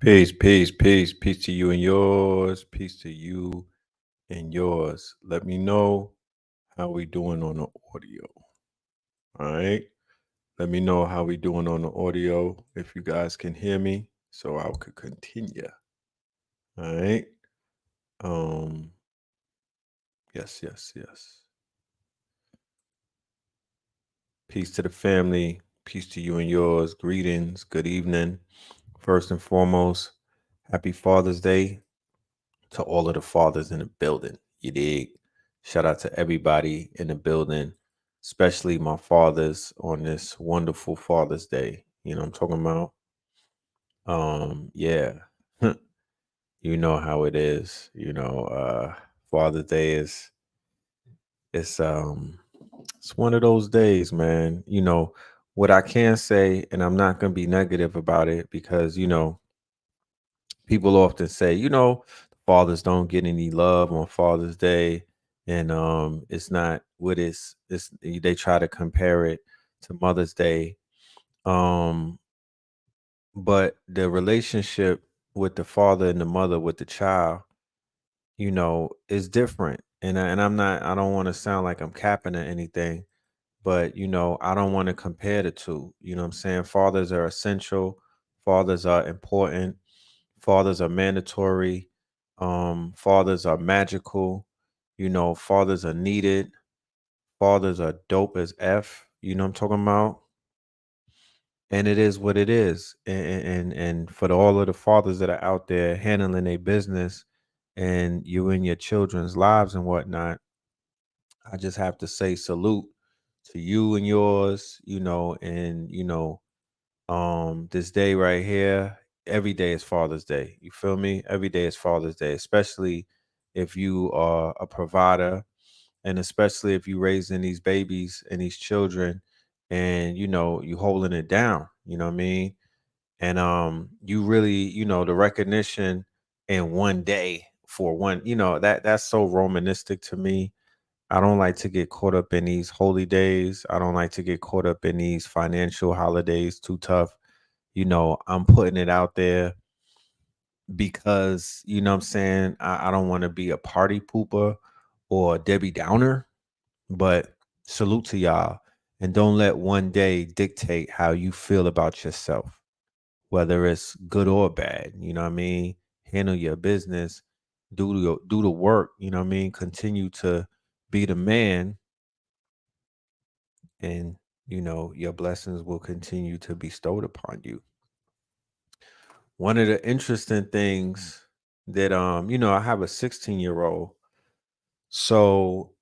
Peace, peace, peace, peace to you and yours. Peace to you and yours. Let me know how we doing on the audio. All right. Let me know how we doing on the audio if you guys can hear me, so I could continue. All right. Um. Yes, yes, yes. Peace to the family. Peace to you and yours. Greetings. Good evening. First and foremost, happy Father's Day to all of the fathers in the building. You dig? Shout out to everybody in the building, especially my fathers on this wonderful Father's Day. You know what I'm talking about? Yeah. You know how it is. Father's Day is it's it's one of those days, man. What I can say, and I'm not gonna be negative about it because people often say, fathers don't get any love on Father's Day, and it's not what it's they try to compare it to Mother's Day. Um, but the relationship with the father and the mother with the child, is different. And I don't want to sound like I'm capping or anything, but I don't want to compare the two. You know what I'm saying? Fathers are essential, fathers are important, fathers are mandatory, fathers are magical, fathers are needed, fathers are dope as F, you know what I'm talking about? And it is what it is. And for all of the fathers that are out there handling their business and you in your children's lives and whatnot, I just have to say salute to you and yours, and this day right here, every day is Father's Day. You feel me? Every day is Father's Day, especially if you are a provider and especially if you raising these babies and these children and you holding it down, you know what I mean? And you really, the recognition in one day for one, that's so Romanistic to me. I don't like to get caught up in these holy days. I don't like to get caught up in these financial holidays too tough. I'm putting it out there because, what I'm saying, I don't want to be a party pooper or a Debbie Downer, but salute to y'all. And don't let one day dictate how you feel about yourself, whether it's good or bad. You know what I mean? Handle your business, do the work, you know what I mean? Continue to be the man, and your blessings will continue to be bestowed upon you. One of the interesting things that I have a 16-year-old. So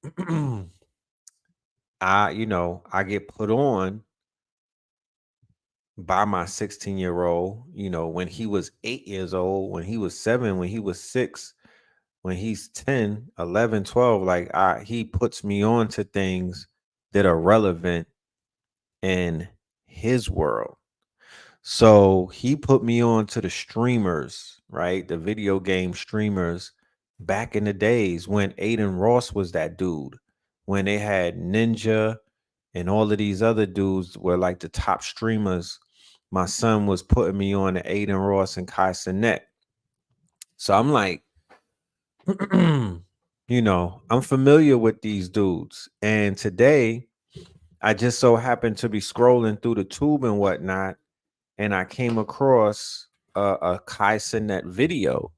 I get put on by my 16-year-old, when he was 8 years old, when he was 7, when he was 6, when he's 10, 11, 12. Like he puts me on to things that are relevant in his world. So he put me on to the streamers, right? The video game streamers back in the days when Aiden Ross was that dude, when they had Ninja and all of these other dudes were like the top streamers. My son was putting me on to Aiden Ross and Kai Cenat. So I'm like, I'm familiar with these dudes. And today I just so happened to be scrolling through the tube and whatnot, and I came across a Kai Cenat video,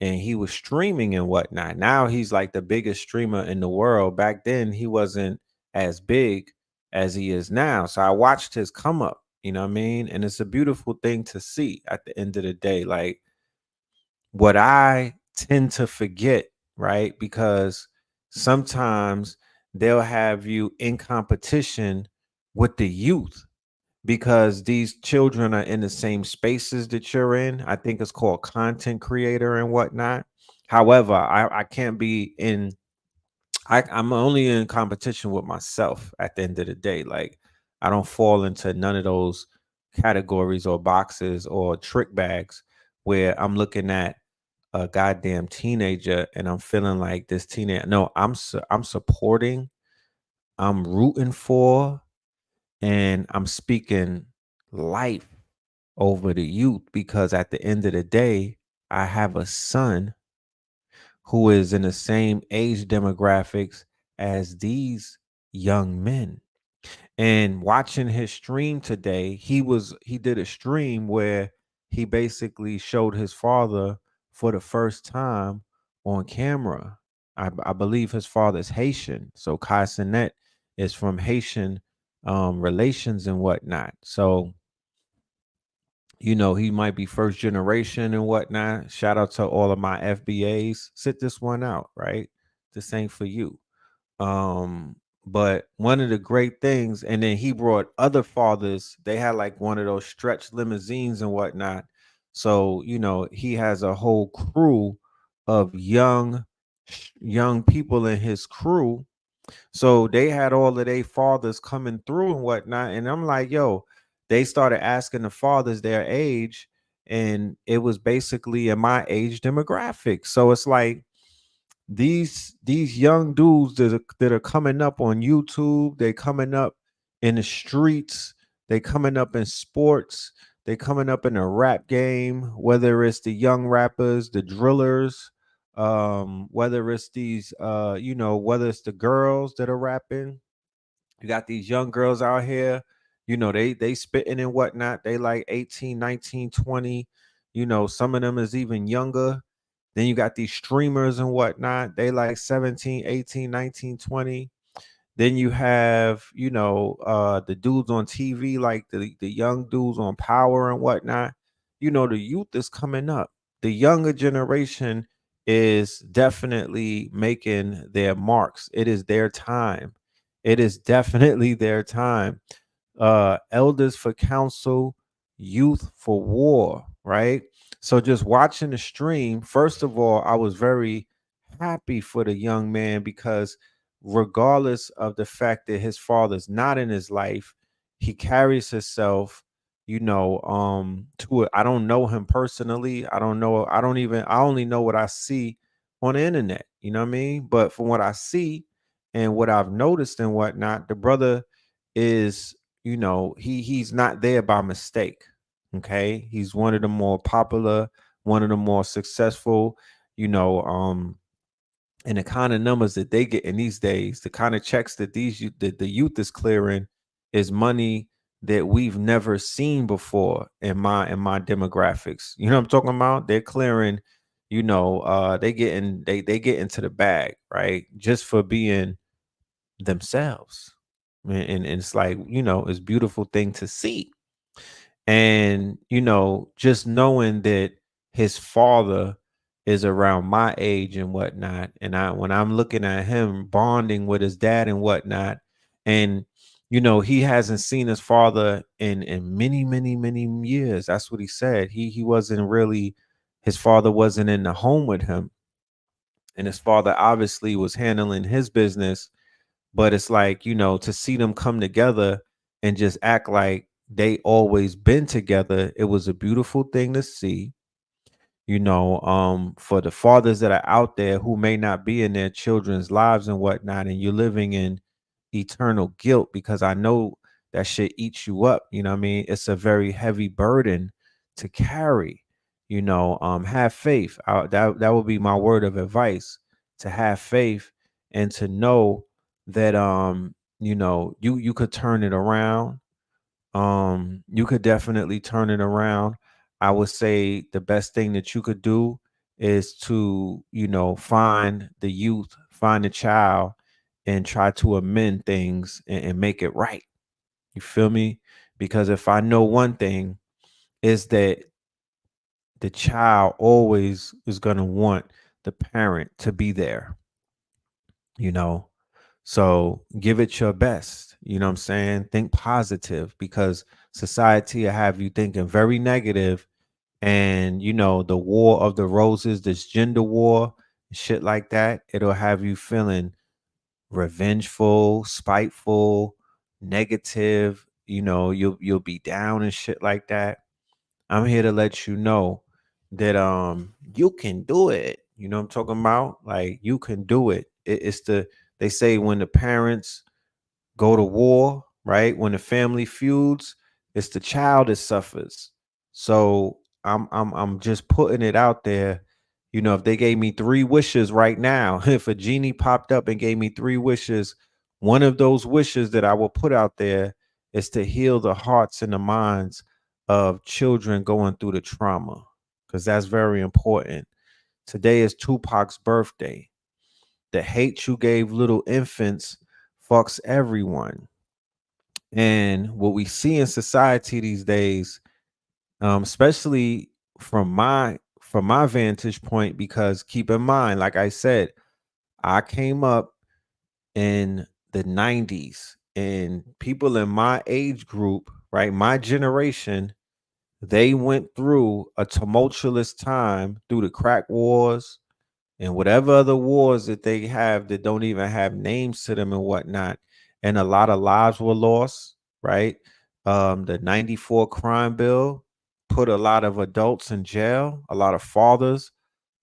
and he was streaming and whatnot. Now he's like the biggest streamer in the world. Back then, he wasn't as big as he is now. So I watched his come up, you know what I mean? And it's a beautiful thing to see at the end of the day. Like what I tend to forget, right? Because sometimes they'll have you in competition with the youth because these children are in the same spaces that you're in. I think it's called content creator and whatnot. However, I can't be in, I'm only in competition with myself at the end of the day. Like, I don't fall into none of those categories or boxes or trick bags where I'm looking at a goddamn teenager and I'm feeling like this teenager. No, I'm supporting, I'm rooting for, and I'm speaking life over the youth, because at the end of the day, I have a son who is in the same age demographics as these young men. And watching his stream today, he did a stream where he basically showed his father for the first time on camera. I believe his father's Haitian, so Kai Sinet is from Haitian relations and whatnot. So he might be first generation and whatnot. Shout out to all of my FBAs. Sit this one out, right? This ain't for you. Um, but one of the great things, and then he brought other fathers, they had like one of those stretch limousines and whatnot. So, he has a whole crew of young people in his crew, so they had all of their fathers coming through and whatnot. And I'm like, yo, they started asking the fathers their age, and it was basically in my age demographic. So it's like these young dudes that are coming up on YouTube, they coming up in the streets, they coming up in sports, they coming up in a rap game, whether it's the young rappers, the drillers, whether it's these whether it's the girls that are rapping. You got these young girls out here, they spitting and whatnot. They like 18, 19, 20. Some of them is even younger. Then you got these streamers and whatnot. They like 17, 18, 19, 20. Then you have, the dudes on TV, like the young dudes on Power and whatnot. The youth is coming up. The younger generation is definitely making their marks. It is their time. It is definitely their time. Elders for counsel, youth for war, right? So just watching the stream, first of all, I was very happy for the young man, because regardless of the fact that his father's not in his life, he carries himself, to it. I don't know him personally. I only know what I see on the internet, you know what I mean? But from what I see and what I've noticed and whatnot, the brother is, he's not there by mistake. Okay. He's one of the more popular, one of the more successful, you know, um, and the kind of numbers that they get in these days, the kind of checks that the youth is clearing is money that we've never seen before in my demographics. You know what I'm talking about? They're clearing, they get into the bag, right? Just for being themselves. And it's like, it's a beautiful thing to see. And just knowing that his father is around my age and whatnot, and when I'm looking at him bonding with his dad and whatnot, and he hasn't seen his father in many, many, many years. That's what he said. He wasn't really, his father wasn't in the home with him, and his father obviously was handling his business. But it's like, to see them come together and just act like they always been together, it was a beautiful thing to see. For the fathers that are out there who may not be in their children's lives and whatnot, and you're living in eternal guilt, because I know that shit eats you up. You know what I mean? It's a very heavy burden to carry. Have faith. That would be my word of advice, to have faith and to know that you could turn it around. You could definitely turn it around. I would say the best thing that you could do is to, find the youth, find the child, and try to amend things and make it right. You feel me? Because if I know one thing, is that the child always is going to want the parent to be there, you know? So give it your best. You know what I'm saying? Think positive, because society will have you thinking very negative. And, the war of the roses, this gender war, shit like that, it'll have you feeling revengeful, spiteful, negative. You'll be down and shit like that. I'm here to let you know that you can do it. You know what I'm talking about? Like, you can do it. They say when the parents go to war, right? When the family feuds, it's the child that suffers. So I'm just putting it out there. If they gave me three wishes right now, if a genie popped up and gave me three wishes, one of those wishes that I will put out there is to heal the hearts and the minds of children going through the trauma, because that's very important. Today is Tupac's birthday. The hate you gave little infants fucks everyone. And what we see in society these days, especially from my vantage point, because keep in mind, like I said, I came up in the 90s, and people in my age group, right, my generation, they went through a tumultuous time through the crack wars and whatever other wars that they have that don't even have names to them and whatnot. And a lot of lives were lost, right? The 94 crime bill put a lot of adults in jail, a lot of fathers,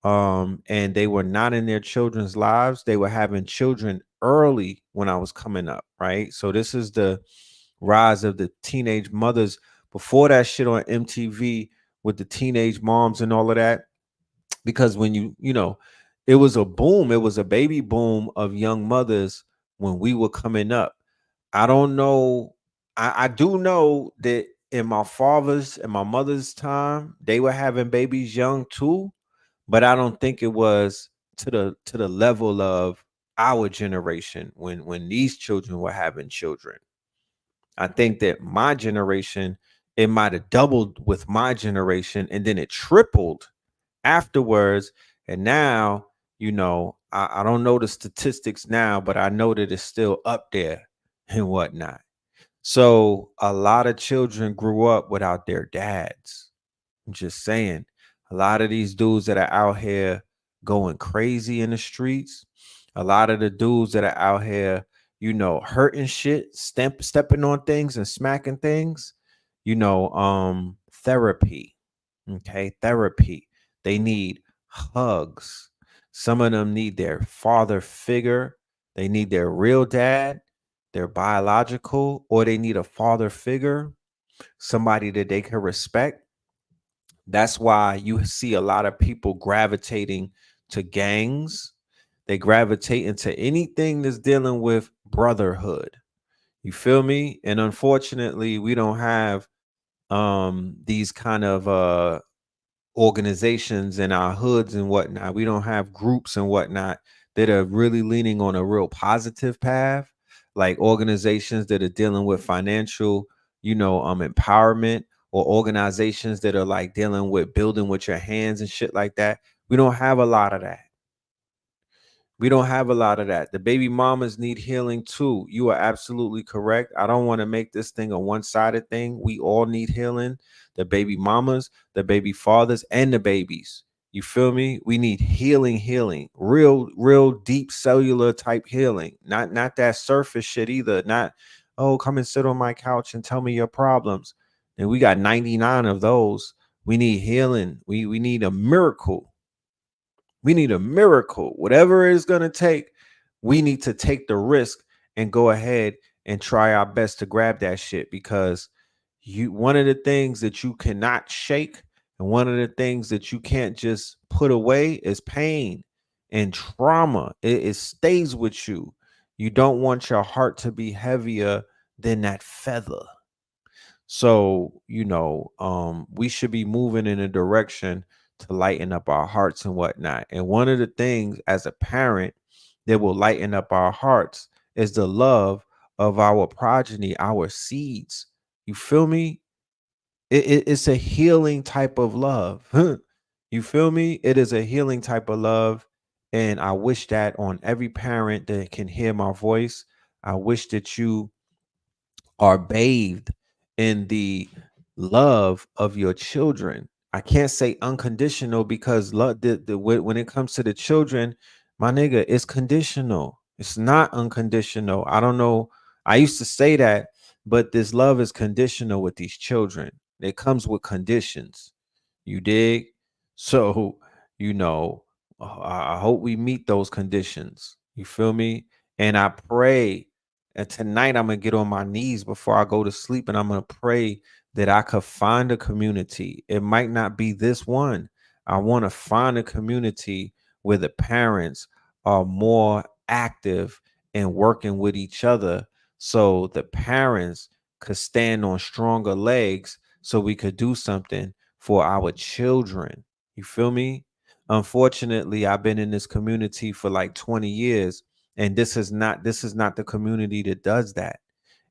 and they were not in their children's lives. They were having children early when I was coming up, right? So this is the rise of the teenage mothers. Before that shit on MTV with the teenage moms and all of that, because when it was a boom, it was a baby boom of young mothers when we were coming up. I don't know. I do know that in my father's and my mother's time, they were having babies young too, but I don't think it was to the level of our generation when these children were having children. I think that my generation, it might have doubled with my generation, and then it tripled afterwards. And now, I don't know the statistics now, but I know that it's still up there and whatnot. So a lot of children grew up without their dads. I'm just saying, a lot of these dudes that are out here going crazy in the streets, a lot of the dudes that are out here, hurting shit, stepping on things and smacking things, therapy. Okay, therapy. They need hugs. Some of them need their father figure. They need their real dad, their biological, or they need a father figure, somebody that they can respect. That's why you see a lot of people gravitating to gangs. They gravitate into anything that's dealing with brotherhood. You feel me? And unfortunately, we don't have these kind of organizations in our hoods and whatnot. We don't have groups and whatnot that are really leaning on a real positive path, like organizations that are dealing with financial, empowerment, or organizations that are like dealing with building with your hands and shit like that. We don't have a lot of that. We don't have a lot of that. The baby mamas need healing too. You are absolutely correct. I don't want to make this thing a one-sided thing. We all need healing. The baby mamas, the baby fathers, and the babies. You feel me? We need healing, real deep cellular type healing. Not that surface shit either. Not, oh, come and sit on my couch and tell me your problems. And we got 99 of those. We need healing. We need a miracle. We need a miracle. Whatever it's going to take, we need to take the risk and go ahead and try our best to grab that shit, because one of the things that you cannot shake and one of the things that you can't just put away is pain and trauma. It stays with you. You don't want your heart to be heavier than that feather. So, we should be moving in a direction to lighten up our hearts and whatnot. And one of the things as a parent that will lighten up our hearts is the love of our progeny, our seeds. You feel me? It's a healing type of love. You feel me? It is a healing type of love. And I wish that on every parent that can hear my voice, I wish that you are bathed in the love of your children. I can't say unconditional, because love, when it comes to the children, my nigga, it's conditional. It's not unconditional. I don't know. I used to say that, but this love is conditional with these children. It comes with conditions. You dig? So, you know, I hope we meet those conditions. You feel me? And I pray And tonight I'm gonna get on my knees before I go to sleep, and I'm gonna pray that I could find a community. It might not be this one. I want to find a community where the parents are more active in working with each other, so the parents could stand on stronger legs, so we could do something for our children. You feel me? Unfortunately, I've been in this community for like 20 years, and this is not the community that does that.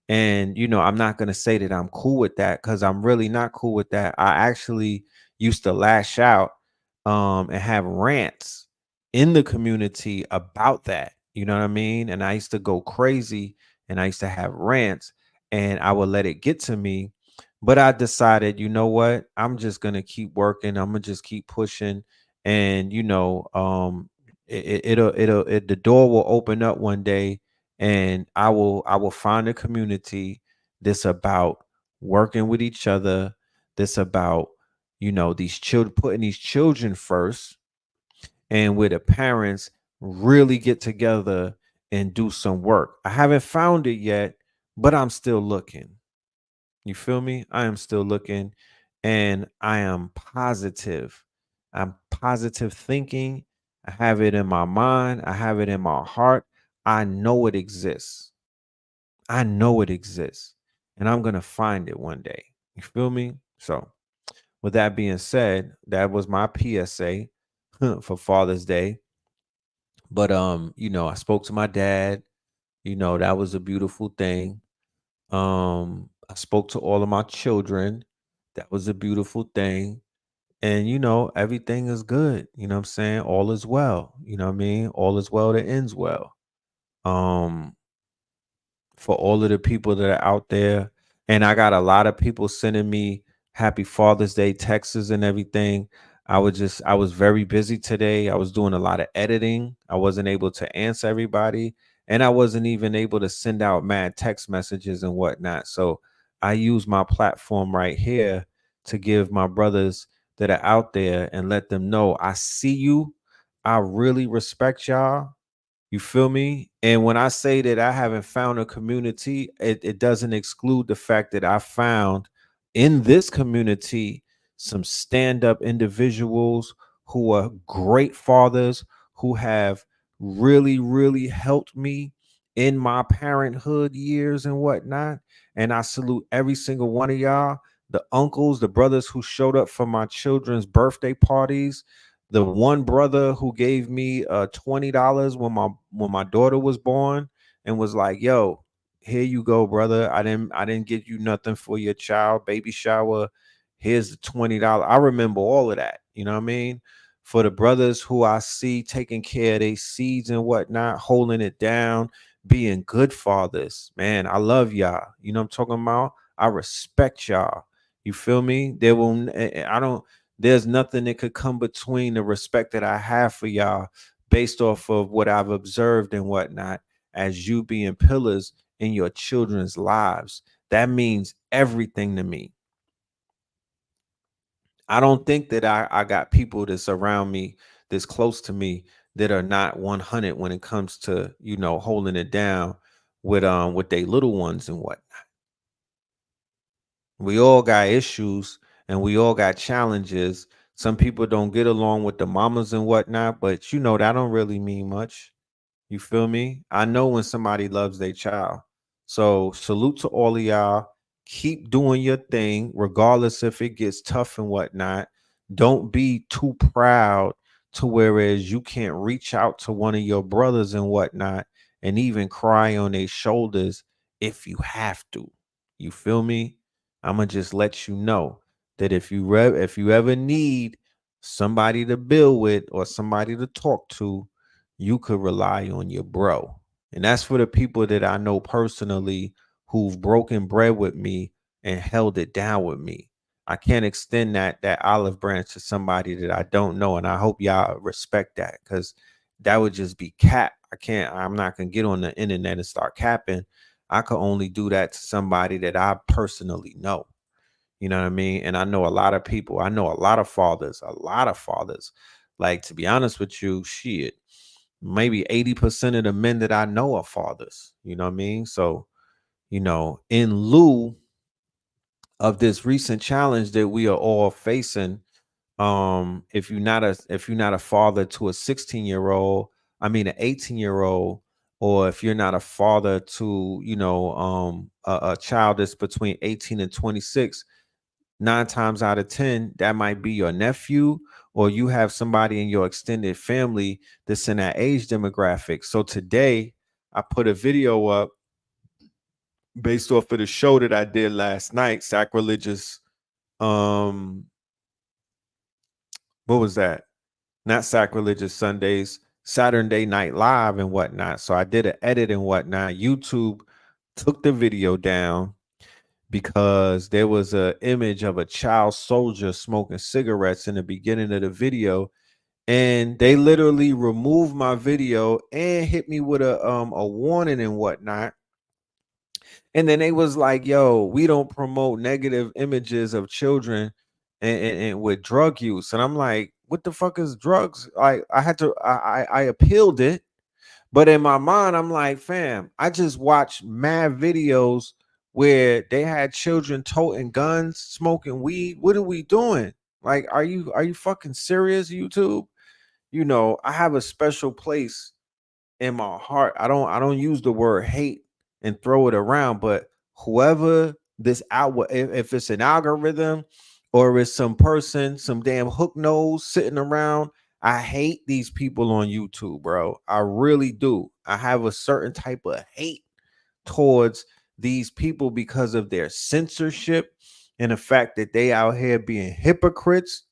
And I'm not going to say that I'm cool with that, cuz I'm really not cool with that. I actually used to lash out and have rants in the community about that. You know what I mean? And I used to go crazy, and I used to have rants, and I would let it get to me. But I decided, you know what? I'm just going to keep working. I'm going to just keep pushing, and the door will open up one day, and I will find a community that's about working with each other, that's about these children, putting these children first, and where the parents really get together and do some work. I haven't found it yet, but I'm still looking. You feel me? I am still looking, and I am positive. I'm positive thinking. I have it in my mind, I have it in my heart. I know it exists. I know it exists. And I'm going to find it one day. You feel me? So, with that being said, that was my PSA for Father's Day. But I spoke to my dad. That was a beautiful thing. I spoke to all of my children. That was a beautiful thing. And everything is good. You know what I'm saying? All is well. You know what I mean? All is well that ends well. Um, for all of the people that are out there. And I got a lot of people sending me happy Father's Day texts and everything. I was very busy today. I was doing a lot of editing. I wasn't able to answer everybody. And I wasn't even able to send out mad text messages and whatnot. So I use my platform right here to give my brothers that are out there and let them know I see you. I really respect y'all. You feel me? And when I say that I haven't found a community, it doesn't exclude the fact that I found in this community some stand-up individuals who are great fathers, who have really, really helped me in my parenthood years and whatnot. And I salute every single one of y'all, the uncles, the brothers who showed up for my children's birthday parties, the one brother who gave me $20 when my daughter was born, and was like, "Yo, here you go, brother. I didn't get you nothing for your child baby shower. Here's the $20." I remember all of that. You know what I mean? For the brothers who I see taking care of their seeds and whatnot, holding it down, being good fathers, man, I love y'all. You know what I'm talking about? I respect y'all. You feel me? There will I don't There's nothing that could come between the respect that I have for y'all, based off of what I've observed and whatnot, as you being pillars in your children's lives. That means everything to me. I don't think that I got people that's around me, that's close to me, that are not 100 when it comes to, holding it down with their little ones and what. We all got issues, and we all got challenges. Some people don't get along with the mamas and whatnot, but that don't really mean much. You feel me? I know when somebody loves their child. So salute to all of y'all. Keep doing your thing, regardless if it gets tough and whatnot. Don't be too proud to whereas you can't reach out to one of your brothers and whatnot and even cry on their shoulders if you have to. You feel me? I'm gonna just let you know that if you ever need somebody to build with or somebody to talk to, you could rely on your bro. And that's for the people that I know personally, who've broken bread with me and held it down with me. I can't extend that olive branch to somebody that I don't know. And I hope y'all respect that, because that would just be cap. I'm not gonna get on the internet and start capping. I could only do that to somebody that I personally know. You know what I mean? And I know a lot of people. I know a lot of fathers, a lot of fathers. Like, to be honest with you, shit. maybe 80% of the men that I know are fathers. You know what I mean? So, in lieu of this recent challenge that we are all facing, if you're not a father to a 16-year-old, I mean an 18-year-old, or if you're not a father to, a child that's between 18 and 26, 9 times out of 10, that might be your nephew, or you have somebody in your extended family that's in that age demographic. So today I put a video up based off of the show that I did last night, Sacrilegious. What was that? Not Sacrilegious Sundays, Saturday Night Live and whatnot. So I did an edit and whatnot. YouTube took the video down because there was an image of a child soldier smoking cigarettes in the beginning of the video, and they literally removed my video and hit me with a warning and whatnot. And then they was like, "Yo, we don't promote negative images of children and with drug use." And I'm like, "What the fuck is drugs?" I appealed it, but in my mind, I'm like, "Fam, I just watched mad videos where they had children toting guns, smoking weed. What are we doing? Like, are you fucking serious, YouTube?" I have a special place in my heart. I don't use the word hate and throw it around, but whoever this out, if it's an algorithm or it's some person, some damn hook nose sitting around, I hate these people on YouTube, bro. I really do. I have a certain type of hate towards these people because of their censorship and the fact that they out here being hypocrites.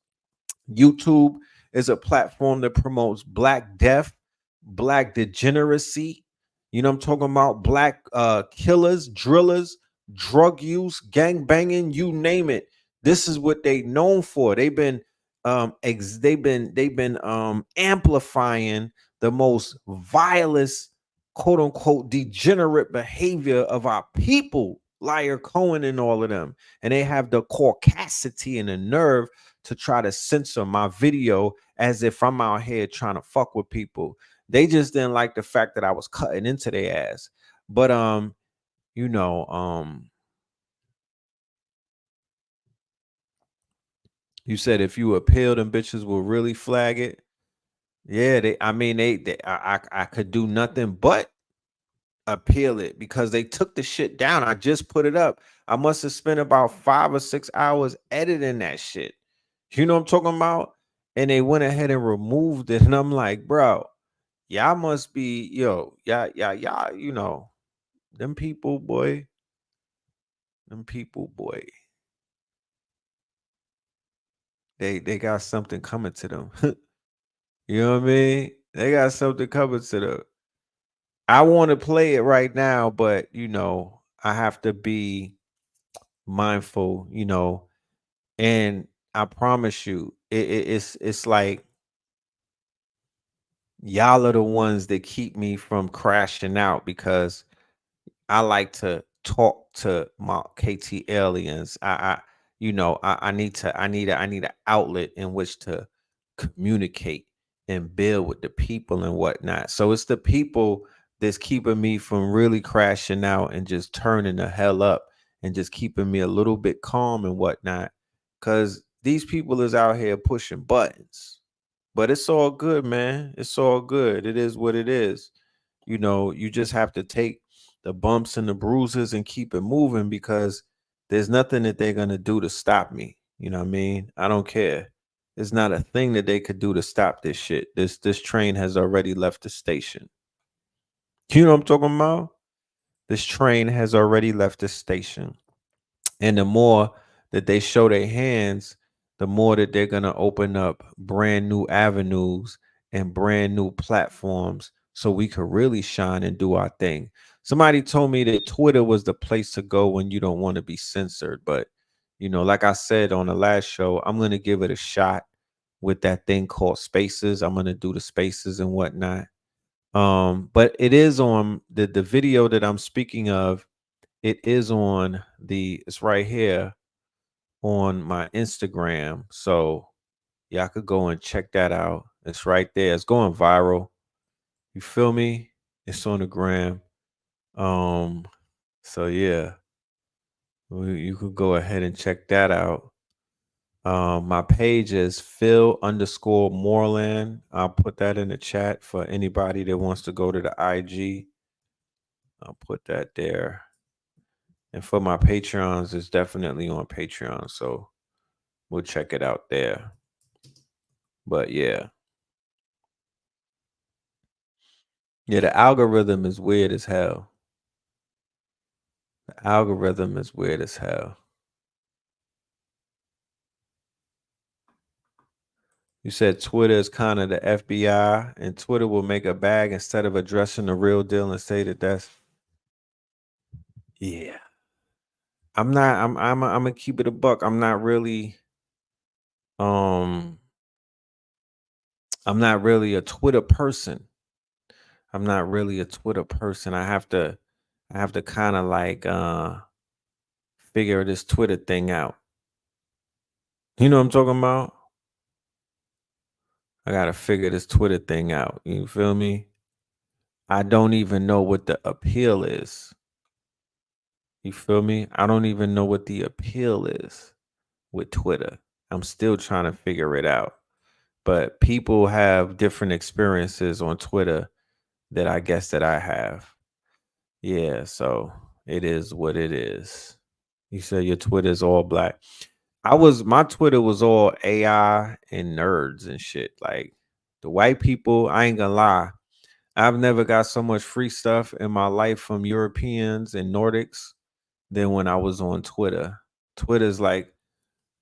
YouTube is a platform that promotes black death, black degeneracy. You know what I'm talking about? Black killers, drillers, drug use, gang banging, you name it. This is what they known for. They've been amplifying the most vilest, quote unquote, degenerate behavior of our people. Liar Cohen and all of them. And they have the caucasity and the nerve to try to censor my video as if I'm out here trying to fuck with people. They just didn't like the fact that I was cutting into their ass. But you know, you said if you appeal, them bitches will really flag it. Yeah, I could do nothing but appeal it because they took the shit down. I just put it up. I must have spent about 5 or 6 hours editing that shit. You know what I'm talking about? And they went ahead and removed it. And I'm like, bro, y'all must be, y'all, them people, boy, them people, boy, they got something coming to them. You know what I mean? They got something coming to them. I want to play it right now, but I have to be mindful, and I promise you, it's like y'all are the ones that keep me from crashing out because I like to talk to my KT aliens. I need an outlet in which to communicate and build with the people and whatnot. So it's the people that's keeping me from really crashing out and just turning the hell up and just keeping me a little bit calm and whatnot. Cause these people is out here pushing buttons. But it's all good, man. It's all good. It is what it is. You just have to take the bumps and the bruises and keep it moving because there's nothing that they're going to do to stop me. You know what I mean? I don't care. There's not a thing that they could do to stop this shit. This train has already left the station. You know what I'm talking about? This train has already left the station. And the more that they show their hands, the more that they're going to open up brand new avenues and brand new platforms so we could really shine and do our thing. Somebody told me that Twitter was the place to go when you don't want to be censored. But, like I said on the last show, I'm going to give it a shot with that thing called Spaces. I'm going to do the Spaces and whatnot. But it is on the video that I'm speaking of. It is on it's right here on my Instagram. So y'all could go and check that out. It's right there. It's going viral. You feel me? It's on the gram. Um, so yeah, you could go ahead and check that out. My page is Phil_Moreland. I'll put that in the chat for anybody that wants to go to the IG. I'll put that there. And for my Patreons, it's definitely on Patreon. So we'll check it out there. But yeah. Yeah, the algorithm is weird as hell. The algorithm is weird as hell. You said Twitter is kind of the FBI, and Twitter will make a bag instead of addressing the real deal and say that that's yeah. I'm not. I'm gonna keep it a buck. I'm not really. Um. I'm not really a Twitter person. I'm not really a Twitter person. I have to. I have to kind of like figure this Twitter thing out. You know what I'm talking about? I gotta figure this Twitter thing out. You feel me? I don't even know what the appeal is. You feel me? I don't even know what the appeal is with Twitter. I'm still trying to figure it out. But people have different experiences on Twitter that I guess that I have. Yeah, so it is what it is. You said your Twitter is all black. My Twitter was all AI and nerds and shit. Like the white people, I ain't gonna lie. I've never got so much free stuff in my life from Europeans and Nordics than when I was on Twitter. Twitter's like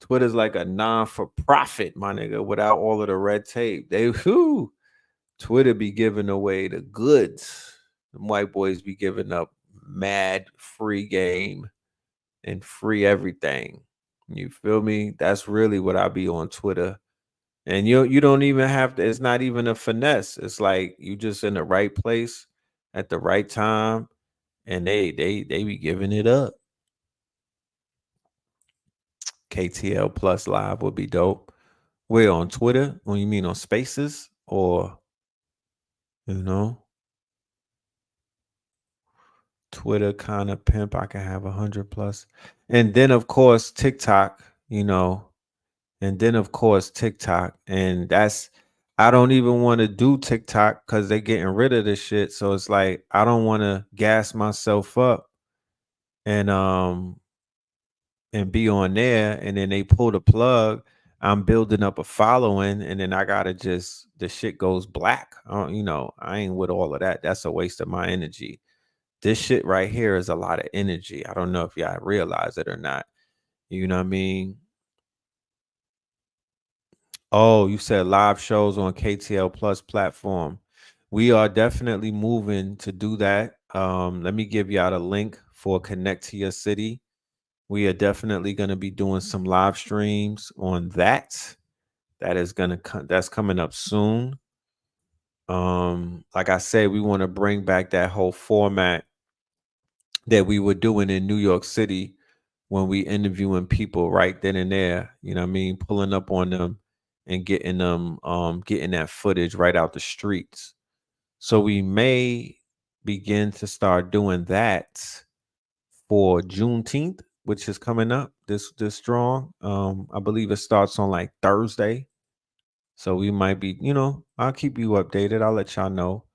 Twitter's like a non-for-profit, my nigga, without all of the red tape. Twitter be giving away the goods. The white boys be giving up mad free game and free everything. You feel me? That's really what I be on Twitter. And you don't even have to, it's not even a finesse. It's like you just in the right place at the right time and they be giving it up. KTL Plus Live would be dope. Where on Twitter? When you mean on Spaces or you know Twitter kind of pimp? I can have 100 plus, and then of course TikTok. And then of course TikTok, and that's I don't even want to do TikTok because they're getting rid of this shit. So it's like I don't want to gas myself up and and be on there and then they pull the plug. I'm building up a following and then I gotta just the shit goes black. I ain't with all of that. That's a waste of my energy. This shit right here is a lot of energy. I don't know if y'all realize it or not. You know what I mean? Oh, you said live shows on KTL Plus platform. We are definitely moving to do that. Let me give y'all the link for Connect to Your City. We are definitely going to be doing some live streams on that. That's coming up soon. Like I said, we want to bring back that whole format that we were doing in New York City when we interviewing people right then and there. You know what I mean? Pulling up on them and getting that footage right out the streets. So we may begin to start doing that for Juneteenth, which is coming up this strong. I believe it starts on like Thursday. So we might be, I'll keep you updated. I'll let y'all know.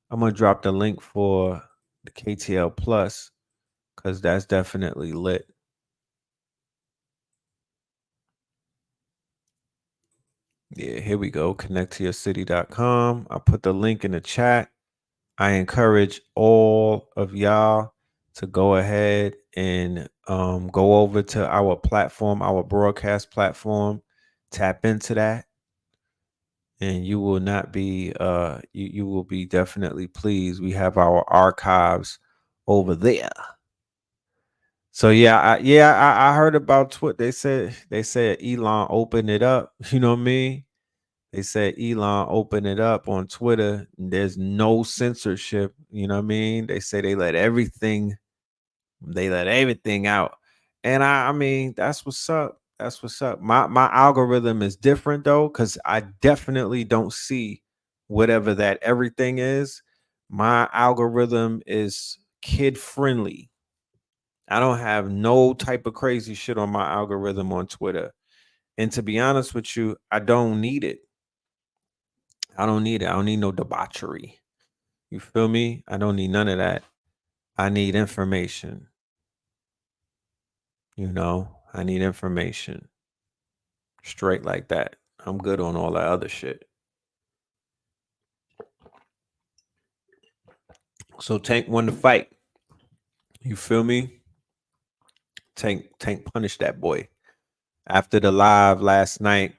I'm gonna drop the link for the KTL Plus because that's definitely lit. Yeah, here we go. ConnectToYourCity.com. I put the link in the chat. I encourage all of y'all to go ahead and go over to our platform, our broadcast platform, tap into that, and you will not be you will be definitely pleased. We have our archives over there. So I heard about Twitter. They said Elon opened it up. You know what I mean? They said Elon opened it up on Twitter. And there's no censorship. You know what I mean? They say they let everything out. And I mean, that's what's up. That's what's up. My algorithm is different though, because I definitely don't see whatever that everything is. My algorithm is kid friendly. I don't have no type of crazy shit on my algorithm on Twitter. And to be honest with you, I don't need it. I don't need it. I don't need no debauchery. You feel me? I don't need none of that. I need information. I need information. Straight like that. I'm good on all that other shit. So Tank won the fight. You feel me? Tank punished that boy. After the live last night,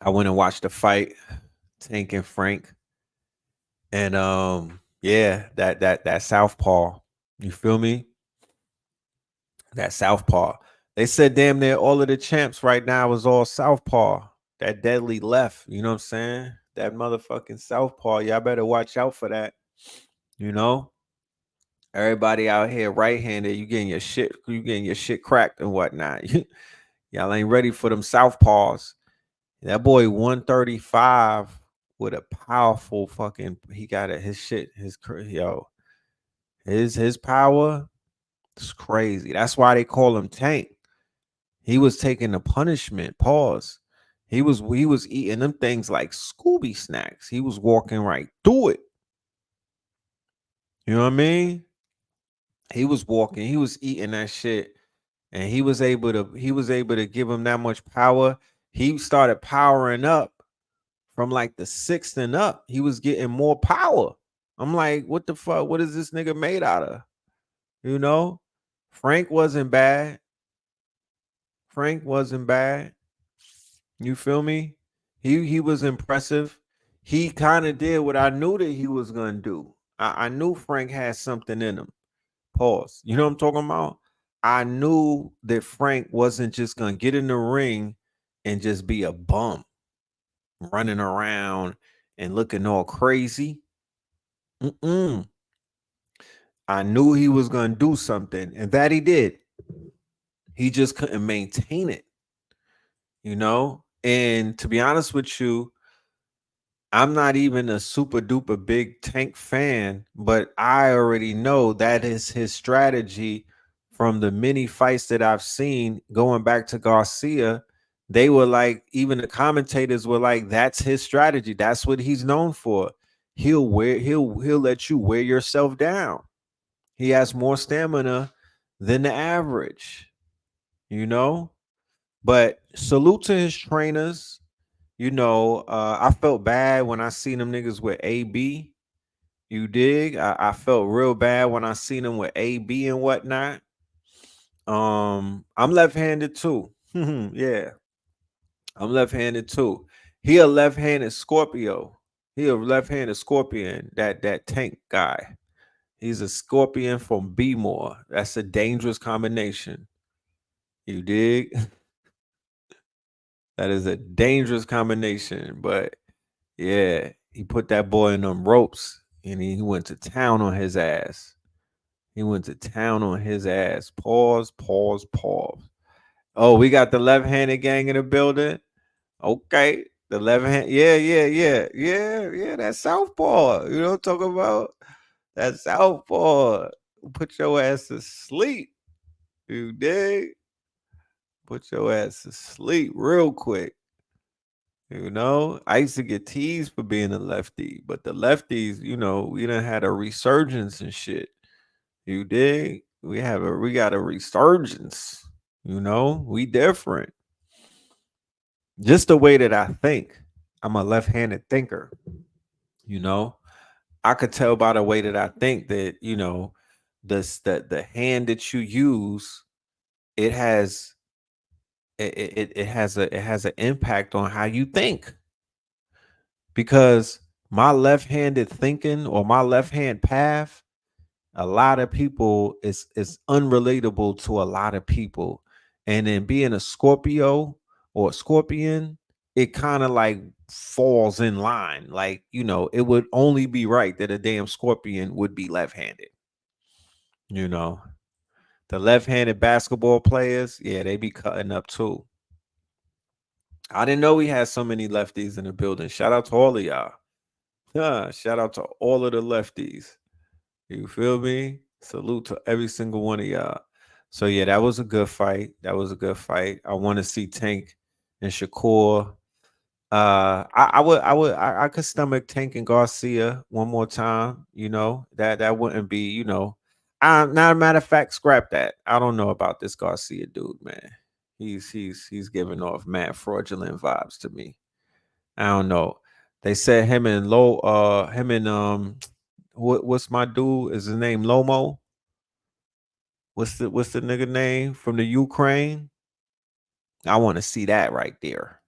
I went and watched the fight, Tank and Frank. And yeah, that southpaw. You feel me? That southpaw. They said damn near all of the champs right now is all southpaw. That deadly left. You know what I'm saying? That motherfucking southpaw. Y'all better watch out for that. You know? Everybody out here right-handed, you getting your shit cracked and whatnot. Y'all ain't ready for them southpaws. That boy 135 with a powerful fucking. He got it. His power is crazy. That's why they call him Tank. He was taking the punishment. Pause. He was eating them things like Scooby snacks. He was walking right through it. You know what I mean? He was walking. He was eating that shit, and he was able to give him that much power. He started powering up from like the sixth and up. He was getting more power. I'm like, what the fuck? What is this nigga made out of? You know, Frank wasn't bad. Frank wasn't bad. You feel me? He was impressive. He kind of did what I knew that he was gonna do. I knew Frank had something in him. Pause. You know what I'm talking about? I knew that Frank wasn't just gonna get in the ring and just be a bum running around and looking all crazy. Mm-mm. I knew he was gonna do something, and that he did. He just couldn't maintain it, And to be honest with you, I'm not even a super duper big Tank fan, but I already know that is his strategy from the many fights that I've seen going back to Garcia. They were like, even the commentators were like, that's his strategy. That's what he's known for. He'll let you wear yourself down. He has more stamina than the average, you know? But salute to his trainers. I felt bad when I seen them niggas with AB. You dig? I felt real bad when I seen them with AB and whatnot. I'm left-handed too. Yeah, I'm left-handed too. He a left-handed Scorpio. He a left-handed Scorpion. That Tank guy. He's a Scorpion from B-More. That's a dangerous combination. You dig? That is a dangerous combination. But yeah, he put that boy in them ropes and he went to town on his ass. He went to town on his ass. Pause, pause, pause. Oh, we got the left-handed gang in the building. Okay. The left hand. Yeah, yeah, yeah. Yeah, yeah. That's Southpaw. You know what I'm talking about? That's Southpaw. Put your ass to sleep. You dig? Put your ass to sleep real quick. I used to get teased for being a lefty, but the lefties, we done had a resurgence and shit. You dig? We got a resurgence. We different. Just the way that I think. I'm a left-handed thinker. You know, I could tell by the way that I think that the hand that you use, it has it has an impact on how you think, because my left-handed thinking or my left-hand path, a lot of people is unrelatable to a lot of people. And then being a Scorpio or a Scorpion, it kind of like falls in line. Like, it would only be right that a damn Scorpion would be left-handed. You know, the left-handed basketball players, yeah, they be cutting up too. I didn't know we had so many lefties in the building. Shout out to all of y'all. Shout out to all of the lefties. You feel me? Salute to every single one of y'all. So yeah, that was a good fight. That was a good fight. I want to see Tank and Shakur. I could stomach Tank and Garcia one more time. You know that wouldn't be. Not a matter of fact, scrap that. I don't know about this Garcia dude, man. He's giving off mad fraudulent vibes to me. I don't know. They said him and what's my dude? Is his name Lomo? What's the nigga name from the Ukraine? I want to see that right there.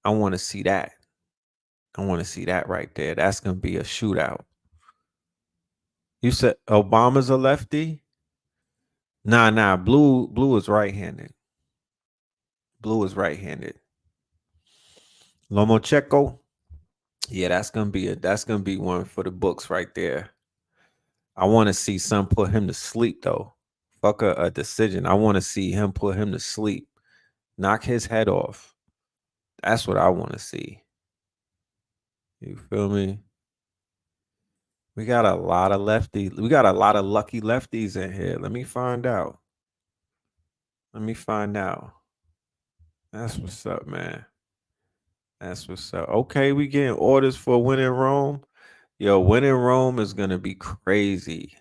I want to see that. I want to see that right there. That's gonna be a shootout. You said Obama's a lefty? Nah. Blue is right-handed. Blue is right-handed. Lomachenko. Yeah, that's gonna be one for the books right there. I want to see some put him to sleep though. Fuck a decision. I want to see him put him to sleep. Knock his head off. That's what I want to see. You feel me? We got a lot of lefties. We got a lot of lucky lefties in here. Let me find out. That's what's up, man. That's what's up. Okay, we getting orders for When in Rome. Yo, When in Rome is gonna be crazy.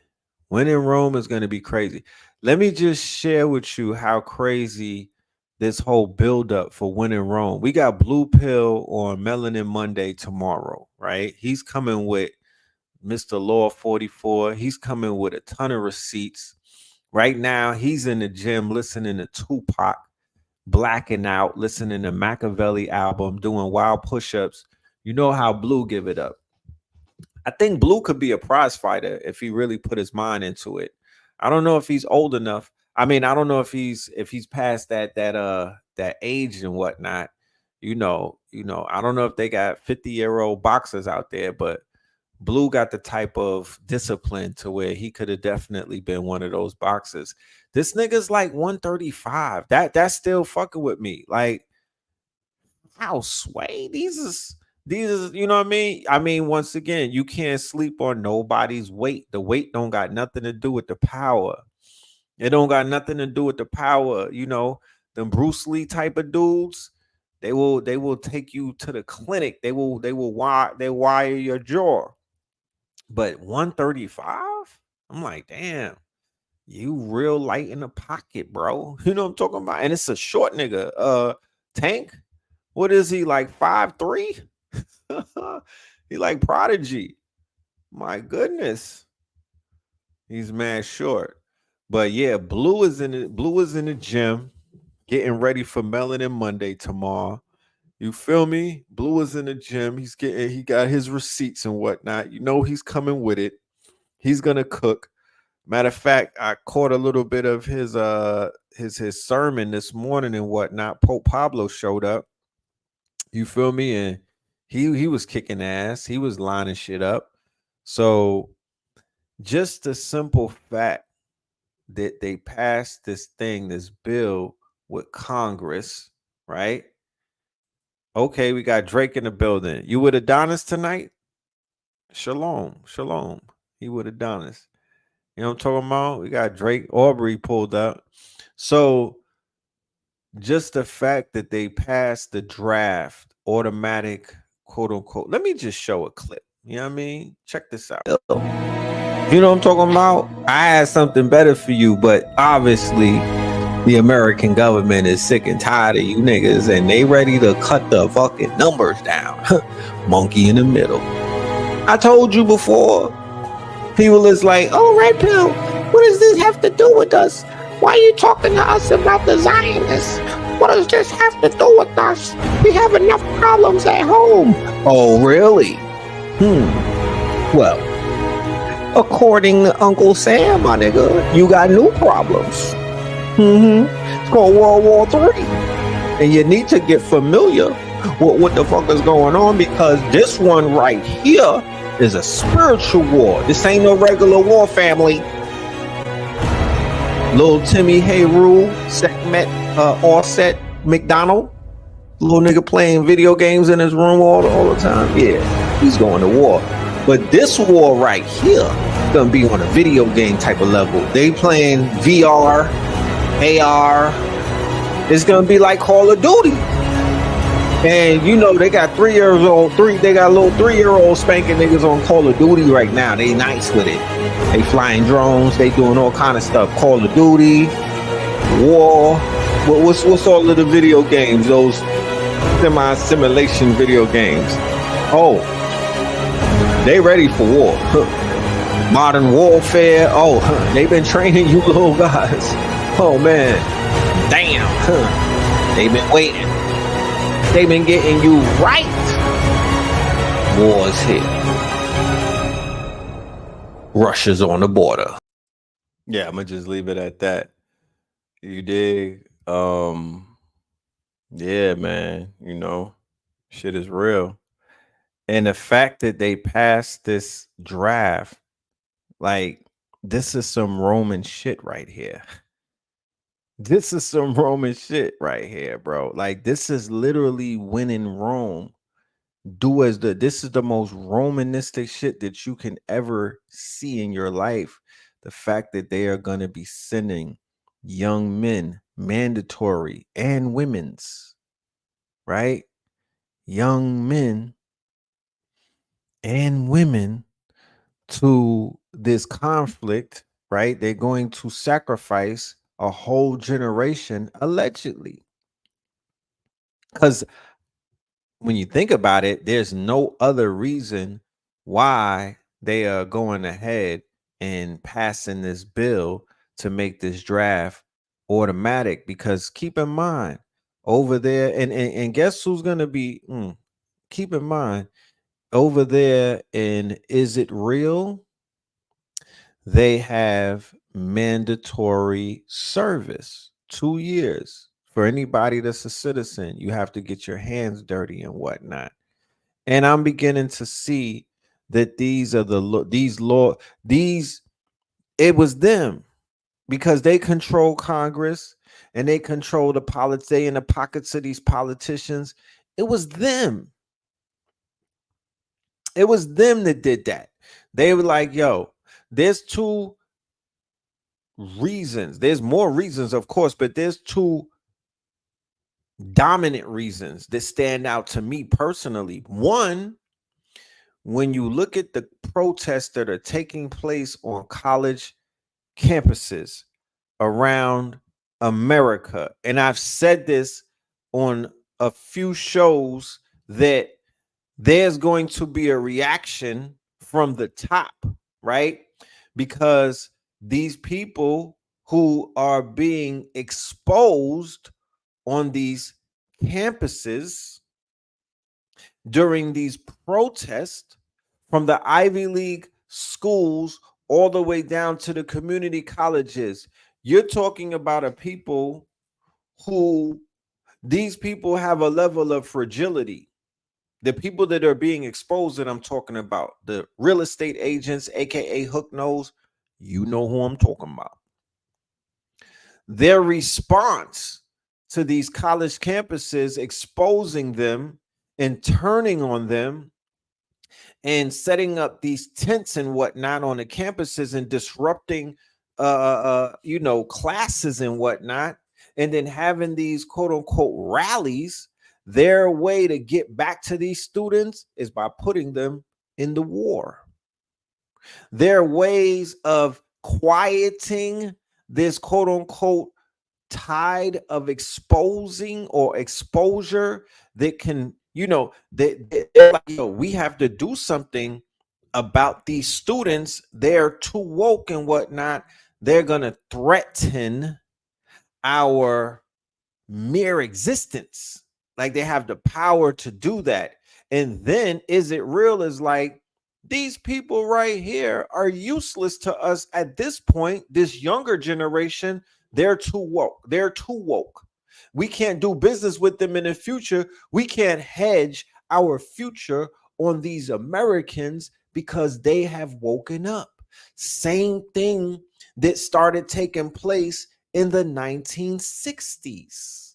When in Rome is gonna be crazy. Let me just share with you how crazy this whole buildup for When in Rome. We got Blue Pill on Melanin Monday tomorrow, right? He's coming with Mr. Law 44. He's coming with a ton of receipts. Right now, he's in the gym listening to Tupac, blacking out, listening to Machiavelli album, doing wild push-ups. You know how Blue give it up. I think Blue could be a prize fighter if he really put his mind into it. I don't know if he's old enough. I mean, I don't know if he's past that age and whatnot. I don't know if they got 50-year-old boxers out there, but Blue got the type of discipline to where he could have definitely been one of those boxers. This nigga's like 135. That's still fucking with me. Like, how sway? These is, you know what I mean? I mean, once again, you can't sleep on nobody's weight. The weight don't got nothing to do with the power. It don't got nothing to do with the power. Them Bruce Lee type of dudes, they will take you to the clinic. They wire your jaw. But 135, I'm like, damn, you real light in the pocket, bro. You know what I'm talking about? And it's a short nigga. Tank, what is he, like 5'3"? He like Prodigy. My goodness. He's mad short. But yeah, Blue is in the gym getting ready for Melanin Monday tomorrow. You feel me? Blue is in the gym. He got his receipts and whatnot. He's coming with it. He's gonna cook. Matter of fact, I caught a little bit of his sermon this morning and whatnot. Pope Pablo showed up. You feel me? And he was kicking ass. He was lining shit up. So just the simple fact that they passed this bill with Congress, right? Okay, we got Drake in the building. You with Adonis tonight? Shalom. He with Adonis. You know what I'm talking about? We got Drake. Aubrey pulled up. So just the fact that they passed the draft automatic, quote unquote. Let me just show a clip. You know what I mean? Check this out. You know what I'm talking about? I had something better for you, but obviously the American government is sick and tired of you niggas and they ready to cut the fucking numbers down. Monkey in the middle. I told you before. People is like, oh, Red Pill, what does this have to do with us? Why are you talking to us about the Zionists? What does this have to do with us? We have enough problems at home. Oh, really? Well, according to Uncle Sam, my nigga, you got new problems. It's called World War III. And you need to get familiar with what the fuck is going on, because this one right here is a spiritual war. This ain't no regular war, family. Little Timmy Hayru, Offset McDonald. Little nigga playing video games in his room all the time. Yeah. he's going to war. But this war right here gonna be on a video game type of level. They playing VR, AR. It's gonna be like Call of Duty. And you know, they got 3 years old, they got a little 3-year-old spanking niggas on Call of Duty right now. They nice with it. They flying drones, they doing all kind of stuff. Call of Duty, war. What's all of the video games? Those semi-simulation video games. Oh, they ready for war. Modern warfare. Oh, they've been training you little guys. Oh man, damn. They've been waiting. They've been getting you right. War's here. Russia's on the border. Yeah, I'm gonna just leave it at that. You dig? Yeah, man. You know, shit is real. And the fact that they passed this draft, like, this is some Roman shit right here. This is some Roman shit right here, bro. Like, this is literally winning Rome. This is the most Romanistic shit that you can ever see in your life. The fact that they are going to be sending young men, mandatory, and women's, right? Young men and women to this conflict, right? They're going to sacrifice a whole generation, allegedly. Because when you think about it, there's no other reason why they are going ahead and passing this bill to make this draft automatic. Because keep in mind, over there, and guess who's going to be, keep in mind, over there in Is It Real? They have mandatory service, 2 years. For anybody that's a citizen, you have to get your hands dirty and whatnot. And I'm beginning to see that these are it was them, because they control Congress and they control the politics. They in the pockets of these politicians. It was them. It was them that did that. They were like, yo, there's 2 reasons. There's more reasons, of course, but there's 2 dominant reasons that stand out to me personally. One, when you look at the protests that are taking place on college campuses around America, and I've said this on a few shows, that there's going to be a reaction from the top, right? Because these people who are being exposed on these campuses during these protests, from the Ivy League schools all the way down to the community colleges, you're talking about these people have a level of fragility. The people that are being exposed that I'm talking about, the real estate agents, aka hook nose, you know who I'm talking about. Their response to these college campuses exposing them and turning on them and setting up these tents and whatnot on the campuses and disrupting classes and whatnot, and then having these quote unquote rallies. Their way to get back to these students is by putting them in the war. Their ways of quieting this quote unquote tide of exposing or exposure that can, they're like, we have to do something about these students. They're too woke and whatnot. They're going to threaten our mere existence. Like, they have the power to do that. And then Is It Real is like, these people right here are useless to us at this point. This younger generation, they're too woke. They're too woke. We can't do business with them in the future. We can't hedge our future on these Americans because they have woken up. Same thing that started taking place in the 1960s.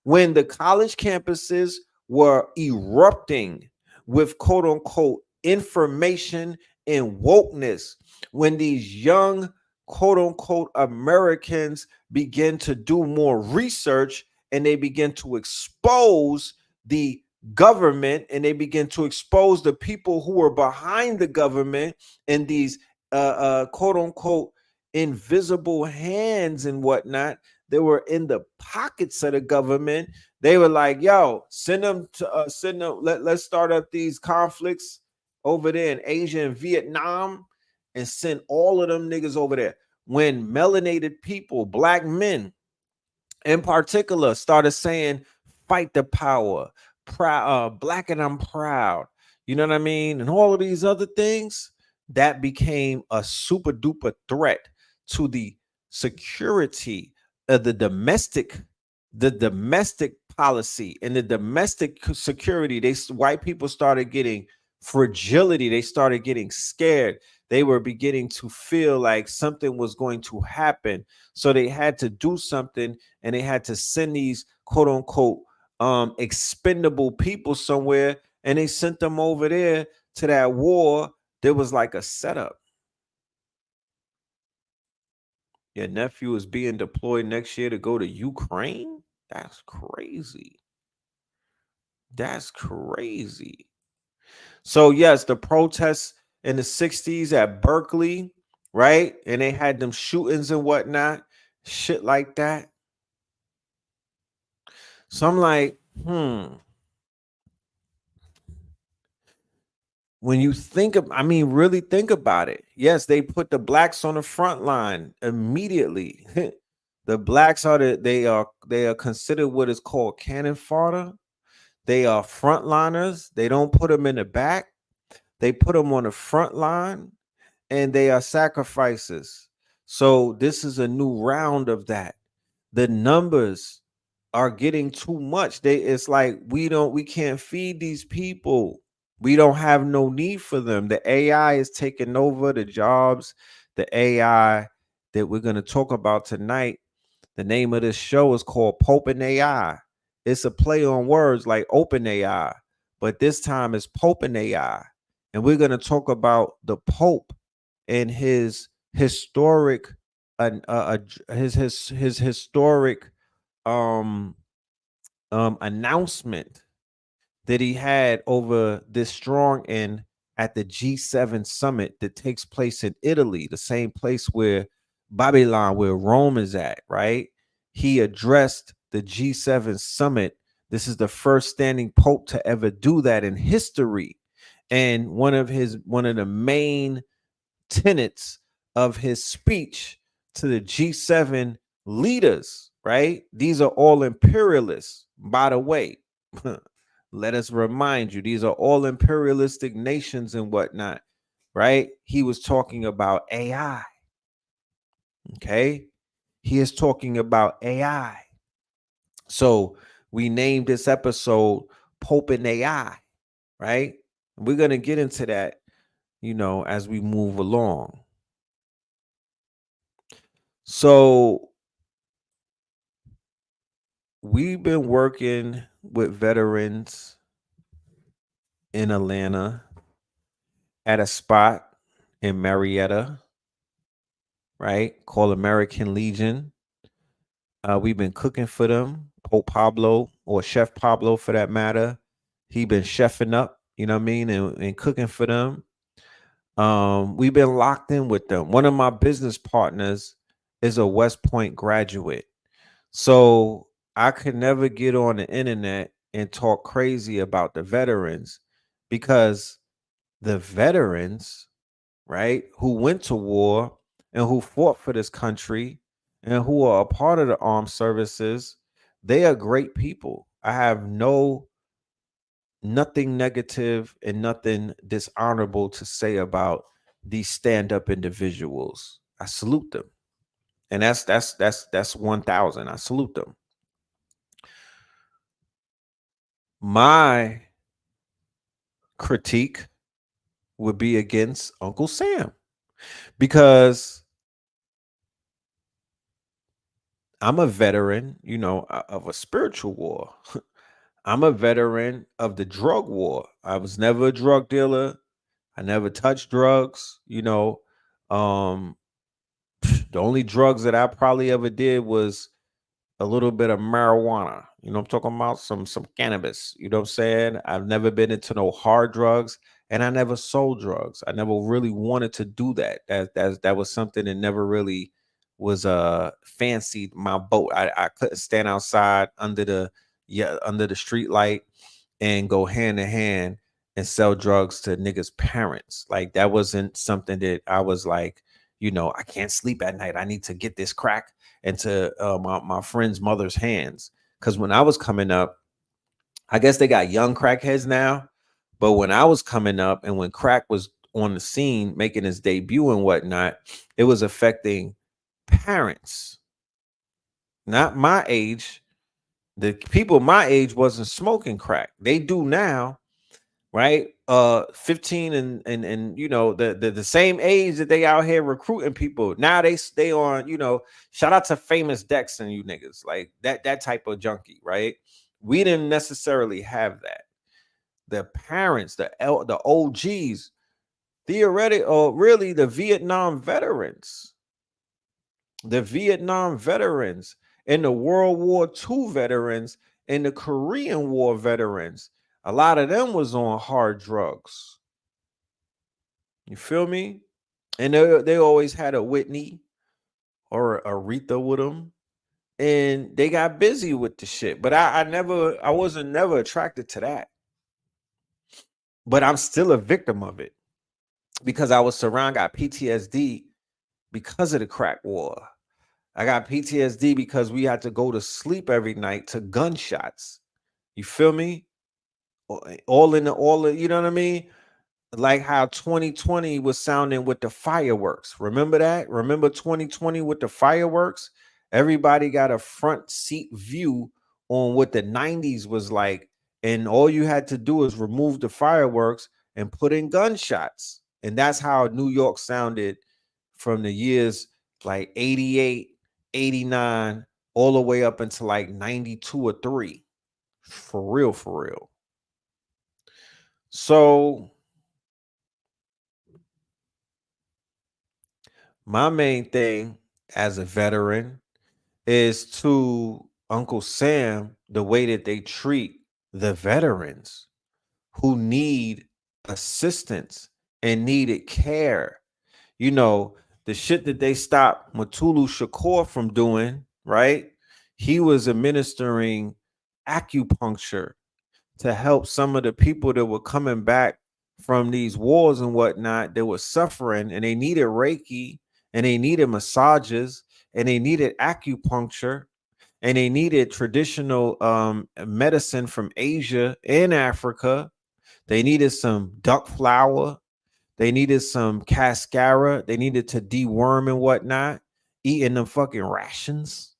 When the college campuses were erupting with quote unquote information and wokeness, when these young quote unquote Americans begin to do more research and they begin to expose the government and they begin to expose the people who are behind the government and these quote unquote invisible hands and whatnot that were in the pockets of the government. They were like, yo, send them to send them, let's start up these conflicts over there in Asia and Vietnam and send all of them niggas over there. When melanated people, black men in particular, started saying, fight the power, proud, black and I'm proud, you know what I mean? And all of these other things, that became a super duper threat to the security of the domestic policy and the domestic security. White people started getting fragility. They started getting scared. They were beginning to feel like something was going to happen. So they had to do something and they had to send these quote unquote expendable people somewhere, and they sent them over there to that war. There was like a setup. Your nephew is being deployed next year to go to Ukraine. That's crazy. That's crazy. So yes, the protests in the 60s at Berkeley, right? And they had them shootings and whatnot, shit like that. So I'm like, when you think of, I mean, really think about it. Yes, they put the blacks on the front line immediately. The blacks they are considered what is called cannon fodder. They are frontliners. They don't put them in the back. They put them on the front line, and they are sacrifices. So this is a new round of that. The numbers are getting too much. It's like we can't feed these people. We don't have no need for them. The AI is taking over the jobs. The AI that we're going to talk about tonight, the name of this show is called Pope and AI. It's a play on words like open AI, but this time it's Pope and AI. And we're going to talk about the Pope and his historic his historic um announcement that he had over this strong end at the G7 summit that takes place in Italy, the same place where Babylon, where Rome is at, right? He addressed the G7 summit. This is the first standing pope to ever do that in history. And one of the main tenets of his speech to the G7 leaders, right? These are all imperialists, by the way. Let us remind you, these are all imperialistic nations and whatnot, right? He was talking about AI. Okay. He is talking about AI. So we named this episode Pope and AI, right? We're going to get into that, as we move along. So we've been working with veterans in Atlanta at a spot in Marietta, right? Called American Legion. We've been cooking for them. Pope Pablo, or Chef Pablo for that matter. He been chefing up, you know what I mean, and cooking for them. We've been locked in with them. One of my business partners is a West Point graduate. So I could never get on the internet and talk crazy about the veterans, because the veterans, right, who went to war and who fought for this country and who are a part of the armed services, they are great people. I have nothing negative and nothing dishonorable to say about these stand-up individuals. I salute them. And that's 1,000. I salute them. My critique would be against Uncle Sam, because I'm a veteran, of a spiritual war. I'm a veteran of the drug war. I was never a drug dealer. I never touched drugs. Um, the only drugs that I probably ever did was a little bit of marijuana. I'm talking about some cannabis. You know what I'm saying? I've never been into no hard drugs, and I never sold drugs. I never really wanted to do that. That was something that never really was fancied my boat. I couldn't stand outside under the street light and go hand in hand and sell drugs to niggas' parents. Like that wasn't something that I was like, I can't sleep at night. I need to get this crack into my friend's mother's hands. Because when I was coming up, I guess they got young crackheads now. But when I was coming up and when crack was on the scene making its debut and whatnot, it was affecting parents, not my age. The people my age wasn't smoking crack. They do now, right? 15 and the same age that they out here recruiting people. Now they stay on, shout out to famous Dex and you niggas, like that type of junkie, right? We didn't necessarily have that. The parents, the OGs, theoretic or really the Vietnam veterans and the World War II veterans and the Korean War veterans. A lot of them was on hard drugs. You feel me? And they always had a Whitney or a Aretha with them. And they got busy with the shit. But I wasn't never attracted to that. But I'm still a victim of it because I was got PTSD because of the crack war. I got PTSD because we had to go to sleep every night to gunshots. You feel me? You know what I mean? Like how 2020 was sounding with the fireworks. Remember that? Remember 2020 with the fireworks? Everybody got a front seat view on what the 90s was like. And all you had to do is remove the fireworks and put in gunshots. And that's how New York sounded from the years like 88, 89, all the way up until like 92 or 3. For real, for real. So my main thing as a veteran is to Uncle Sam the way that they treat the veterans who need assistance and needed care. You know, the shit that they stopped Mutulu Shakur from doing, right? He was administering acupuncture to help some of the people that were coming back from these wars and whatnot that were suffering, and they needed Reiki and they needed massages and they needed acupuncture and they needed traditional medicine from Asia and Africa. They needed some duck flower. They needed some cascara. They needed to deworm and whatnot, eating them fucking rations,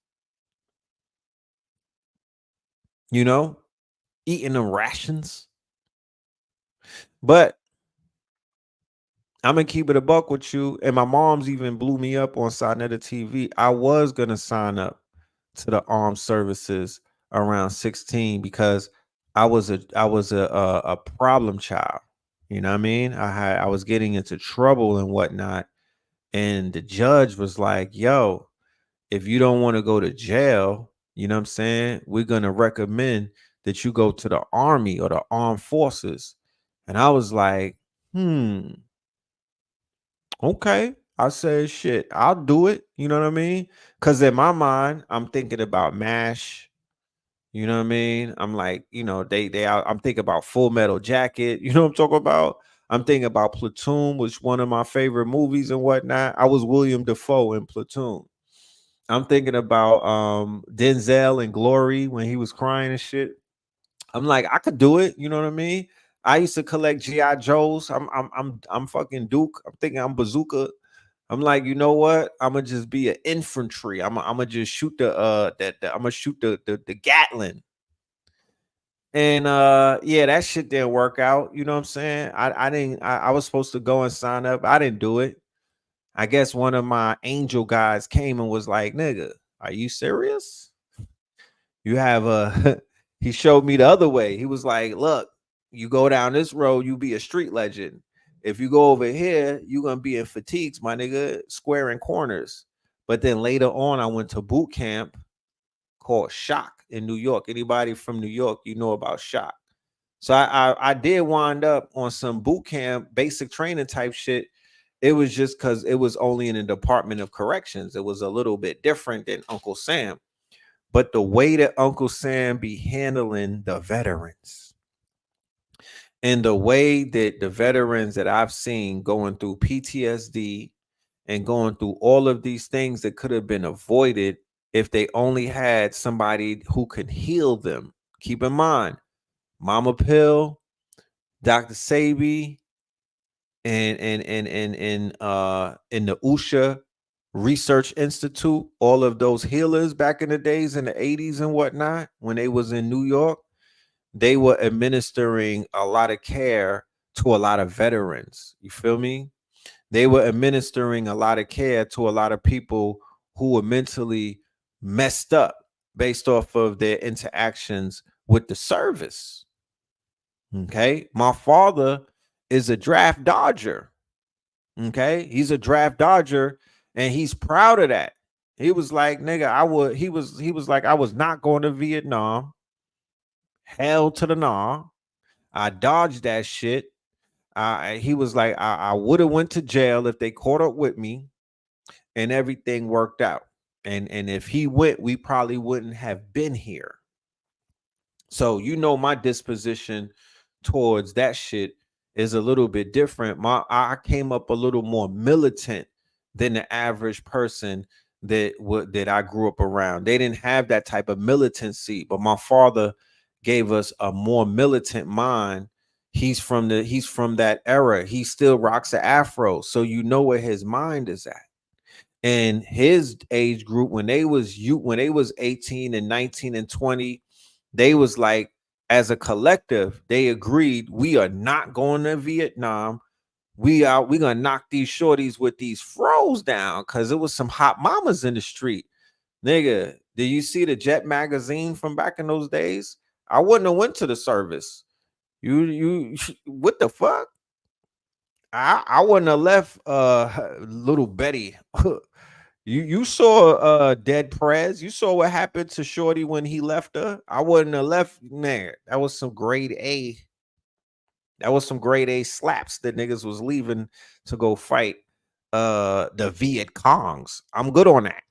you know, eating them rations. But I'm gonna keep it a buck with you. And my mom's even blew me up on Sinetta TV. I was gonna sign up to the armed services around 16 because I was a problem child. You know what I mean? I was getting into trouble and whatnot. And the judge was like, yo, if you don't want to go to jail, you know what I'm saying? We're gonna recommend that you go to the army or the armed forces. And I was like, okay. I said, shit, I'll do it. You know what I mean? Because in my mind, I'm thinking about MASH. You know what I mean? I'm like, I'm thinking about Full Metal Jacket. You know what I'm talking about? I'm thinking about Platoon, which one of my favorite movies and whatnot. I was William Defoe in Platoon. I'm thinking about Denzel and Glory when he was crying and shit. I'm like, I could do it. You know what I mean? I used to collect GI Joes. I'm fucking Duke. I'm thinking I'm Bazooka. I'm like, you know what? I'm gonna just be an infantry. I'm gonna just shoot I'm gonna shoot the Gatling. And yeah, that shit didn't work out. You know what I'm saying? I was supposed to go and sign up. I didn't do it. I guess one of my angel guys came and was like, nigga, are you serious? You have a He showed me the other way. He was like, look, you go down this road, you be a street legend. If you go over here, you're gonna be in fatigues, my nigga, squaring corners. But then later on, I went to boot camp called Shock in New York. Anybody from New York, you know about Shock. So I did wind up on some boot camp, basic training type shit. It was just because it was only in the Department of Corrections. It was a little bit different than Uncle Sam. But the way that Uncle Sam be handling the veterans and the way that the veterans that I've seen going through PTSD and going through all of these things that could have been avoided if they only had somebody who could heal them. Keep in mind, Mama Pill, Dr. Sabi, and in the USHA Research Institute, all of those healers back in the days in the 80s and whatnot, when they was in New York, they were administering a lot of care to a lot of veterans. You feel me? They were administering a lot of care to a lot of people who were mentally messed up based off of their interactions with the service. Okay. My father is a draft dodger. Okay. He's a draft dodger and he's proud of that. He was like, nigga, he was like, I was not going to Vietnam. Hell to the nah. I dodged that shit. He was like, I would have went to jail if they caught up with me and everything worked out. And if he went, we probably wouldn't have been here. So, you know, my disposition towards that shit is a little bit different. I came up a little more militant than the average person that I grew up around. They didn't have that type of militancy, but my father gave us a more militant mind. He's from that era. He still rocks an afro, so you know where his mind is at. And his age group, when they was 18 and 19 and 20, they was like, as a collective, they agreed, we are not going to Vietnam. We gonna knock these shorties with these froze down, because it was some hot mamas in the street. Nigga, did you see the Jet magazine from back in those days? I wouldn't have went to the service. You what the fuck? I wouldn't have left little Betty. You saw Dead Prez. You saw what happened to Shorty when he left her. I wouldn't have left. Man, that was some grade A. That was some grade A slaps that niggas was leaving to go fight the Viet Congs. I'm good on that.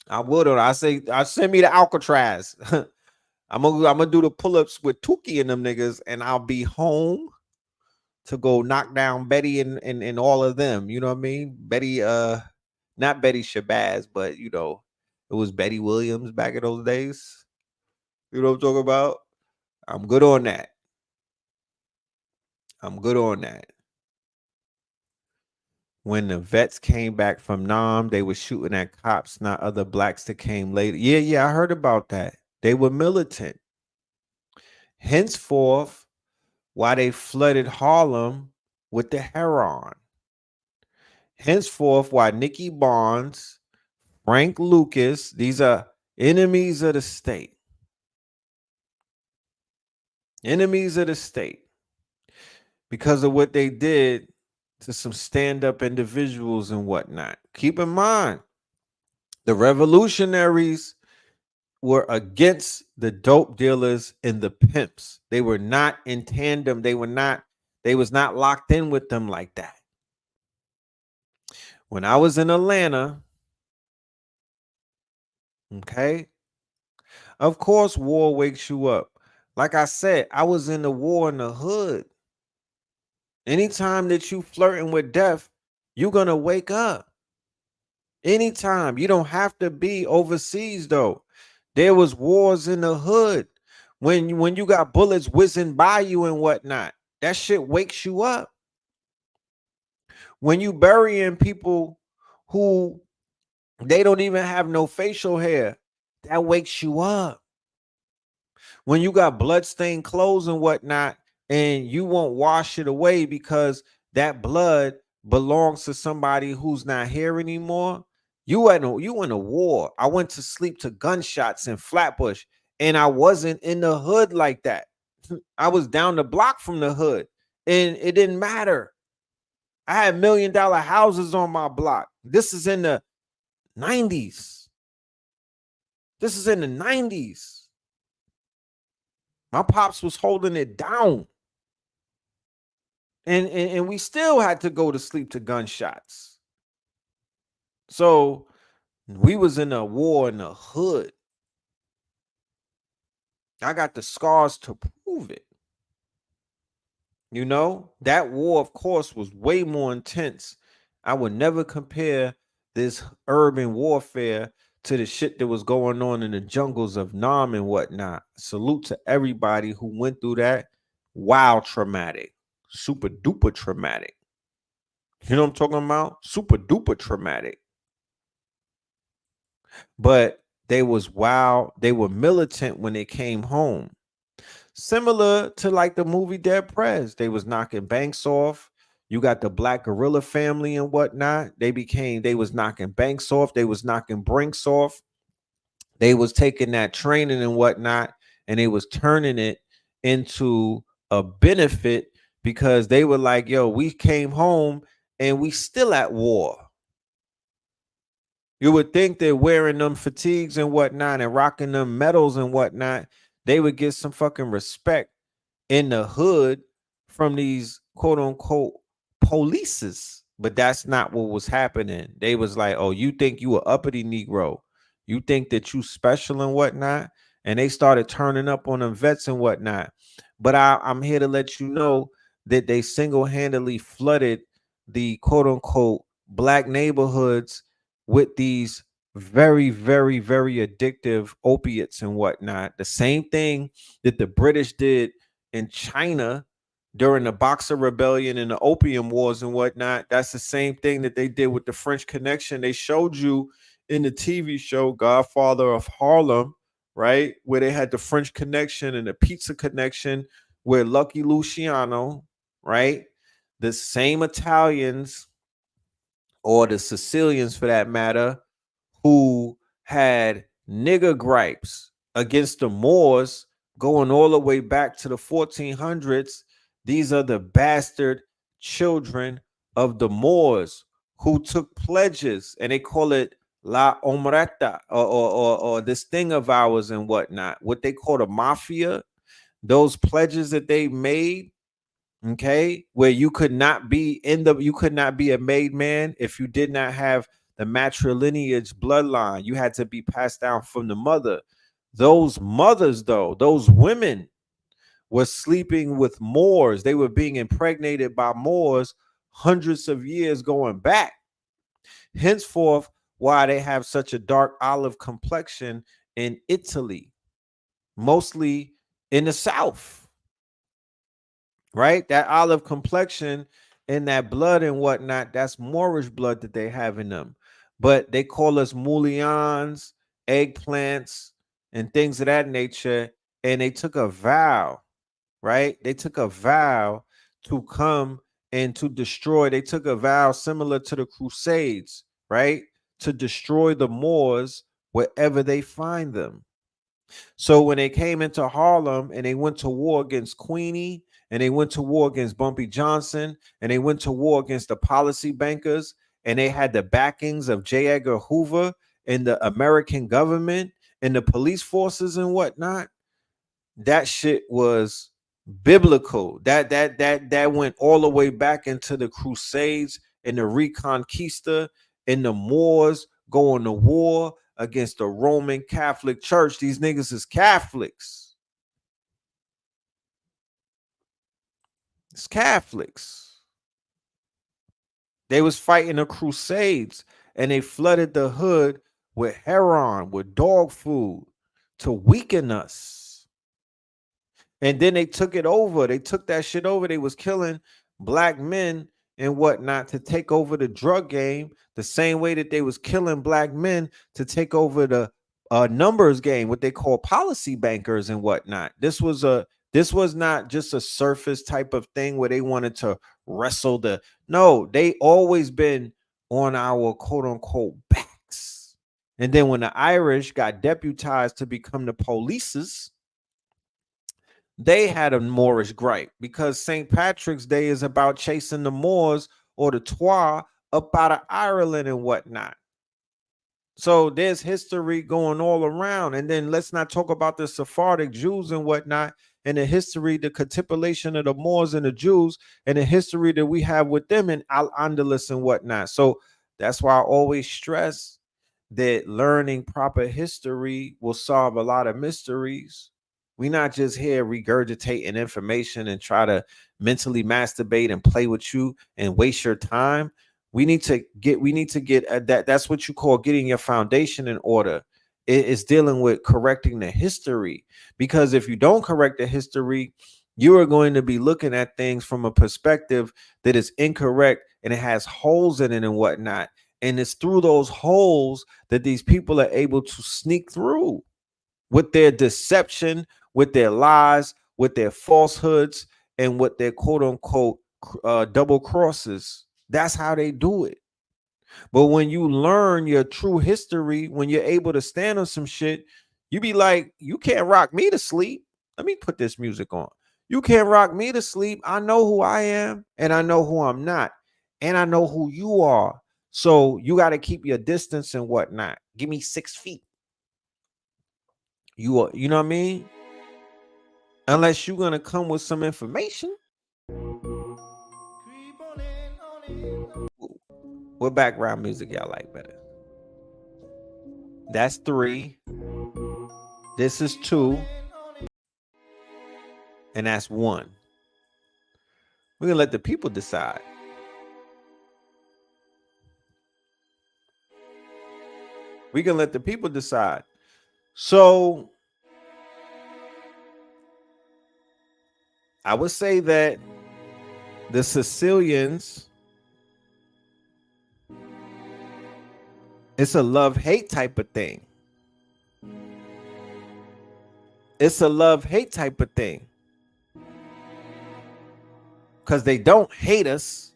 I would on. I send me to Alcatraz. I'm gonna do the pull-ups with Tuki and them niggas, and I'll be home to go knock down Betty and all of them. You know what I mean? Betty, not Betty Shabazz, but you know, it was Betty Williams back in those days. You know what I'm talking about? I'm good on that. I'm good on that. When the vets came back from Nam, they were shooting at cops, not other blacks that came later. Yeah, I heard about that. They were militant. Henceforth, why they flooded Harlem with the heroin. Henceforth, why Nicky Barnes, Frank Lucas, these are enemies of the state. Enemies of the state. Because of what they did to some stand-up individuals and whatnot. Keep in mind, the revolutionaries were against the dope dealers and the pimps. They were not in tandem. They was not locked in with them like that. When I was in Atlanta, okay, of course, war wakes you up. Like I said, I was in the war in the hood. Anytime that you flirting with death, you're going to wake up. Anytime. You don't have to be overseas, though. There was wars in the hood. When you got bullets whizzing by you and whatnot, that shit wakes you up. When you burying people who they don't even have no facial hair, that wakes you up. When you got bloodstained clothes and whatnot, and you won't wash it away because that blood belongs to somebody who's not here anymore. You in a war. I went to sleep to gunshots in Flatbush. And I wasn't in the hood like that. I was down the block from the hood, and it didn't matter. I had $1 million houses on my block. This is in the 90s. This is in the 90s. My pops was holding it down. And we still had to go to sleep to gunshots. So we was in a war in the hood. I got the scars to prove it. You know, that war, of course, was way more intense. I would never compare this urban warfare to the shit that was going on in the jungles of Nam and whatnot. Salute to everybody who went through that. Wow, traumatic. Super duper traumatic. You know what I'm talking about? Super duper traumatic. But they was wild. They were militant when they came home. Similar to like the movie Dead Prez. They was knocking banks off. You got the Black Gorilla family and whatnot. They was knocking banks off. They was knocking brinks off. They was taking that training and whatnot, and they was turning it into a benefit because they were like, yo, we came home and we still at war. You would think that wearing them fatigues and whatnot and rocking them medals and whatnot, they would get some fucking respect in the hood from these quote unquote polices. But that's not what was happening. They was like, oh, you think you a uppity Negro? You think that you special and whatnot? And they started turning up on them vets and whatnot. But I'm here to let you know that they single-handedly flooded the quote unquote black neighborhoods with these very, very, very addictive opiates and whatnot. The same thing that the British did in China during the Boxer Rebellion and the Opium Wars and whatnot. That's the same thing that they did with the French Connection. They showed you in the TV show Godfather of Harlem, right? Where they had the French Connection and the Pizza Connection with Lucky Luciano, right? The same Italians or the Sicilians for that matter, who had nigger gripes against the Moors going all the way back to the 1400s. These are the bastard children of the Moors who took pledges, and they call it La Omreta or this thing of ours and whatnot, what they call the mafia, those pledges that they made, okay, where you could not be a made man if you did not have the matrilineage bloodline. You had to be passed down from the mother. Those mothers, though, those women were sleeping with Moors. They were being impregnated by Moors hundreds of years going back. Henceforth, why they have such a dark olive complexion in Italy, mostly in the South, right? That olive complexion and that blood and whatnot, that's Moorish blood that they have in them. But they call us mullions, eggplants, and things of that nature. And they took a vow, right? They took a vow to come and to destroy. They took a vow similar to the Crusades, right? To destroy the Moors wherever they find them. So when they came into Harlem and they went to war against Queenie and they went to war against Bumpy Johnson and they went to war against the policy bankers and they had the backings of J. Edgar Hoover and the American government and the police forces and whatnot, that shit was biblical. That went all the way back into the Crusades and the Reconquista and the Moors going to war against the Roman Catholic Church. These niggas is Catholics. It's Catholics. They was fighting the Crusades and they flooded the hood with heroin, with dog food to weaken us. And then they took it over. They took that shit over. They was killing black men and whatnot to take over the drug game the same way that they was killing black men to take over the numbers game, what they call policy bankers and whatnot. This was not just a surface type of thing where they wanted to wrestle no, they always been on our quote unquote backs. And then when the Irish got deputized to become the polices, they had a Moorish gripe because St. Patrick's Day is about chasing the Moors or the Twa up out of Ireland and whatnot. So there's history going all around. And then let's not talk about the Sephardic Jews and whatnot, and the history, the contemplation of the Moors and the Jews, and the history that we have with them in Al-Andalus and whatnot. So that's why I always stress that learning proper history will solve a lot of mysteries. We're not just here regurgitating information and try to mentally masturbate and play with you and waste your time. We need to get at that. That's what you call getting your foundation in order. It's dealing with correcting the history, because if you don't correct the history, you are going to be looking at things from a perspective that is incorrect, and it has holes in it and whatnot. And it's through those holes that these people are able to sneak through with their deception, with their lies, with their falsehoods, and with their quote unquote double crosses. That's how they do it. But when you learn your true history, when you're able to stand on some shit, you be like, you can't rock me to sleep. Let me put this music on. You can't rock me to sleep. I know who I am, and I know who I'm not, and I know who you are. So you got to keep your distance and whatnot. Give me 6 feet. You know what I mean? Unless you're gonna come with some information. What background music y'all like better? That's 3. This is 2. And that's 1. We're gonna let the people decide. We're gonna let the people decide. So I would say that the Sicilians, it's a love-hate type of thing. It's a love-hate type of thing. Because they don't hate us.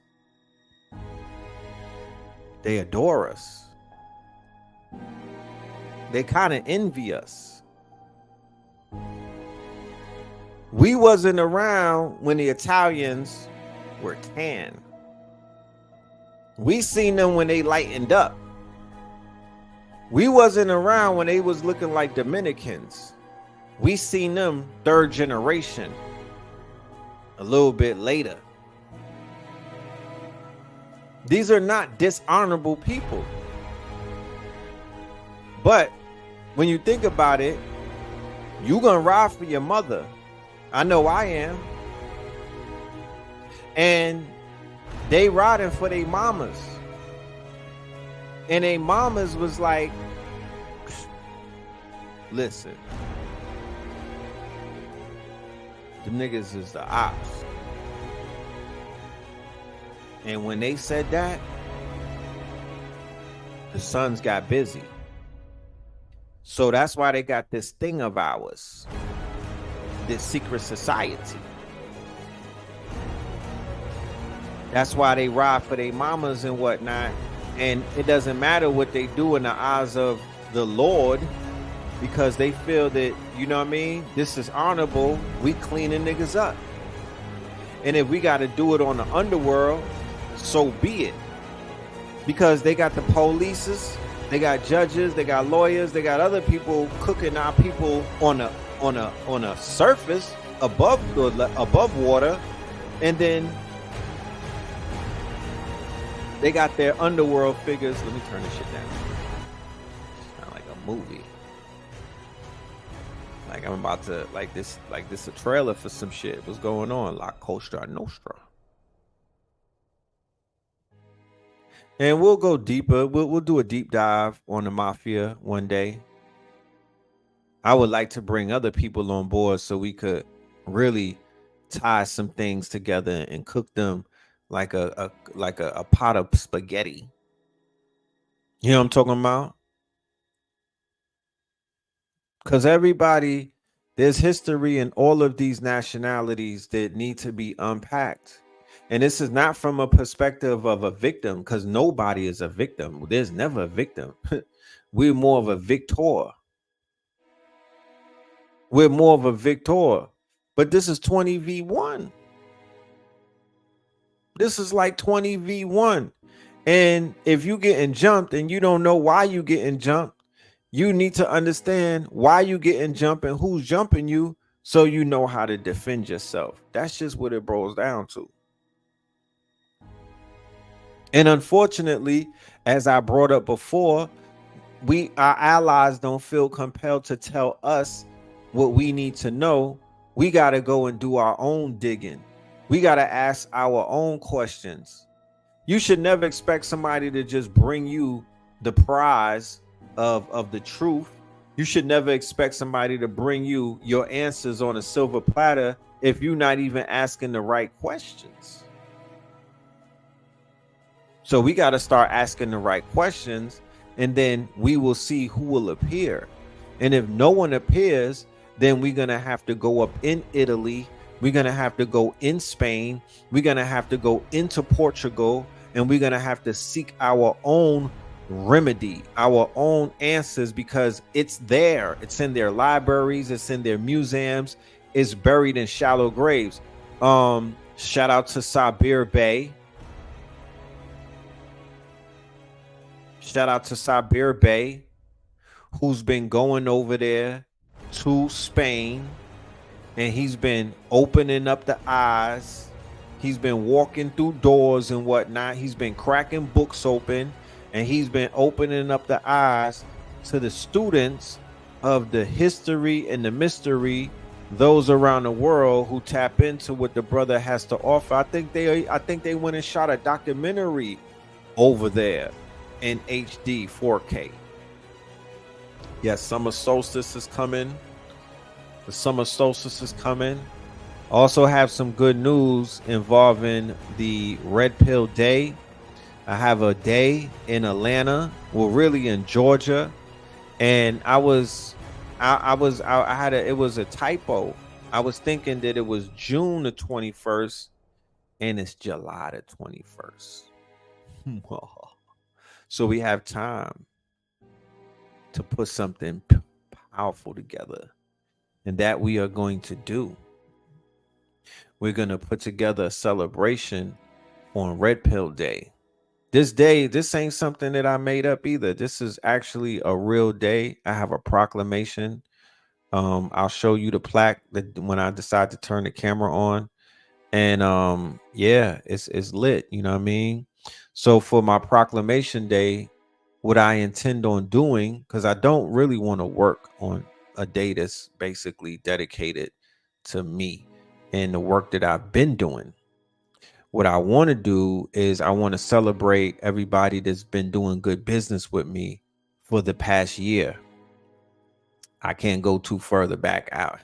They adore us. They kind of envy us. We wasn't around when the Italians were tan. We seen them when they lightened up. We wasn't around when they was looking like Dominicans. We seen them 3rd generation, a little bit later. These are not dishonorable people. But when you think about it, you gonna ride for your mother. I know I am. And they riding for their mamas. And their mamas was like, listen, the niggas is the ops. And when they said that, the sons got busy. So that's why they got this thing of ours, this secret society. That's why they ride for their mamas and whatnot. And it doesn't matter what they do in the eyes of the Lord, because they feel that, you know what I mean, this is honorable. We cleaning niggas up. And if we got to do it on the underworld, so be it. Because they got the polices, they got judges, they got lawyers, they got other people cooking our people on a surface above water, and then they got their underworld figures. Let me turn this shit down. It's not like a movie. Like I'm about to like this a trailer for some shit. What's going on? La Costa Nostra. And we'll go deeper. We'll do a deep dive on the mafia one day. I would like to bring other people on board so we could really tie some things together and cook them like a pot of spaghetti. You know what I'm talking about? Because everybody, there's history in all of these nationalities that need to be unpacked. And this is not from a perspective of a victim, because nobody is a victim. There's never a victim. We're more of a victor. We're more of a victor. But this is 20v1. This is like 20v1. And if you getting jumped and you don't know why you getting jumped, you need to understand why you getting jumped and who's jumping you, so you know how to defend yourself. That's just what it boils down to. And unfortunately, as I brought up before, our allies don't feel compelled to tell us what we need to know. We got to go and do our own digging. We got to ask our own questions. You should never expect somebody to just bring you the prize of the truth. You should never expect somebody to bring you your answers on a silver platter if you're not even asking the right questions. So we got to start asking the right questions, and then we will see who will appear. And if no one appears, then we're going to have to go up in Italy. We're going to have to go in Spain. We're going to have to go into Portugal, and we're going to have to seek our own remedy, our own answers, because it's there. It's in their libraries. It's in their museums. It's buried in shallow graves. Shout out to Sabir Bey. Shout out to Sabir Bey, who's been going over there to Spain, and he's been opening up the eyes. He's been walking through doors and whatnot. He's been cracking books open, and he's been opening up the eyes to the students of the history and the mystery, those around the world who tap into what the brother has to offer. I think they went and shot a documentary over there in HD 4K. Yes, summer solstice is coming. The summer solstice is coming. Also have some good news involving the Red Pill Day. I have a day in Atlanta, well, really in Georgia, and it was a typo. I was thinking that it was June the 21st, and it's July the 21st. So we have time to put something powerful together, and that we are going to do. We're going to put together a celebration on Red Pill Day. This day, this ain't something that I made up either. This is actually a real day. I have a proclamation. I'll show you the plaque that when I decide to turn the camera on. And yeah, it's lit, you know what I mean? So for my proclamation day, what I intend on doing, because I don't really want to work on a day that's basically dedicated to me and the work that I've been doing. What I want to do is I want to celebrate everybody that's been doing good business with me for the past year. I can't go too further back out.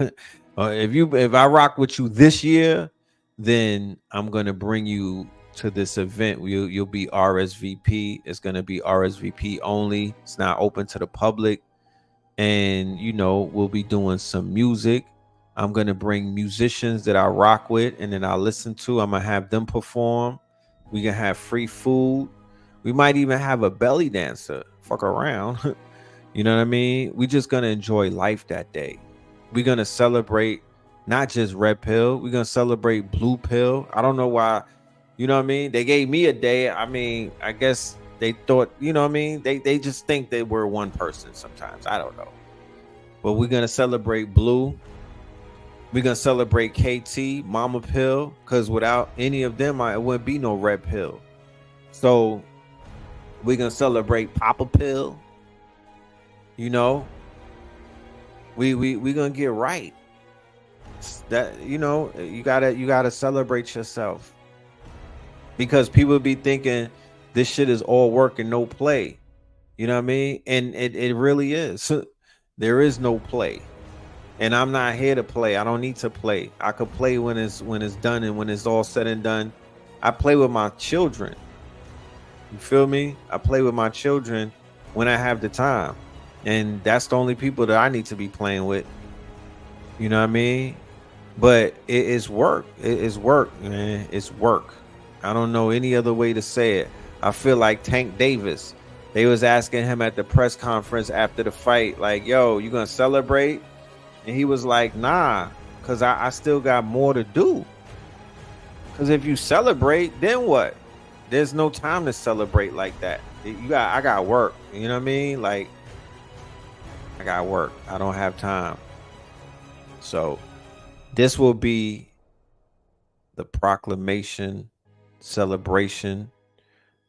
If I rock with you this year, then I'm going to bring you to this event. You'll be RSVP. It's going to be RSVP only. It's not open to the public. And, you know, we'll be doing some music. I'm going to bring musicians that I rock with and then I listen to. I'm going to have them perform. We can have free food. We might even have a belly dancer. Fuck around. You know what I mean? We just going to enjoy life that day. We're going to celebrate not just Red Pill. We're going to celebrate Blue Pill. I don't know why. You know what I mean? They gave me a day. I mean, I guess they thought, you know what I mean? They just think they were one person sometimes. I don't know. But we're going to celebrate Blue. We're going to celebrate KT, Mama Pill, because without any of them, it wouldn't be no Red Pill. So we're going to celebrate Papa Pill. You know, we going to get right. That, you know, you gotta celebrate yourself, because people be thinking this shit is all work and no play. You know what I mean? And it really is. There is no play. And I'm not here to play. I don't need to play. I could play when it's done, and when it's all said and done. I play with my children. You feel me? I play with my children when I have the time. And that's the only people that I need to be playing with. You know what I mean? But it is work. It is work, man. It's work. I don't know any other way to say it. I feel like Tank Davis. They was asking him at the press conference after the fight, like, yo, you gonna celebrate? And he was like, nah, because I still got more to do. Because if you celebrate, then what? There's no time to celebrate like that. I got work. You know what I mean? Like, I got work. I don't have time. So this will be the proclamation celebration,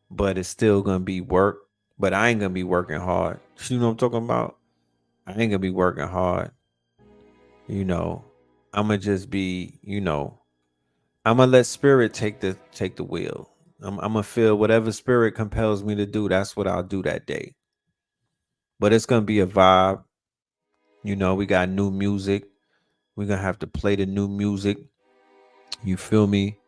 but it's still gonna be work. But I ain't gonna be working hard. You know what I'm talking about? I ain't gonna be working hard. You know, I'm gonna just be, I'm gonna let spirit take the wheel. I'm gonna feel whatever spirit compels me to do. That's what I'll do that day. But it's gonna be a vibe. We got new music. We're gonna have to play the new music. You feel me?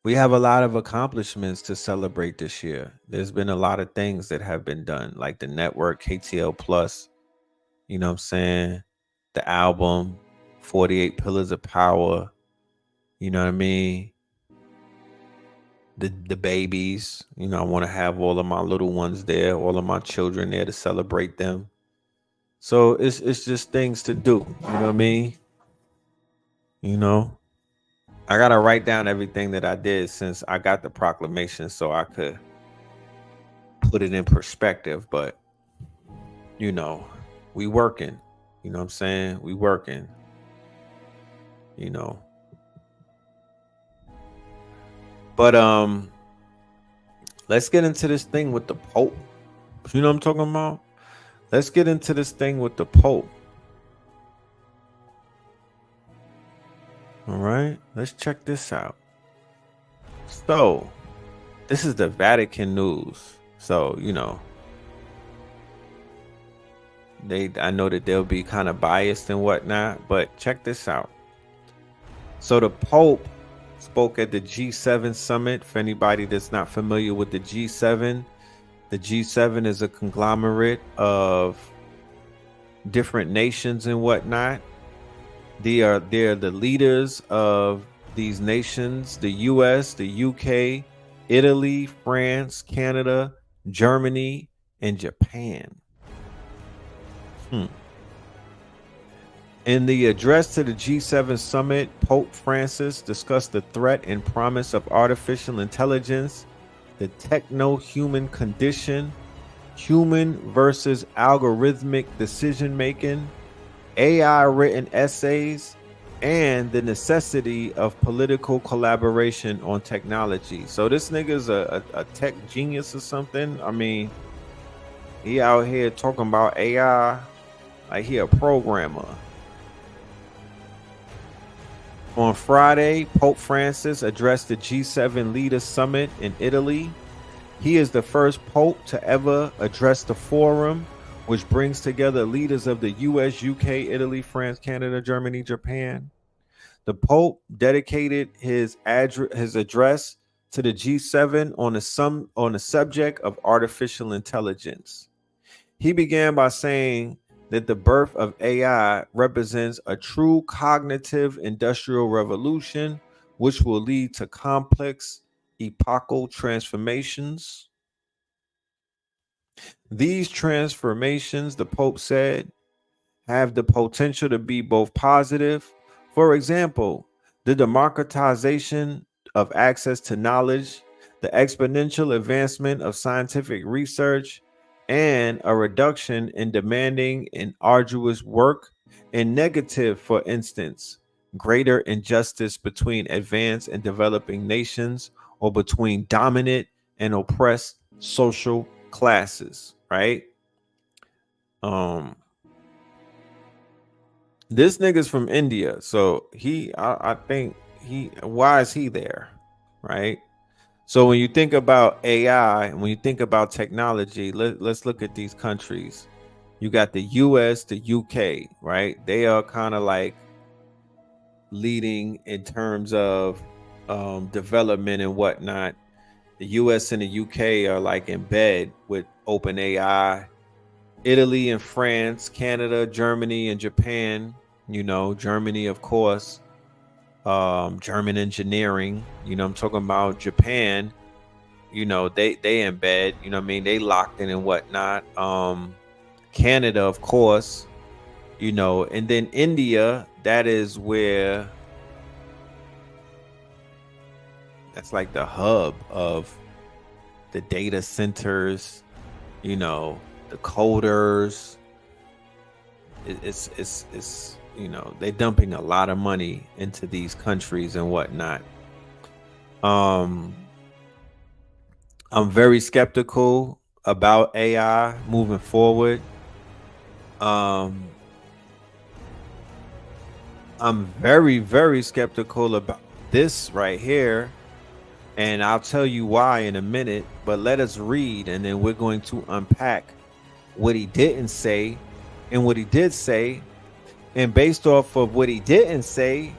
We have a lot of accomplishments to celebrate this year. There's been a lot of things that have been done, like the network, KTL Plus, you know what I'm saying? The album, 48 Pillars of Power, you know what I mean? The babies, I want to have all of my little ones there, all of my children there to celebrate them. So it's just things to do, you know what I mean? I gotta write down everything that I did since I got the proclamation so I could put it in perspective. But we working. You know what I'm saying? We working. But let's get into this thing with the Pope. You know what I'm talking about? Let's get into this thing with the Pope. All right, let's check this out. So, this is the Vatican news. So, I know that they'll be kind of biased and whatnot, but check this out. So, the Pope spoke at the G7 summit. For anybody that's not familiar with the G7 is a conglomerate of different nations and whatnot. They're the leaders of these nations: the US, the UK, Italy, France, Canada, Germany, and Japan. In the address to the G7 summit, Pope Francis discussed the threat and promise of artificial intelligence, the techno-human condition, human versus algorithmic decision-making, AI written essays, and the necessity of political collaboration on technology. So this nigga's a tech genius or something. I mean, he out here talking about AI like he a programmer. On Friday, Pope Francis addressed the G7 Leaders Summit in Italy. He is the first pope to ever address the forum, which brings together leaders of the US, UK, Italy, France, Canada, Germany, Japan. The Pope dedicated his address to the G7 on the subject of artificial intelligence. He began by saying that the birth of AI represents a true cognitive industrial revolution, which will lead to complex epochal transformations. These transformations, the Pope said, have the potential to be both positive. For example, the democratization of access to knowledge, the exponential advancement of scientific research, and a reduction in demanding and arduous work. And negative, for instance, greater injustice between advanced and developing nations, or between dominant and oppressed social classes, right? This nigga's from India, so I think why is he there, right? So when you think about AI, when you think about technology, let's look at these countries. You got the US, the UK, right? They are kind of like leading in terms of development and whatnot. The US and the UK are like in bed with open AI. Italy and France, Canada, Germany, and Japan. Germany, of course. German engineering. I'm talking about Japan. they in bed, I mean, they locked in and whatnot. Canada, of course, and then India, that is where that's like the hub of the data centers, the coders. It's they're dumping a lot of money into these countries and whatnot. I'm very skeptical about AI moving forward. I'm very, very skeptical about this right here. And I'll tell you why in a minute, but let us read, and then we're going to unpack what he didn't say and what he did say. And based off of what he didn't say,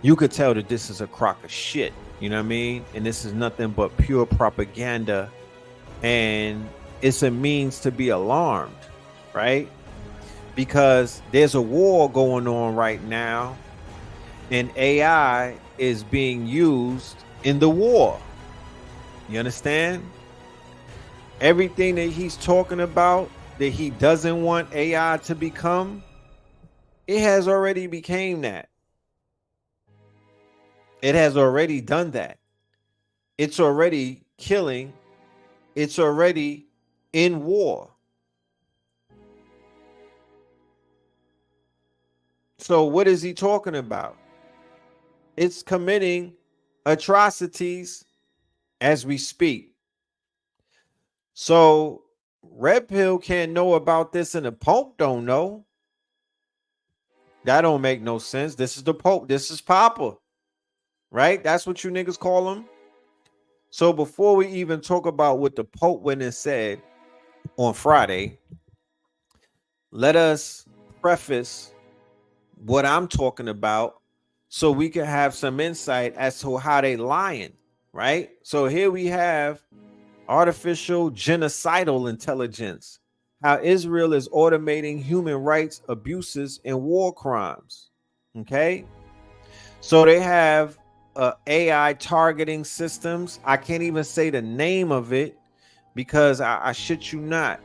you could tell that this is a crock of shit. You know what I mean? And this is nothing but pure propaganda. And it's a means to be alarmed, right? Because there's a war going on right now, and AI is being used in the war. You understand? Everything that he's talking about that he doesn't want AI to become, it has already became that. It has already done that. It's already killing. It's already in war. So what is he talking about? It's committing atrocities as we speak. So Red Pill can't know about this and the Pope don't know. That don't make no sense. This is the Pope. This is Papa. Right? That's what you niggas call him. So before we even talk about what the Pope went and said on Friday, let us preface what I'm talking about so we can have some insight as to how they lying, right? So here we have artificial genocidal intelligence, how Israel is automating human rights abuses and war crimes. Okay. So they have AI targeting systems. I can't even say the name of it because I shit you not.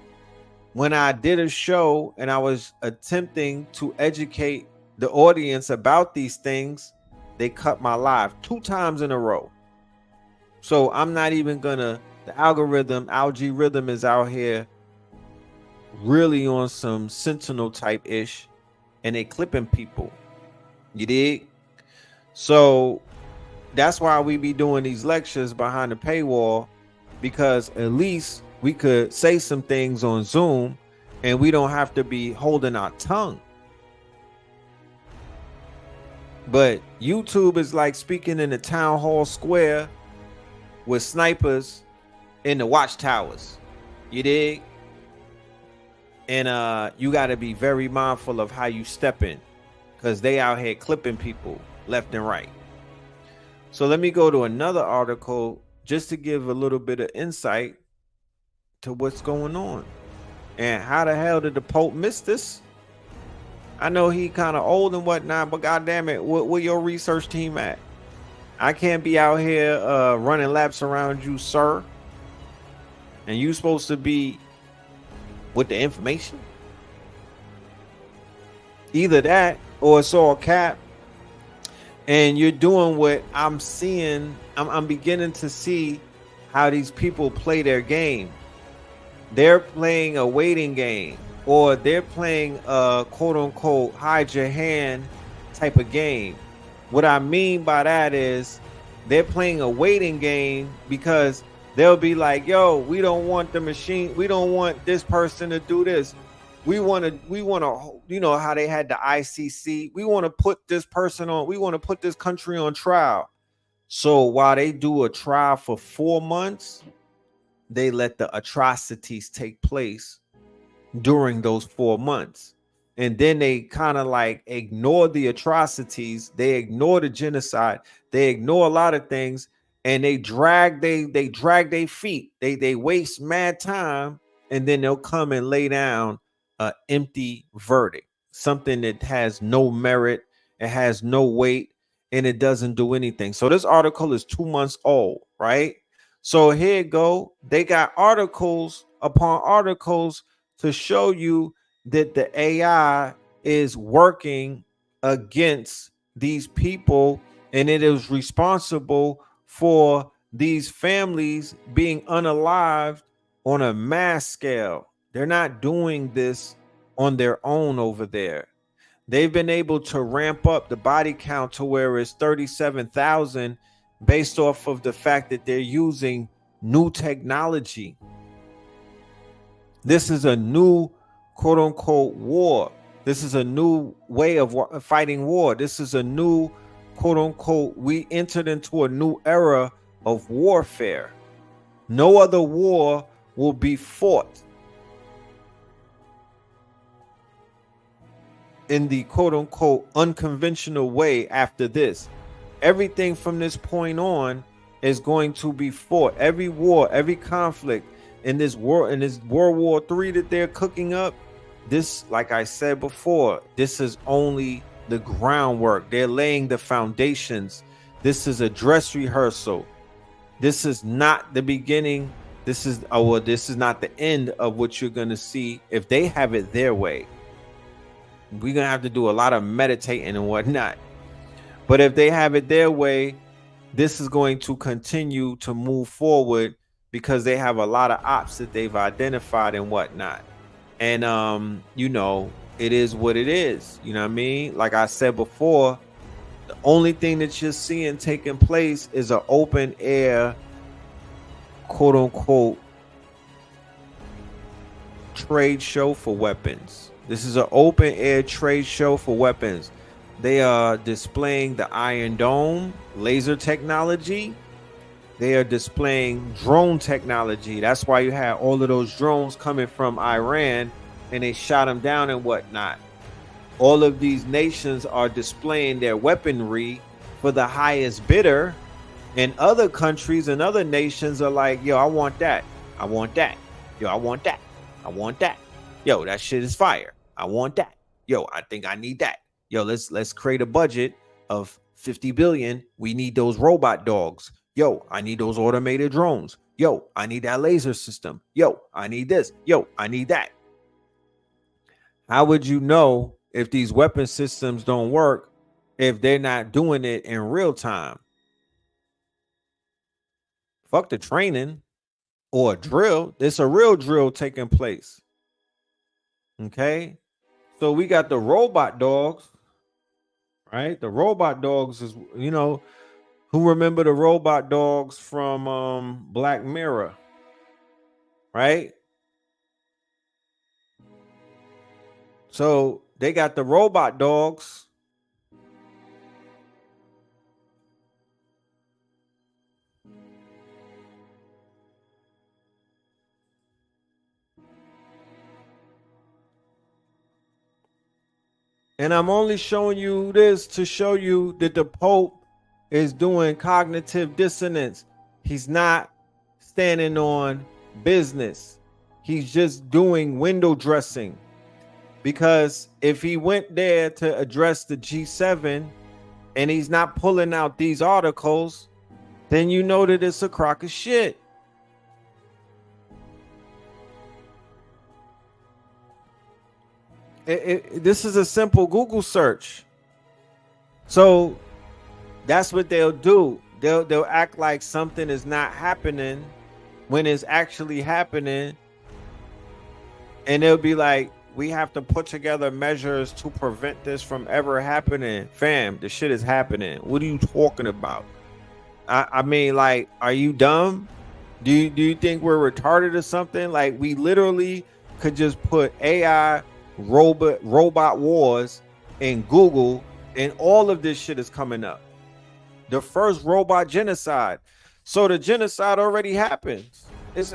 When I did a show and I was attempting to educate the audience about these things, they cut my live 2 times in a row. So I'm not even gonna, the algorithm is out here really on some sentinel type ish, and they clipping people. You dig? So that's why we be doing these lectures behind the paywall, because at least we could say some things on Zoom and we don't have to be holding our tongue. But YouTube is like speaking in the town hall square with snipers in the watchtowers. You dig? And you got to be very mindful of how you step in, because they out here clipping people left and right. So let me go to another article just to give a little bit of insight to what's going on. And how the hell did the Pope miss this? I know he kind of old and whatnot, but goddamn it, where your research team at? I can't be out here running laps around you, sir. And you supposed to be with the information. Either that or it's all cap. And you're doing what I'm seeing. I'm beginning to see how these people play their game. They're playing a waiting game, or they're playing a quote unquote hide your hand type of game. What I mean by that is they're playing a waiting game because they'll be like, yo, we don't want the machine. We don't want this person to do this. We want to, you know, how they had the ICC. We want to put this person on. We want to put this country on trial. So while they do a trial for 4 months, they let the atrocities take place during those 4 months. And then they kind of like ignore the atrocities. They ignore the genocide. They ignore a lot of things, and they drag their feet. They waste mad time, and then they'll come and lay down an empty verdict, something that has no merit, it has no weight, and it doesn't do anything. So this article is 2 months old, right? So here you go. They got articles upon articles to show you that the AI is working against these people, and it is responsible for these families being unalived on a mass scale. They're not doing this on their own over there. They've been able to ramp up the body count to where it's 37,000 based off of the fact that they're using new technology. This is a new quote unquote war. This is a new way of fighting war. This is a new quote unquote, we entered into a new era of warfare. No other war will be fought in the quote unquote unconventional way after this. Everything from this point on is going to be fought. Every war, every conflict in this war, in this World War III that they're cooking up, this, like I said before, this is only the groundwork. They're laying the foundations. This is a dress rehearsal. This is not the beginning. This is not the end of what you're going to see if they have it their way. We're going to have to do a lot of meditating and whatnot. But if they have it their way, this is going to continue to move forward because they have a lot of ops that they've identified and whatnot. And, you know, it is what it is. You know what I mean? Like I said before, the only thing that you're seeing taking place is an open air, quote unquote, trade show for weapons. This is an open air trade show for weapons. They are displaying the Iron Dome laser technology. They are displaying drone technology. That's why you had all of those drones coming from Iran and they shot them down and whatnot. All of these nations are displaying their weaponry for the highest bidder. And other countries and other nations are like, yo, I want that. I want that. Yo, I want that. I want that. Yo, that shit is fire. I want that. Yo, I think I need that. Yo, let's create a budget of 50 billion. We need those robot dogs. Yo, I need those automated drones. Yo, I need that laser system. Yo, I need this. Yo, I need that. How would you know if these weapon systems don't work if they're not doing it in real time? Fuck the training or a drill. It's a real drill taking place. Okay. So we got the robot dogs, right? The robot dogs is, you know, who remember the robot dogs from Black Mirror, right? So they got the robot dogs. And I'm only showing you this to show you that the Pope is doing cognitive dissonance. He's not standing on business. He's just doing window dressing. Because if he went there to address the G7 and he's not pulling out these articles, then you know that it's a crock of shit. This is a simple Google search. So that's what they'll do. They'll act like something is not happening when it's actually happening. And they'll be like, we have to put together measures to prevent this from ever happening. Fam, the shit is happening. What are you talking about? I mean, like, are you dumb? Do you think we're retarded or something? Like, we literally could just put AI robot wars in Google and all of this shit is coming up. The first robot genocide. So the genocide already happened. It's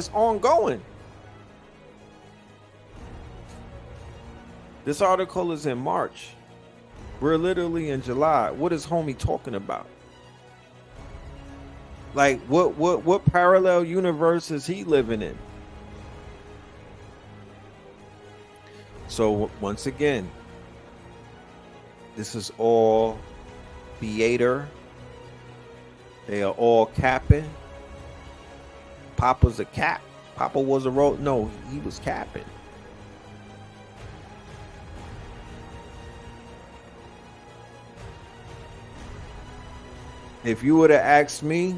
ongoing. This article is in March. We're literally in July. What is homie talking about? Like, what parallel universe is he living in? So once again, this is all theater. They are all capping. Papa's a cap. Papa was a road. No, he was capping. If you would have asked me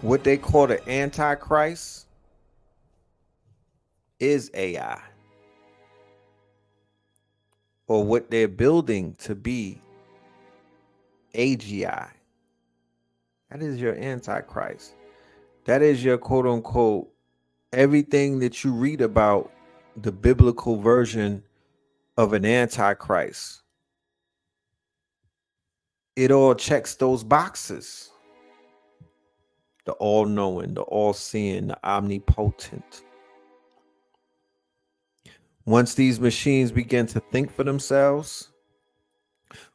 what they call the Antichrist is AI, or what they're building to be AGI. That is your Antichrist. That is your quote unquote everything that you read about the biblical version of an Antichrist. It all checks those boxes. The all-knowing, the all-seeing, the omnipotent. Once these machines begin to think for themselves,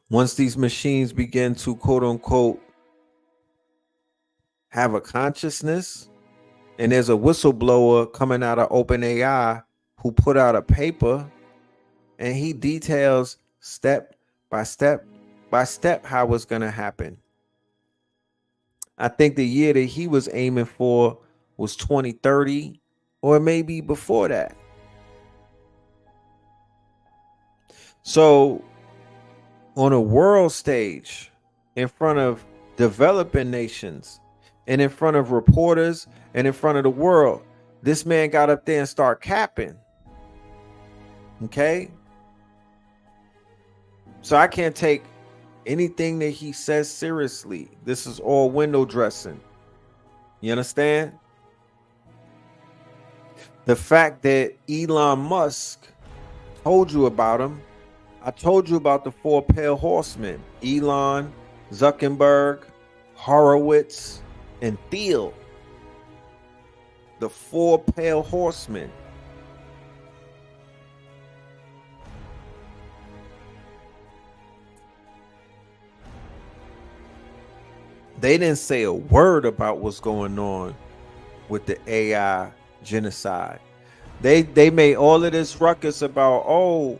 once these machines begin to quote unquote have a consciousness, and there's a whistleblower coming out of OpenAI who put out a paper and he details step by step how it's going to happen. I think the year that he was aiming for was 2030, or maybe before that. So on a world stage, in front of developing nations and in front of reporters and in front of the world, this man got up there and started capping. Okay? So I can't take anything that he says seriously. This is all window dressing. You understand? The fact that Elon Musk told you about him. I told you about the 4 pale horsemen: Elon, Zuckerberg, Horowitz, and Thiel. The 4 pale horsemen. They didn't say a word about what's going on with the AI genocide. They made all of this ruckus about, oh,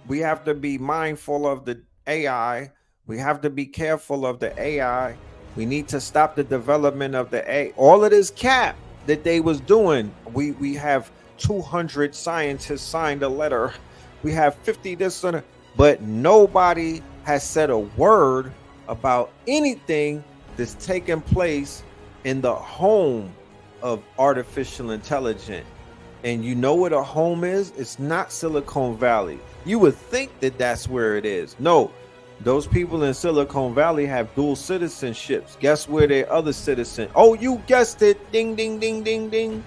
we have to be mindful of the AI. We have to be careful of the AI. We need to stop the development of the AI. All of this cap that they was doing. We have 200 scientists signed a letter. We have 50 this and that. But nobody has said a word about anything that's taking place in the home of artificial intelligence. And you know what a home is? It's not Silicon Valley. You would think that that's where it is. No, those people in Silicon Valley have dual citizenships. Guess where their other citizen? Oh, you guessed it. Ding, ding, ding, ding, ding.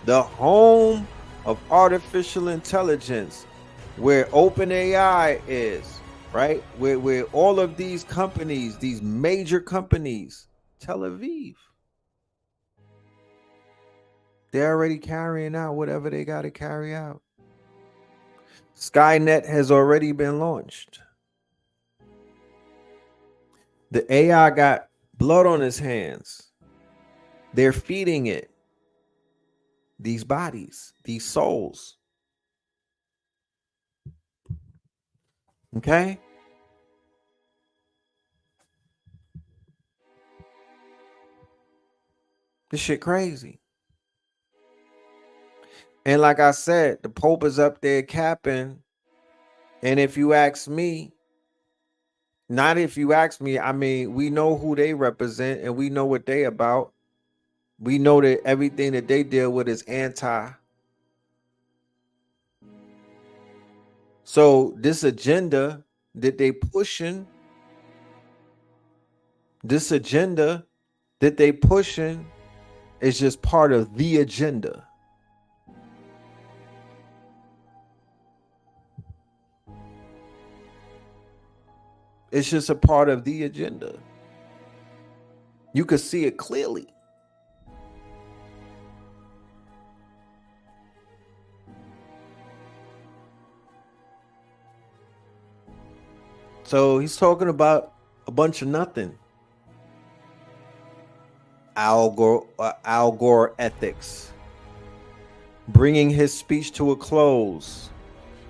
The home of artificial intelligence, where OpenAI is, right? Where all of these companies, these major companies, Tel Aviv. They're already carrying out whatever they got to carry out. Skynet has already been launched. The AI got blood on his hands. They're feeding it these bodies, these souls. Okay? This shit crazy. And like I said, the Pope is up there capping. And if you ask me, not if you ask me, I mean, we know who they represent and we know what they about. We know that everything that they deal with is anti. So this agenda that they pushing, is just part of the agenda. It's just a part of the agenda. You could see it clearly. So he's talking about a bunch of nothing. Al Gore ethics. Bringing his speech to a close,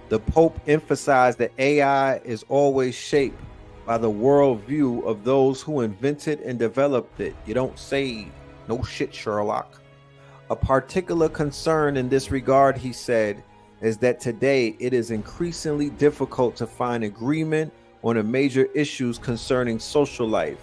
the Pope emphasized that AI is always shaped by the worldview of those who invented and developed it. You don't say no shit, Sherlock. A particular concern in this regard, he said, is that today it is increasingly difficult to find agreement on the major issues concerning social life.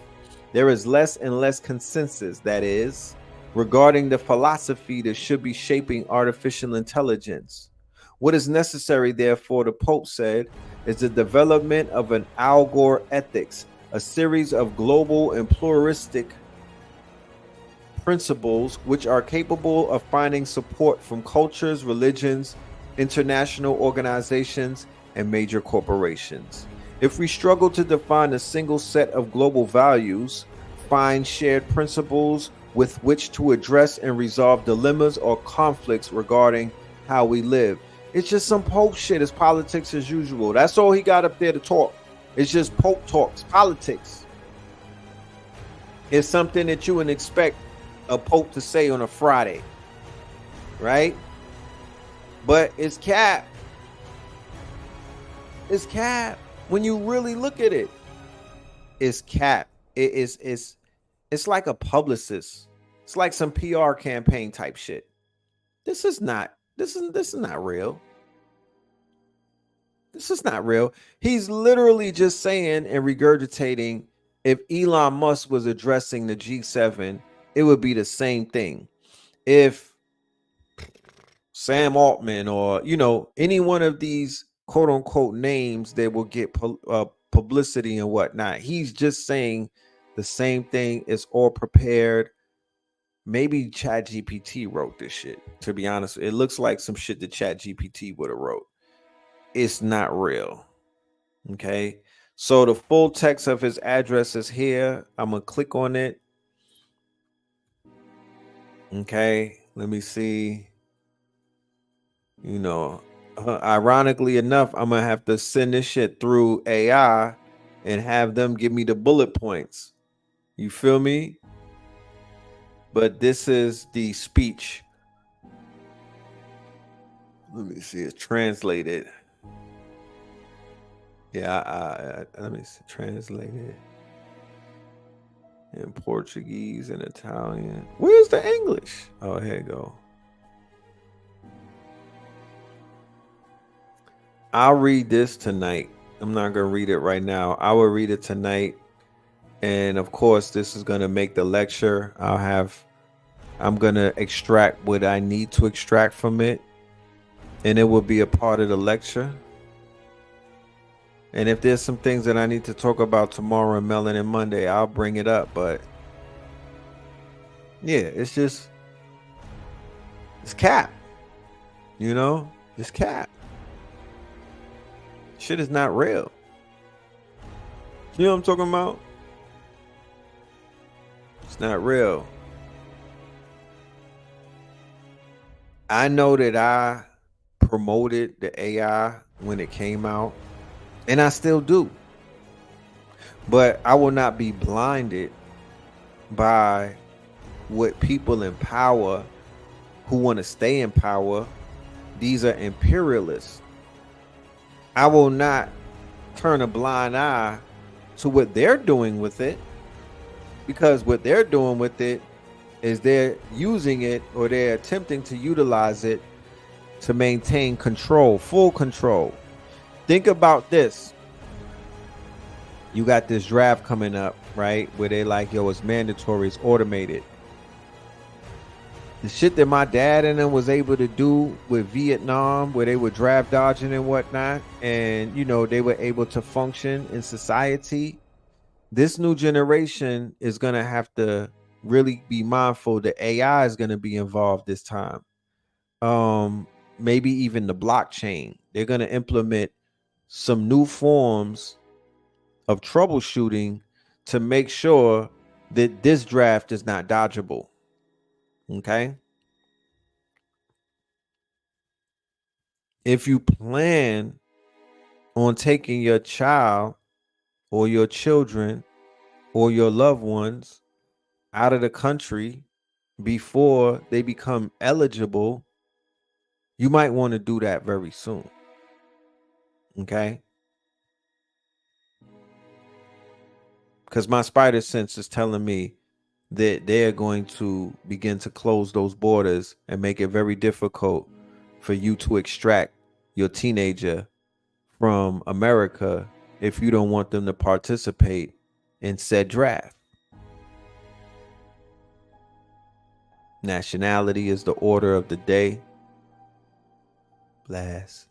There is less and less consensus, that is, regarding the philosophy that should be shaping artificial intelligence. What is necessary, therefore, the Pope said, is the development of an Al Gore ethics, a series of global and pluralistic principles which are capable of finding support from cultures, religions, international organizations, and major corporations. If we struggle to define a single set of global values, find shared principles with which to address and resolve dilemmas or conflicts regarding how we live. It's just some Pope shit. It's politics as usual. That's all he got up there to talk. It's just Pope talks, politics. It's something that you would expect a Pope to say on a Friday, right? But it's cap. It's cap. When you really look at it, it's cap. It's like a publicist. It's like some PR campaign type shit. This is not real. This is not real. He's literally just saying and regurgitating, if Elon Musk was addressing the G7, it would be the same thing. If Sam Altman or, any one of these quote unquote names that will get publicity and whatnot, he's just saying the same thing. Is all prepared. Maybe ChatGPT wrote this shit. To be honest, it looks like some shit that ChatGPT would have wrote. It's not real. Okay. So the full text of his address is here. I'm going to click on it. Okay. Let me see. Ironically enough, I'm going to have to send this shit through AI and have them give me the bullet points. You feel me? But this is the speech. Let me see. It's translated. Yeah, let me see. Translated in Portuguese and Italian. Where's the English? Oh, here you go. I'll read this tonight. I'm not going to read it right now. I will read it tonight. And of course, this is going to make the lecture. I'm going to extract what I need to extract from it. And it will be a part of the lecture. And if there's some things that I need to talk about tomorrow and Melanin Monday, I'll bring it up. But yeah, it's cap. It's cap. Shit is not real. You know what I'm talking about? It's not real. I know that I promoted the AI when it came out, and I still do. But I will not be blinded by what people in power who want to stay in power. These are imperialists. I will not turn a blind eye to what they're doing with it, because what they're doing with it is they're using it, or they're attempting to utilize it to maintain control, full control. Think about this. You got this draft coming up, right? Where they like, yo, it's mandatory, it's automated. The shit that my dad and them was able to do with Vietnam, where they were draft dodging and whatnot, and they were able to function in society. This new generation is gonna have to really be mindful that AI is gonna be involved this time. Maybe even the blockchain. They're gonna implement some new forms of troubleshooting to make sure that this draft is not dodgeable. Okay. If you plan on taking your child or your children or your loved ones out of the country before they become eligible, you might want to do that very soon. Okay. because my spider sense is telling me that they're going to begin to close those borders and make it very difficult for you to extract your teenager from America if you don't want them to participate in said draft. Nationality is the order of the day. Blasts.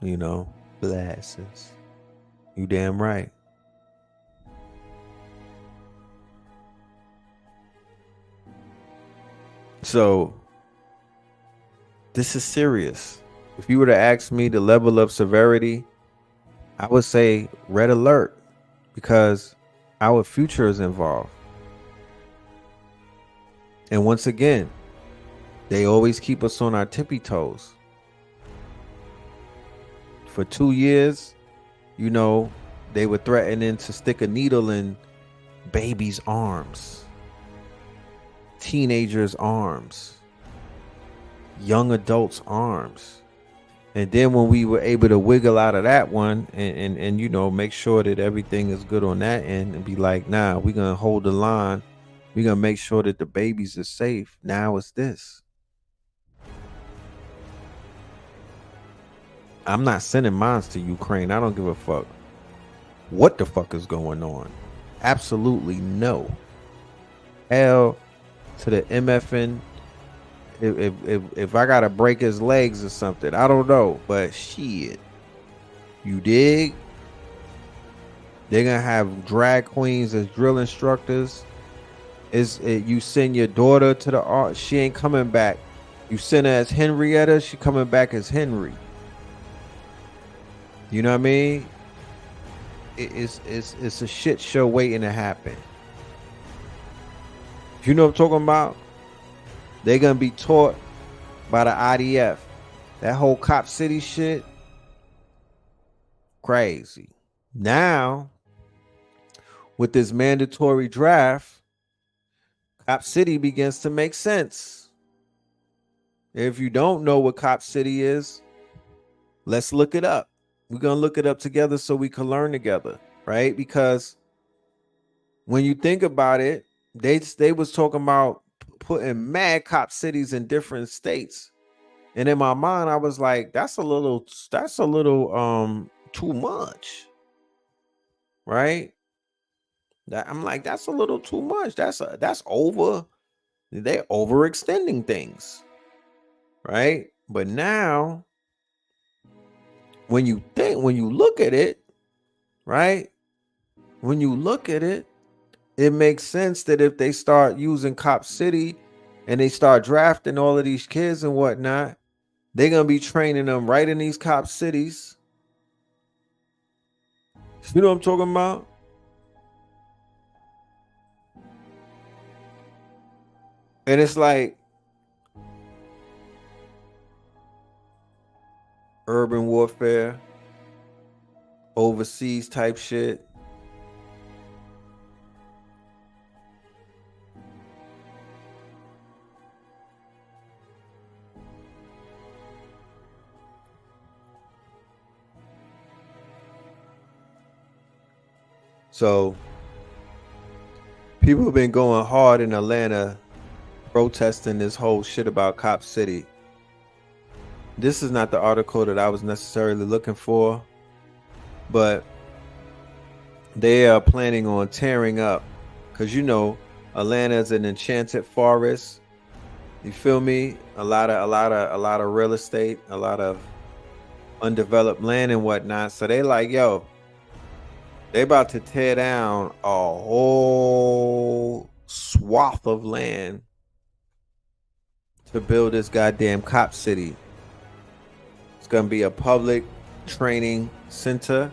You know, blasts. You damn right. So this is serious. If you were to ask me the level of severity, I would say red alert, because our future is involved. And once again, they always keep us on our tippy toes. For 2 years, you know, they were threatening to stick a needle in babies' arms, teenagers' arms, young adults' arms. And then when we were able to wiggle out of that one and you know, make sure that everything is good on that end and be like, nah, we're going to hold the line. We're going to make sure that the babies are safe. Now it's this. I'm not sending mines to Ukraine. I don't give a fuck what the fuck is going on. Absolutely no. Hell to the MFN. If I gotta break his legs or something, I don't know, but shit, you dig? They're gonna have drag queens as drill instructors. You send your daughter to the art, she ain't coming back. You send her as Henrietta, she coming back as Henry. You know what I mean? It's a shit show waiting to happen. You know what I'm talking about? They're going to be taught by the IDF. That whole Cop City shit, crazy. Now, with this mandatory draft, Cop City begins to make sense. If you don't know what Cop City is, let's look it up. We're going to look it up together so we can learn together, right? Because when you think about it, they was talking about putting mad cop cities in different states. And in my mind, I was like, that's a little too much. Right? I'm like, that's a little too much. They're overextending things. Right? But now, when you look at it, right? When you look at it, it makes sense that if they start using Cop City and they start drafting all of these kids and whatnot, they're going to be training them right in these Cop Cities. You know what I'm talking about? And it's like urban warfare, overseas type shit. So people have been going hard in Atlanta protesting this whole shit about Cop City. This is not the article that I was necessarily looking for, but they are planning on tearing up, because you know Atlanta is an enchanted forest. You feel me? A lot of real estate, a lot of undeveloped land and whatnot. So they like, yo, they about to tear down a whole swath of land to build this goddamn Cop City. It's going to be a public training center,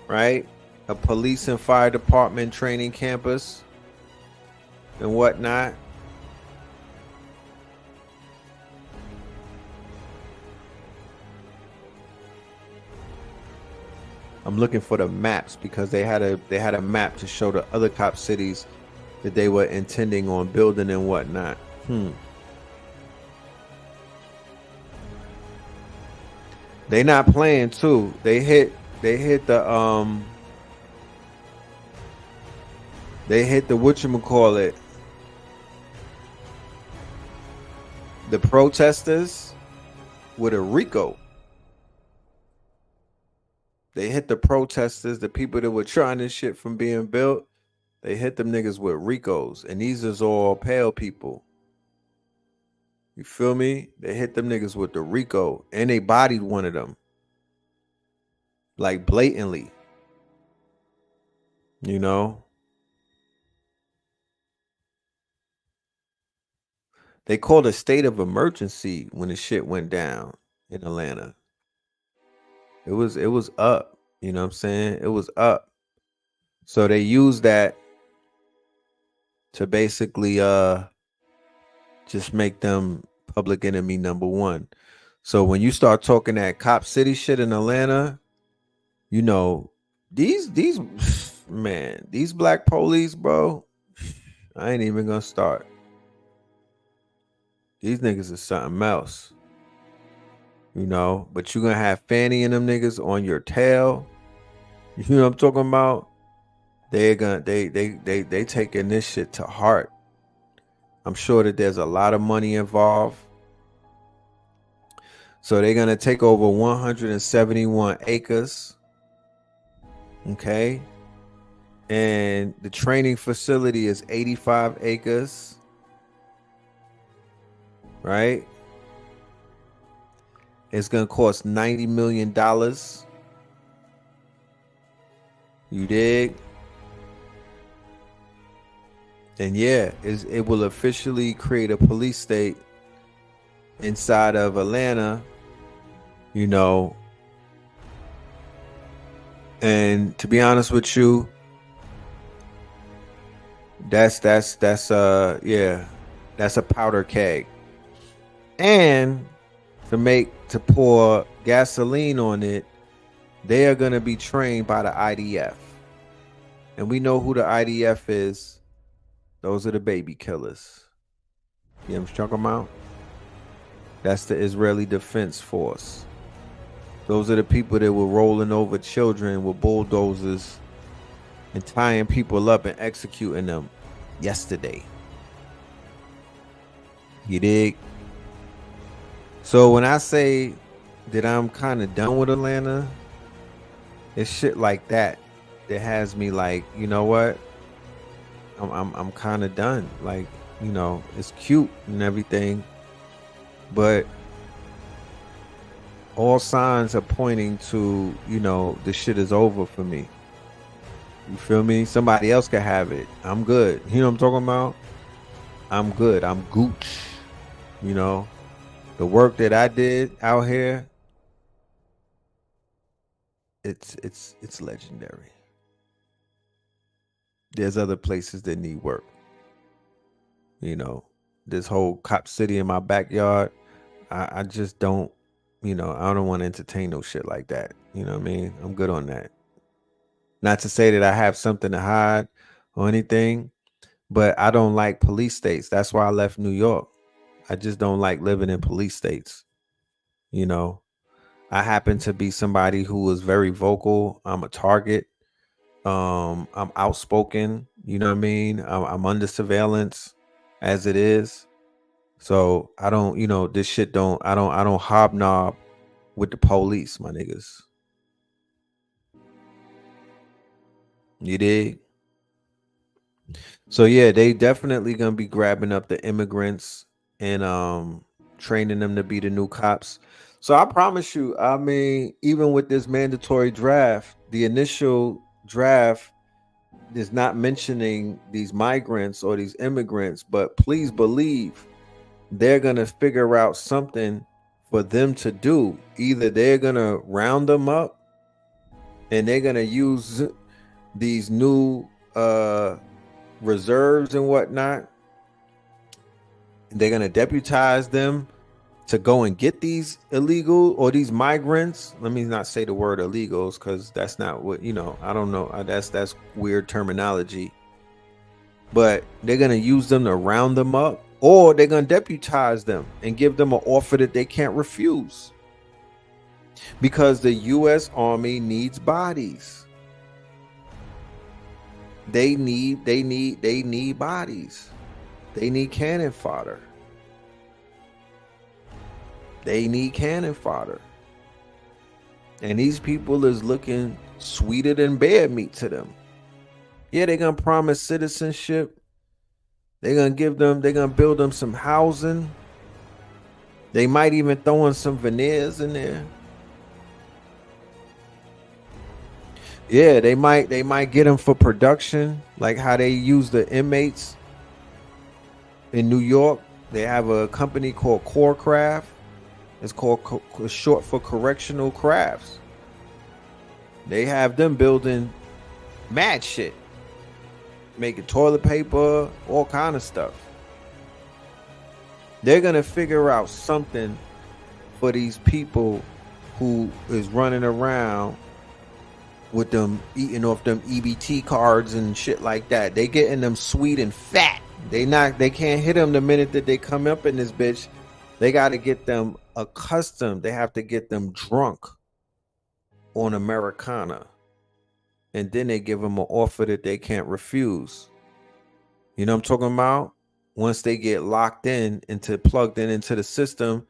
right? A police and fire department training campus and whatnot. I'm looking for the maps because they had a map to show the other Cop cities that they were intending on building and whatnot. They not playing too. They hit They hit the whatchamacallit, the protesters with a RICO. They hit the protesters, the people that were trying this shit from being built. They hit them niggas with RICOs, and these is all pale people. You feel me? They hit them niggas with the RICO, and they bodied one of them, like blatantly. You know, they called a state of emergency when the shit went down in Atlanta. It was up. You know what I'm saying? It was up. So they used that to basically just make them public enemy number one. So when you start talking that Cop City shit in Atlanta, you know, these man, these black police, bro, I ain't even gonna start. These niggas is something else. You know, but you're gonna have Fanny and them niggas on your tail. You know what I'm talking about? They're gonna they taking this shit to heart. I'm sure that there's a lot of money involved. So they're gonna take over 171 acres. Okay. And the training facility is 85 acres. Right? It's gonna cost $90 million. You dig? And yeah, it will officially create a police state inside of Atlanta, you know. And to be honest with you, that's yeah, that's a powder keg. And to pour gasoline on it, they are gonna be trained by the IDF. And we know who the IDF is. Those are the baby killers. You know what I'm talking about? That's the Israeli Defense Force. Those are the people that were rolling over children with bulldozers and tying people up and executing them yesterday. You dig? So when I say that I'm kind of done with Atlanta, it's shit like that that has me like, you know what? I'm kind of done. Like, you know, it's cute and everything, but all signs are pointing to, you know, this shit is over for me. You feel me? Somebody else can have it. I'm good. You know what I'm talking about? I'm good. I'm gooch. You know, the work that I did out here, it's legendary. There's other places that need work. You know, this whole Cop City in my backyard, I just don't, you know, I don't want to entertain no shit like that. You know what I mean? I'm good on that. Not to say that I have something to hide or anything, but I don't like police states. That's why I left New York. I just don't like living in police states. You know, I happen to be somebody who is very vocal. I'm a target. I'm outspoken. You know what I mean? I'm under surveillance as it is. So I don't, you know, this shit I don't hobnob with the police, my niggas. You dig? So yeah, they definitely gonna be grabbing up the immigrants and training them to be the new cops. So I promise you, I mean, even with this mandatory draft, the initial draft is not mentioning these migrants or these immigrants, but please believe they're gonna figure out something for them to do. Either they're gonna round them up and they're gonna use these new reserves and whatnot. They're gonna deputize them to go and get these illegal or these migrants. Let me not say the word illegals because that's not what, you know, I don't know. That's weird terminology. But they're gonna use them to round them up, or they're gonna deputize them and give them an offer that they can't refuse. Because the U.S. Army needs bodies. They need bodies. They need cannon fodder. They need cannon fodder. And these people is looking sweeter than bear meat to them. Yeah, they're gonna promise citizenship. They're gonna build them some housing. They might even throw in some veneers in there. Yeah, they might get them for production, like how they use the inmates in New York. They have a company called Core Craft. It's short for Correctional Crafts. They have them building mad shit, making toilet paper, all kind of stuff. They're gonna figure out something for these people who is running around with them eating off them EBT cards and shit like that. They getting them sweet and fat. They can't hit them the minute that they come up in this bitch. They got to get them accustomed. They have to get them drunk on Americana. And then they give them an offer that they can't refuse. You know what I'm talking about? Once they get plugged in into the system,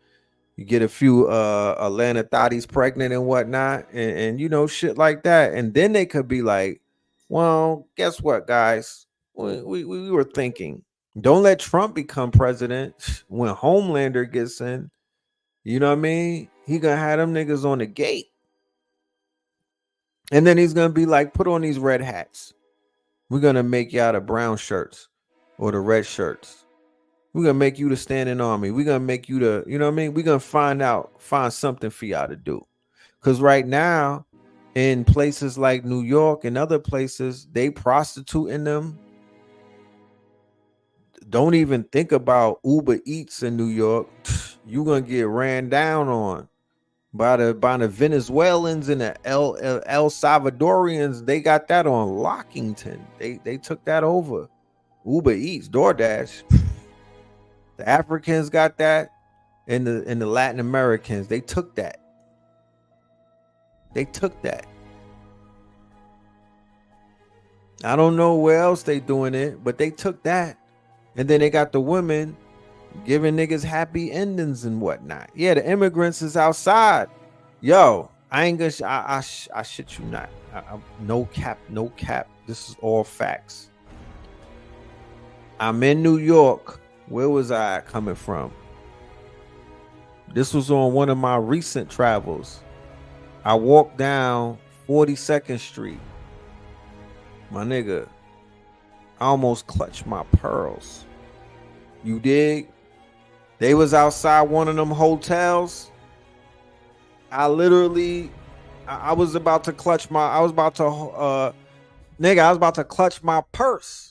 you get a few Atlanta thotties pregnant and whatnot, and you know, shit like that. And then they could be like, well, guess what, guys? We were thinking, don't let Trump become president. When Homelander gets in, you know what I mean? He gonna have them niggas on the gate. And then he's gonna be like, put on these red hats. We're gonna make you out of brown shirts or the red shirts. We're gonna make you the standing army. We're gonna make you the, you know what I mean? We're gonna find something for y'all to do. Cause right now, in places like New York and other places, they prostituting them. Don't even think about Uber Eats in New York. You're gonna get ran down on by the Venezuelans and the El Salvadorians. They got that on Lockington. They took that over. Uber Eats, DoorDash. The Africans got that, and the Latin Americans, they took that. They took that. I don't know where else they doing it, but they took that. And then they got the women giving niggas happy endings and whatnot. Yeah, the immigrants is outside. Yo, I ain't gonna. I shit you not. No cap. This is all facts. I'm in New York. Where was I coming from? This was on one of my recent travels. I walked down 42nd Street. My nigga, I almost clutched my pearls. You dig? They was outside one of them hotels. I was about to clutch my purse.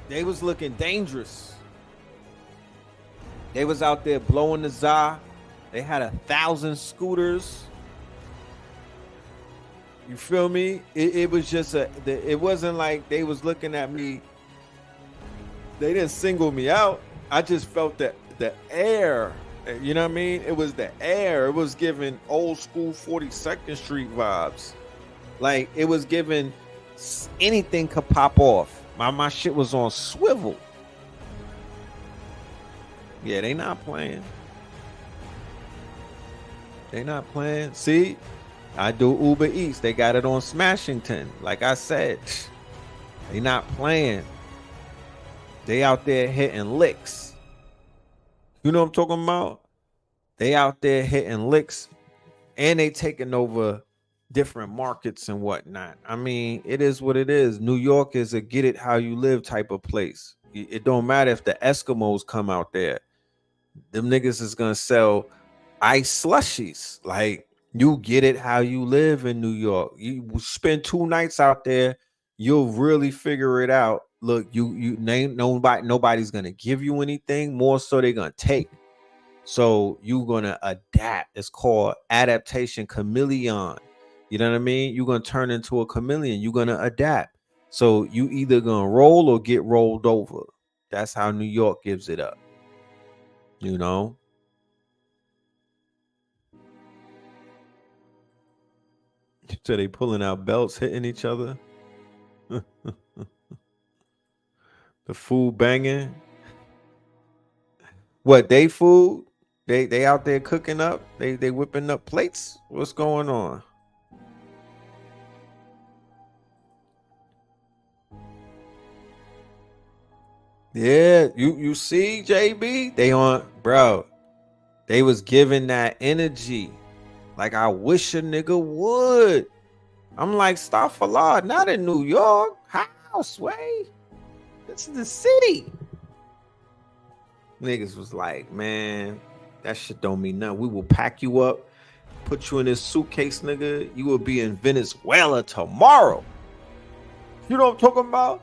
They was looking dangerous. They was out there blowing the za. They had 1,000 scooters. You feel me? It was just it wasn't like they was looking at me. They didn't single me out. I just felt the air. You know what I mean? It was the air. It was giving old school 42nd Street vibes. Like it was giving anything could pop off. My shit was on swivel. Yeah, they not playing. They not playing. See, I do Uber Eats. They got it on Smashington. Like I said, they not playing. They out there hitting licks. You know what I'm talking about? They out there hitting licks, and they taking over different markets and whatnot. I mean, it is what it is. New York is a get it how you live type of place. It don't matter if the Eskimos come out there. Them niggas is gonna sell ice slushies. Like, you get it how you live in New York. You spend 2 nights out there, you'll really figure it out. Look, you name nobody's gonna give you anything more, so they're gonna take. So you're gonna adapt. It's called adaptation, chameleon. You know what I mean? You're gonna turn into a chameleon. You're gonna adapt. So you either gonna roll or get rolled over. That's how New York gives it up. You know? So they pulling out belts, hitting each other. The food banging. What, they food? They out there cooking up? They whipping up plates? What's going on? Yeah, you see, JB? They on, bro. They was giving that energy. Like, I wish a nigga would. I'm like, stop for law, not in New York. How, Sway? This is the city. Niggas was like, man, that shit don't mean nothing. We will pack you up, put you in this suitcase, nigga. You will be in Venezuela tomorrow. You know what I'm talking about?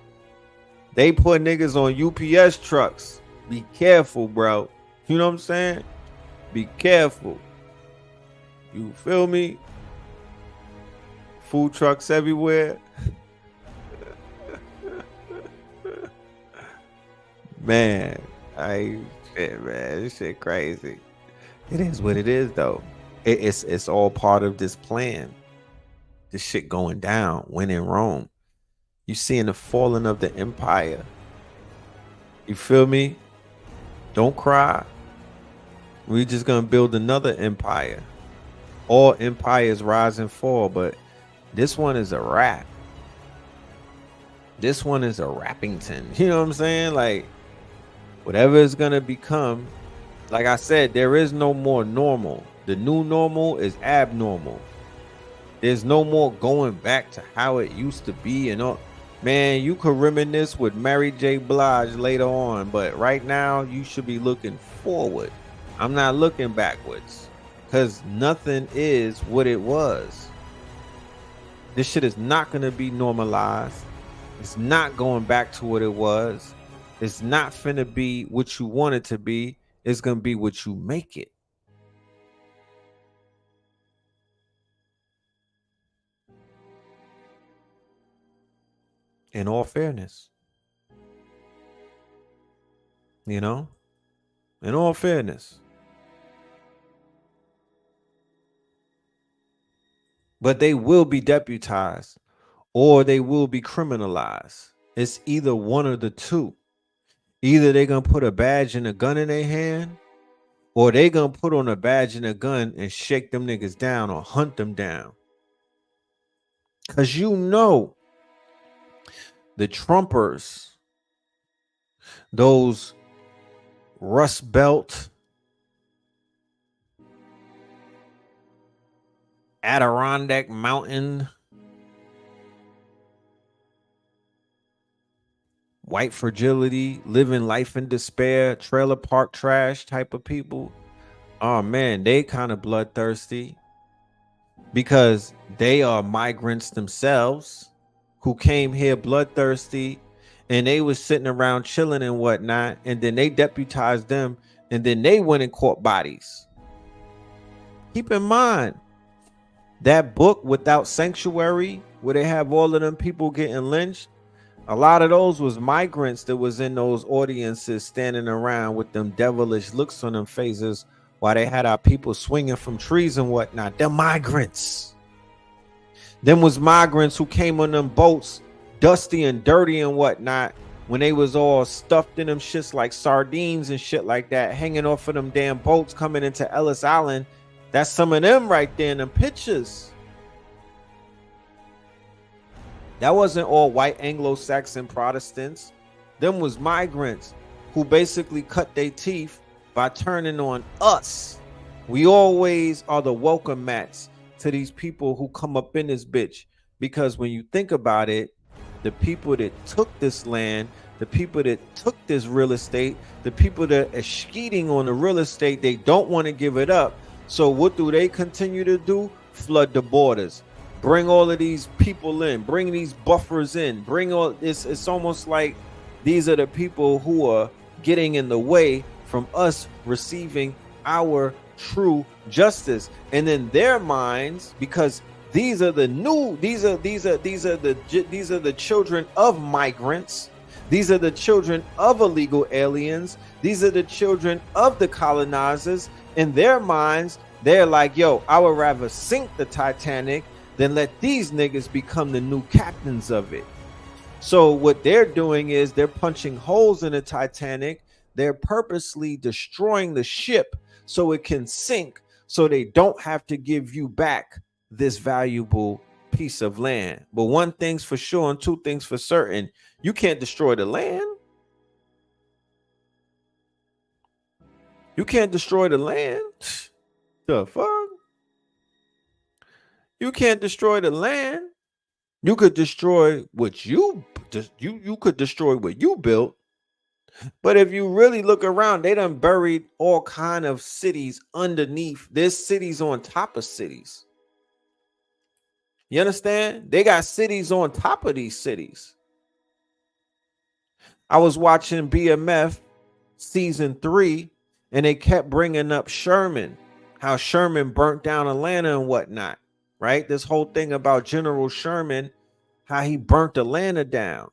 They put niggas on UPS trucks. Be careful, bro. You know what I'm saying? Be careful. You feel me? Food trucks everywhere. Man, shit, man, this shit crazy. It is what it is, though. It's all part of this plan. This shit going down. When in Rome, you seeing the falling of the empire. You feel me? Don't cry. We just gonna build another empire. All empires rise and fall, but this one is a rap. This one is a Rappington. You know what I'm saying? Like, whatever it's gonna become, like I said, there is no more normal. The new normal is abnormal. There's no more going back to how it used to be and all. Man, you could reminisce with Mary J. Blige later on, but right now you should be looking forward. I'm not looking backwards, because nothing is what it was. This shit is not going to be normalized. It's not going back to what it was. It's not finna be what you want it to be. It's going to be what you make it. In all fairness. You know? In all fairness. But they will be deputized or they will be criminalized. It's either one of the two. Either they're going to put a badge and a gun in their hand, or they going to put on a badge and a gun and shake them niggas down or hunt them down. Because you know, the Trumpers, those Rust Belt, Adirondack Mountain, white fragility, living life in despair, trailer park trash type of people. Oh man, they kind of bloodthirsty because they are migrants themselves who came here bloodthirsty, and they was sitting around chilling and whatnot, and then they deputized them, and then they went and caught bodies. Keep in mind, that book Without Sanctuary, where they have all of them people getting lynched, a lot of those was migrants that was in those audiences standing around with them devilish looks on them faces while they had our people swinging from trees and whatnot. They're migrants. Them was migrants who came on them boats, dusty and dirty and whatnot, when they was all stuffed in them shits like sardines and shit like that, hanging off of them damn boats coming into Ellis Island. That's some of them right there in them pictures. That wasn't all white Anglo-Saxon Protestants. Them was migrants who basically cut their teeth by turning on us. We always are the welcome mats to these people who come up in this bitch. Because when you think about it, the people that took this land, the people that took this real estate, the people that are skeeting on the real estate, they don't want to give it up. So what do they continue to do? Flood the borders. Bring all of these people in. Bring these buffers in. Bring all this. It's almost like these are the people who are getting in the way from us receiving our true justice. And in their minds, because these are the children of migrants. These are the children of illegal aliens. These are the children of the colonizers. In their minds, they're like, yo, I would rather sink the Titanic then let these niggas become the new captains of it. So what they're doing is they're punching holes in the Titanic. They're purposely destroying the ship so it can sink, so they don't have to give you back this valuable piece of land. But one thing's for sure and two things for certain: you can't destroy the land. You can't destroy the land. The fuck? You can't destroy the land. You could destroy what you could destroy what you built. But if you really look around, they done buried all kind of cities underneath. There's cities on top of cities. You understand? They got cities on top of these cities. I was watching BMF season 3, and they kept bringing up Sherman, how Sherman burnt down Atlanta and whatnot, right? This whole thing about General Sherman, how he burnt Atlanta down.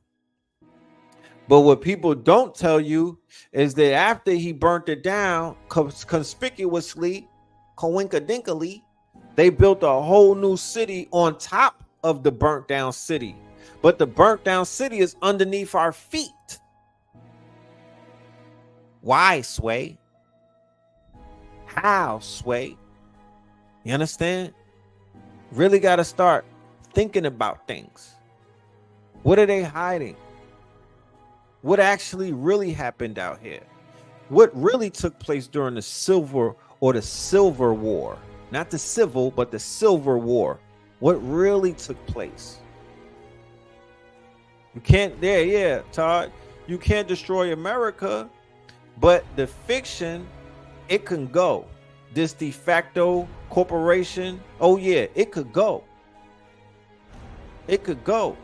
But what people don't tell you is that after he burnt it down, conspicuously, coinkadinkly, they built a whole new city on top of the burnt down city. But the burnt down city is underneath our feet. Why, Sway? How, Sway? You understand? Really got to start thinking about things. What are they hiding? What actually really happened out here? What really took place during the Silver War? Not the civil, but the Silver War. What really took place? You can't, Todd. You can't destroy America, but the fiction, it can go. This de facto corporation, oh yeah, it could go. It could go.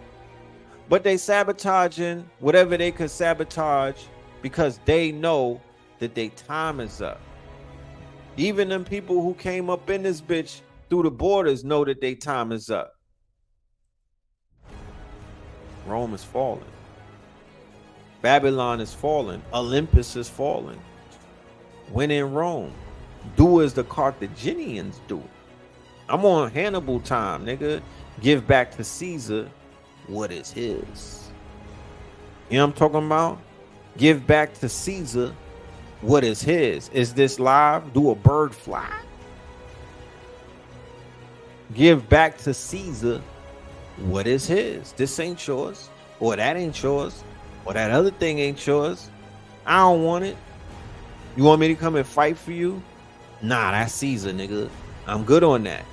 But they sabotaging whatever they could sabotage because they know that their time is up. Even them people who came up in this bitch through the borders know that their time is up. Rome is falling. Babylon is falling. Olympus is falling. When in Rome, do as the Carthaginians do. I'm on Hannibal time, nigga. Give back to Caesar what is his. You know what I'm talking about? Give back to Caesar what is his. Is this live? Do a bird fly? Give back to Caesar what is his. This ain't yours, or that ain't yours, or that other thing ain't yours. I don't want it. You want me to come and fight for you? Nah, that's Caesar, nigga. I'm good on that.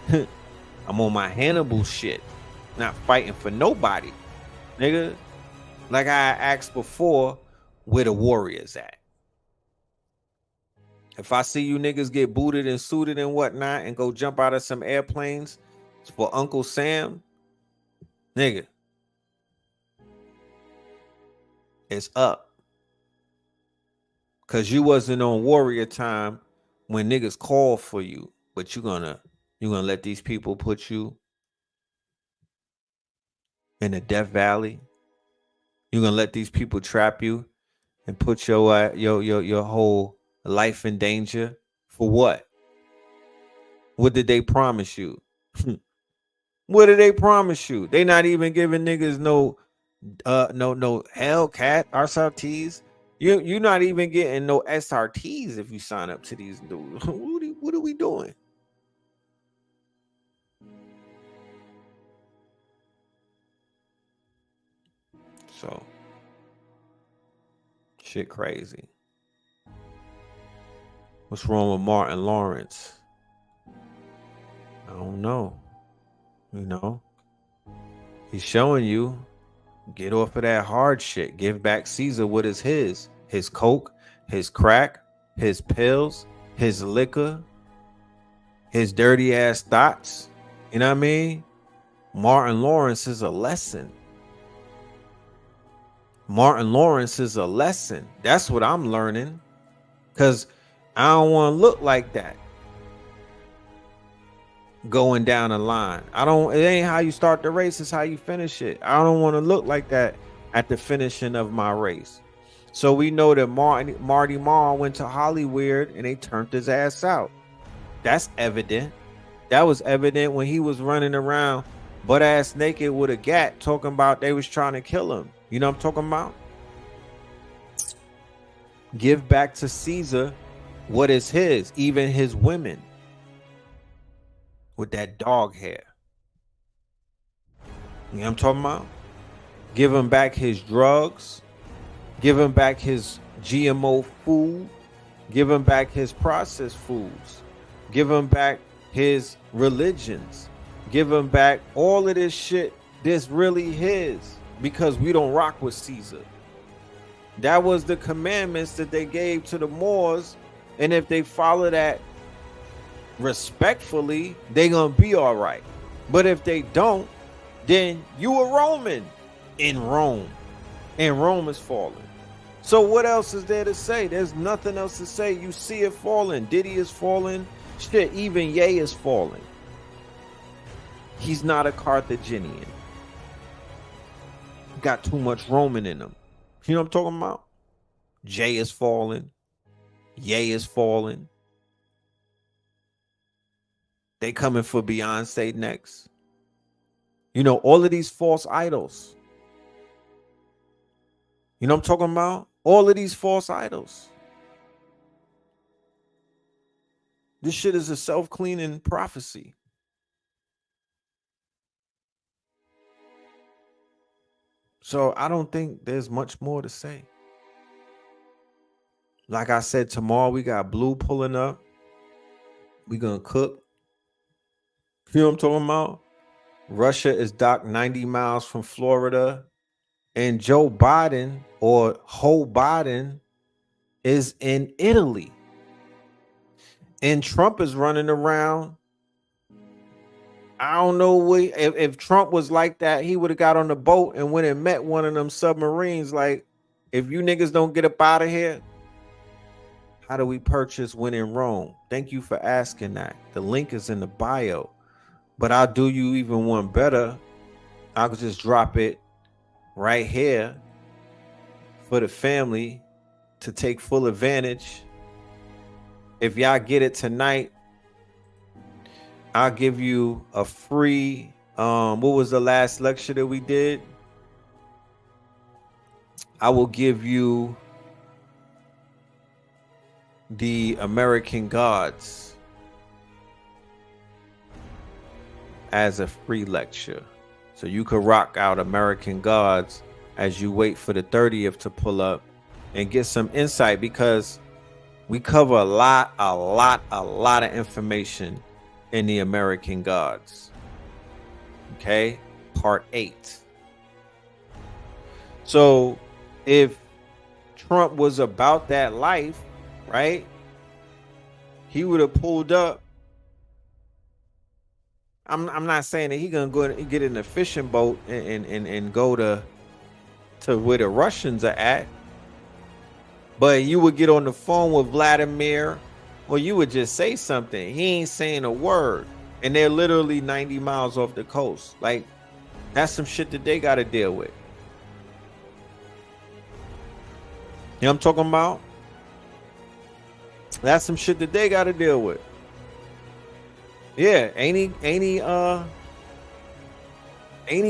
I'm on my Hannibal shit. Not fighting for nobody, nigga. Like I asked before, where the warriors at? If I see you niggas get booted and suited and whatnot and go jump out of some airplanes for Uncle Sam, nigga, it's up. Cause you wasn't on warrior time when niggas called for you, but you're gonna let these people put you in the Death Valley. You're gonna let these people trap you and put your whole life in danger for what? What did they promise you? What did they promise you? They not even giving niggas no Hellcat SRTs. You're not even getting no SRTs if you sign up to these dudes. What are we doing? So, shit crazy. What's wrong with Martin Lawrence? I don't know. You know, he's showing you, get off of that hard shit. Give back Caesar what is his. His coke, his crack, his pills, his liquor, his dirty ass thoughts. You know what I mean? Martin Lawrence is a lesson. Martin Lawrence is a lesson. That's what I'm learning. Because I don't want to look like that going down the line. It ain't how you start the race, it's how you finish it. I don't want to look like that at the finishing of my race. So we know that Marty Marr went to Hollywood and they turned his ass out. That's evident. That was evident when he was running around butt ass naked with a gat, talking about they was trying to kill him. You know what I'm talking about? Give back to Caesar what is his, even his women with that dog hair. You know what I'm talking about? Give him back his drugs. Give him back his GMO food. Give him back his processed foods. Give him back his religions. Give him back all of this shit that's really his, because we don't rock with Caesar. That was the commandments that they gave to the Moors. And if they follow that respectfully, they gonna be all right. But if they don't, then you a Roman in Rome. And Rome is falling. So what else is there to say? There's nothing else to say. You see it falling. Diddy is falling. Shit, even Ye is falling. He's not a Carthaginian. Got too much Roman in him. You know what I'm talking about? Jay is falling. Ye is falling. They coming for Beyonce next. You know, all of these false idols. You know what I'm talking about? All of these false idols. This shit is a self-cleaning prophecy. So I don't think there's much more to say. Like I said, tomorrow we got Blue pulling up. We gonna cook. You know what I'm talking about? Russia is docked 90 miles from Florida. And Joe Biden, or Joe Biden, is in Italy. And Trump is running around. I don't know if Trump was like that, he would have got on the boat and went and met one of them submarines. Like, if you niggas don't get up out of here, how do we purchase when in Rome? Thank you for asking that. The link is in the bio. But I'll do you even one better. I'll just drop it right here for the family to take full advantage. If y'all get it tonight, I'll give you a free, what was the last lecture that we did? I will give you the American Gods as a free lecture. So you could rock out American Gods as you wait for the 30th to pull up and get some insight, because we cover a lot of information in the American Gods. Okay, part 8. So if Trump was about that life, right, he would have pulled up. I'm not saying that he gonna go and get in a fishing boat and go to where the Russians are at, but you would get on the phone with Vladimir, or you would just say something. He ain't saying a word, and they're literally 90 miles off the coast. Like, that's some shit that they got to deal with. You know what I'm talking about? That's some shit that they got to deal with. Yeah, ain't he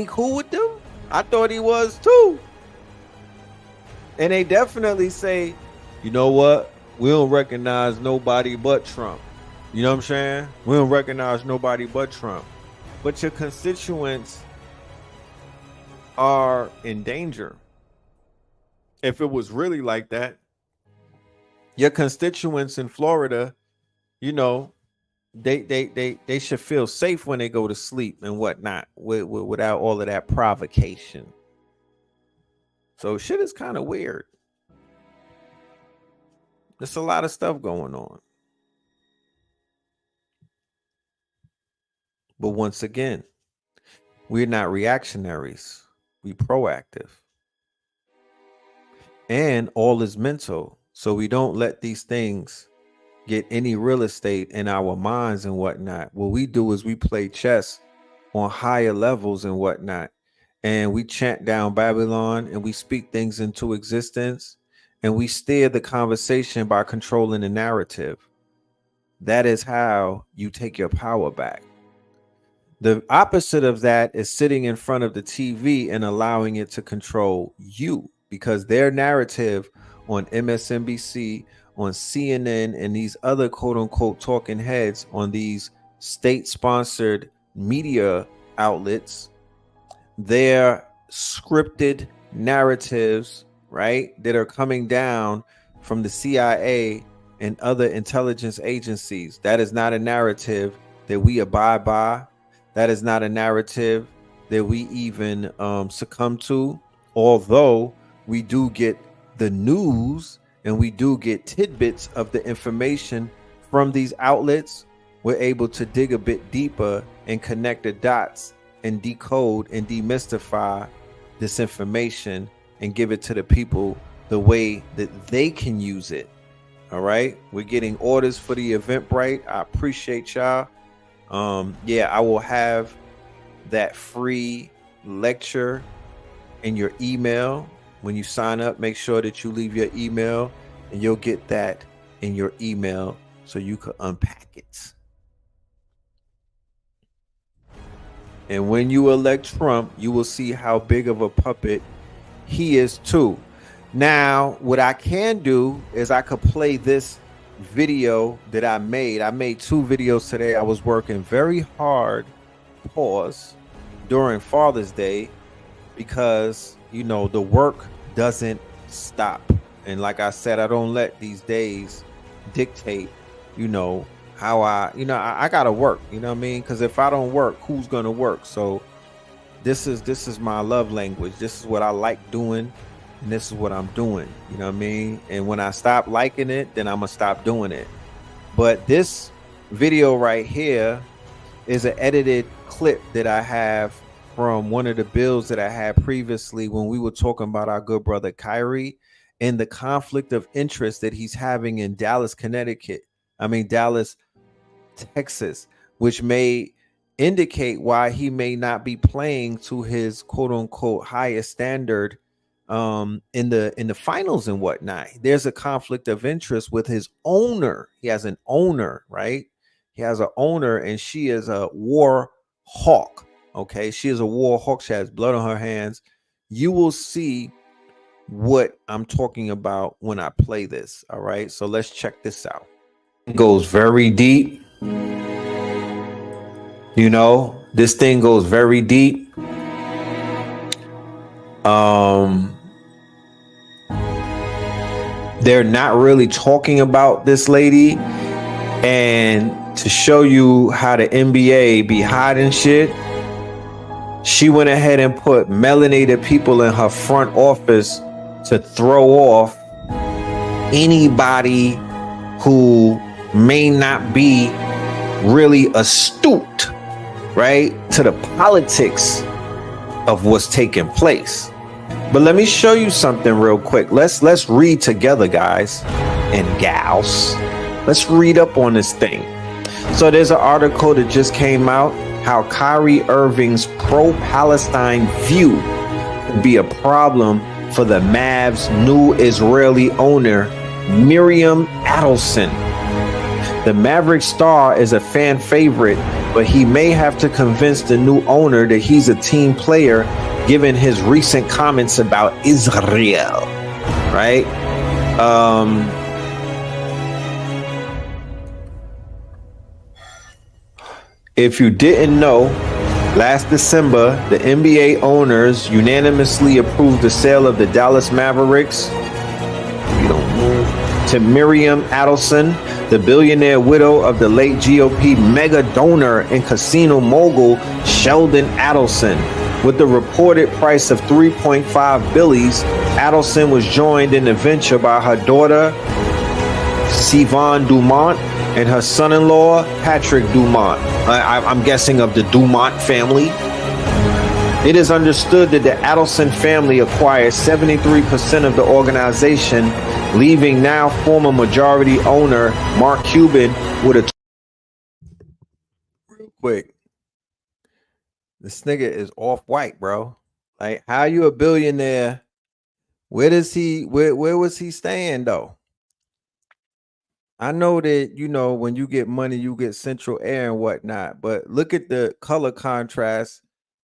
cool with them? I thought he was too. And they definitely say, you know what? We don't recognize nobody but Trump. You know what I'm saying? We don't recognize nobody but Trump. But your constituents are in danger. If it was really like that, your constituents in Florida, you know, they should feel safe when they go to sleep and whatnot, without all of that provocation. So shit is kind of weird. There's a lot of stuff going on. But once again, we're not reactionaries. We proactive. And all is mental. So we don't let these things get any real estate in our minds and whatnot. What we do is we play chess on higher levels and whatnot. And we chant down Babylon, and we speak things into existence, and we steer the conversation by controlling the narrative. That is how you take your power back. The opposite of that is sitting in front of the TV and allowing it to control you, because their narrative on MSNBC, on CNN, and these other quote unquote talking heads on these state sponsored media outlets, their scripted narratives, right, that are coming down from the CIA and other intelligence agencies. That is not a narrative that we abide by. That is not a narrative that we even succumb to. Although we do get the news and we do get tidbits of the information from these outlets, we're able to dig a bit deeper and connect the dots and decode and demystify this information and give it to the people the way that they can use it. All right, we're getting orders for the Eventbrite. I appreciate y'all. Yeah, I will have that free lecture in your email. When you sign up, make sure that you leave your email and you'll get that in your email so you can unpack it. And when you elect Trump, you will see how big of a puppet he is too. Now, what I can do is I could play this video that I made. I made 2 videos today. I was working very hard, pause, during Father's Day, because, you know, the work doesn't stop. And like I said, I don't let these days dictate, you know, how I gotta work, you know what I mean? Because if I don't work, who's gonna work? So this is my love language. This is what I like doing, and this is what I'm doing, you know what I mean? And when I stop liking it, then I'm gonna stop doing it. But this video right here is an edited clip that I have from one of the bills that I had previously when we were talking about our good brother Kyrie and the conflict of interest that he's having in Dallas, Texas, which may indicate why he may not be playing to his quote unquote highest standard in the finals and whatnot. There's a conflict of interest with his owner. He has an owner, right? He has an owner, and she is a war hawk. Okay, she is a war hawk. She has blood on her hands. You will see what I'm talking about when I play this. All right, so let's check this out. It goes very deep. You know, this thing goes very deep. They're not really talking about this lady, and to show you how the NBA be hiding shit, she went ahead and put melanated people in her front office to throw off anybody who may not be really astute, right, to the politics of what's taking place. But let me show you something real quick. Let's read together, guys and gals. Let's read up on this thing. So there's an article that just came out, how Kyrie Irving's pro-Palestine view could be a problem for the Mavs' new Israeli owner, Miriam Adelson. The Maverick star is a fan favorite, but he may have to convince the new owner that he's a team player, given his recent comments about Israel, right? If you didn't know, last December, the NBA owners unanimously approved the sale of the Dallas Mavericks to Miriam Adelson, the billionaire widow of the late GOP mega donor and casino mogul Sheldon Adelson. With the reported price of 3.5 billies, Adelson was joined in the venture by her daughter, Sivan Dumont, and her son-in-law, Patrick Dumont. I'm guessing of the Dumont family. It is understood that the Adelson family acquired 73% of the organization, leaving now former majority owner Mark Cuban with a... Real quick. This nigga is off-white, bro. Like, how you a billionaire? Where was he staying, though? I know that, you know, when you get money, you get central air and whatnot, but look at the color contrast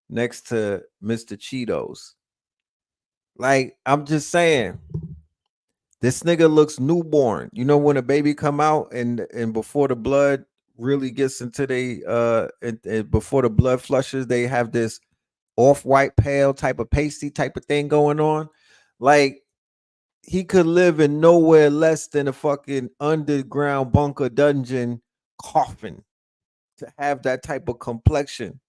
next to Mr. Cheetos. Like, I'm just saying, this nigga looks newborn. You know, when a baby come out and before the blood really gets into and before the blood flushes, they have this off-white pale type of pasty type of thing going on. Like, he could live in nowhere less than a fucking underground bunker dungeon coffin to have that type of complexion.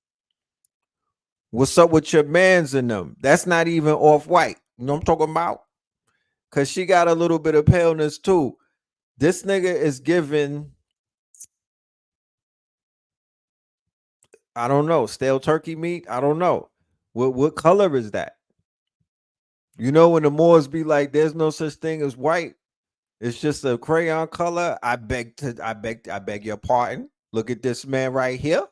What's up with your mans in them? That's not even off-white. You know what I'm talking about? Cause she got a little bit of paleness too. This nigga is giving, I don't know, stale turkey meat. I don't know. What color is that? You know, when the Moors be like, there's no such thing as white. It's just a crayon color. I beg your pardon. Look at this man right here.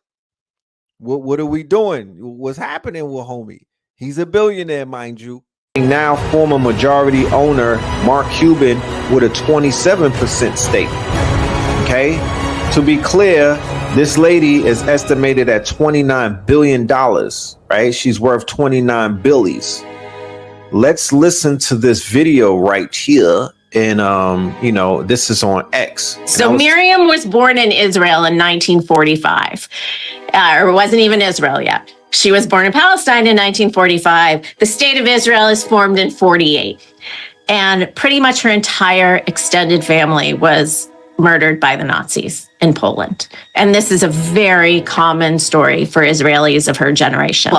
What are we doing? What's happening with homie? He's a billionaire, mind you. Now former majority owner Mark Cuban with a 27% stake. Okay, to be clear, this lady is estimated at $29 billion, right? She's worth 29 billies. Let's listen to this video right here. And you know, this is on X. So Miriam was born in Israel in 1945, or wasn't even Israel yet. She was born in Palestine in 1945. The state of Israel is formed in 48. And pretty much her entire extended family was murdered by the Nazis in Poland. And this is a very common story for Israelis of her generation.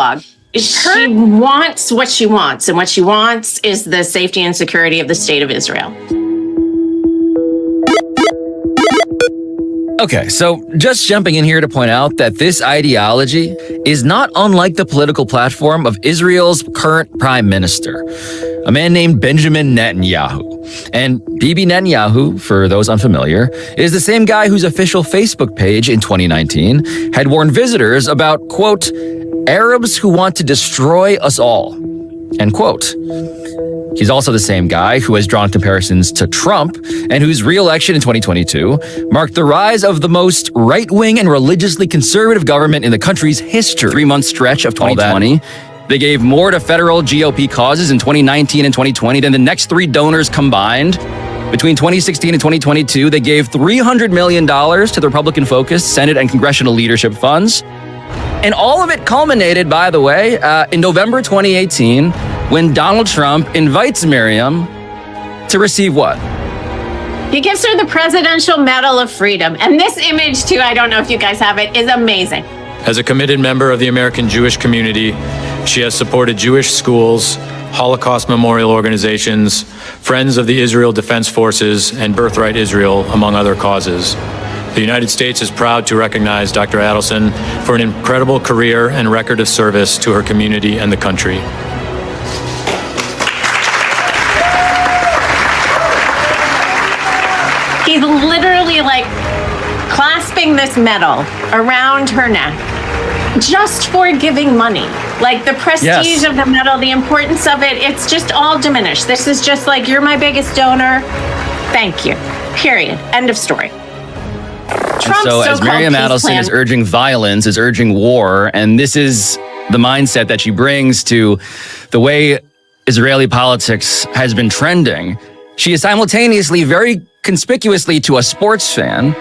She wants what she wants, and what she wants is the safety and security of the state of Israel. Okay, so just jumping in here to point out that this ideology is not unlike the political platform of Israel's current prime minister, a man named Benjamin Netanyahu. And Bibi Netanyahu, for those unfamiliar, is the same guy whose official Facebook page in 2019 had warned visitors about, quote, Arabs who want to destroy us all, end quote. He's also the same guy who has drawn comparisons to Trump and whose re-election in 2022 marked the rise of the most right-wing and religiously conservative government in the country's history. 3-month stretch of 2020, they gave more to federal GOP causes in 2019 and 2020 than the next three donors combined. Between 2016 and 2022, they gave $300 million to the Republican-focused Senate and congressional leadership funds. And all of it culminated, by the way, in November 2018, when Donald Trump invites Miriam to receive what? He gives her the Presidential Medal of Freedom. And this image, too, I don't know if you guys have it, is amazing. As a committed member of the American Jewish community, she has supported Jewish schools, Holocaust memorial organizations, Friends of the Israel Defense Forces, and Birthright Israel, among other causes. The United States is proud to recognize Dr. Adelson for an incredible career and record of service to her community and the country. He's literally like clasping this medal around her neck just for giving money. Like the prestige of the medal, the importance of it, it's just all diminished. This is just like, you're my biggest donor. Thank you. Period. End of story. So as Miriam Adelson is urging violence, is urging war, and this is the mindset that she brings to the way Israeli politics has been trending, she is simultaneously, very conspicuously to a sports fan,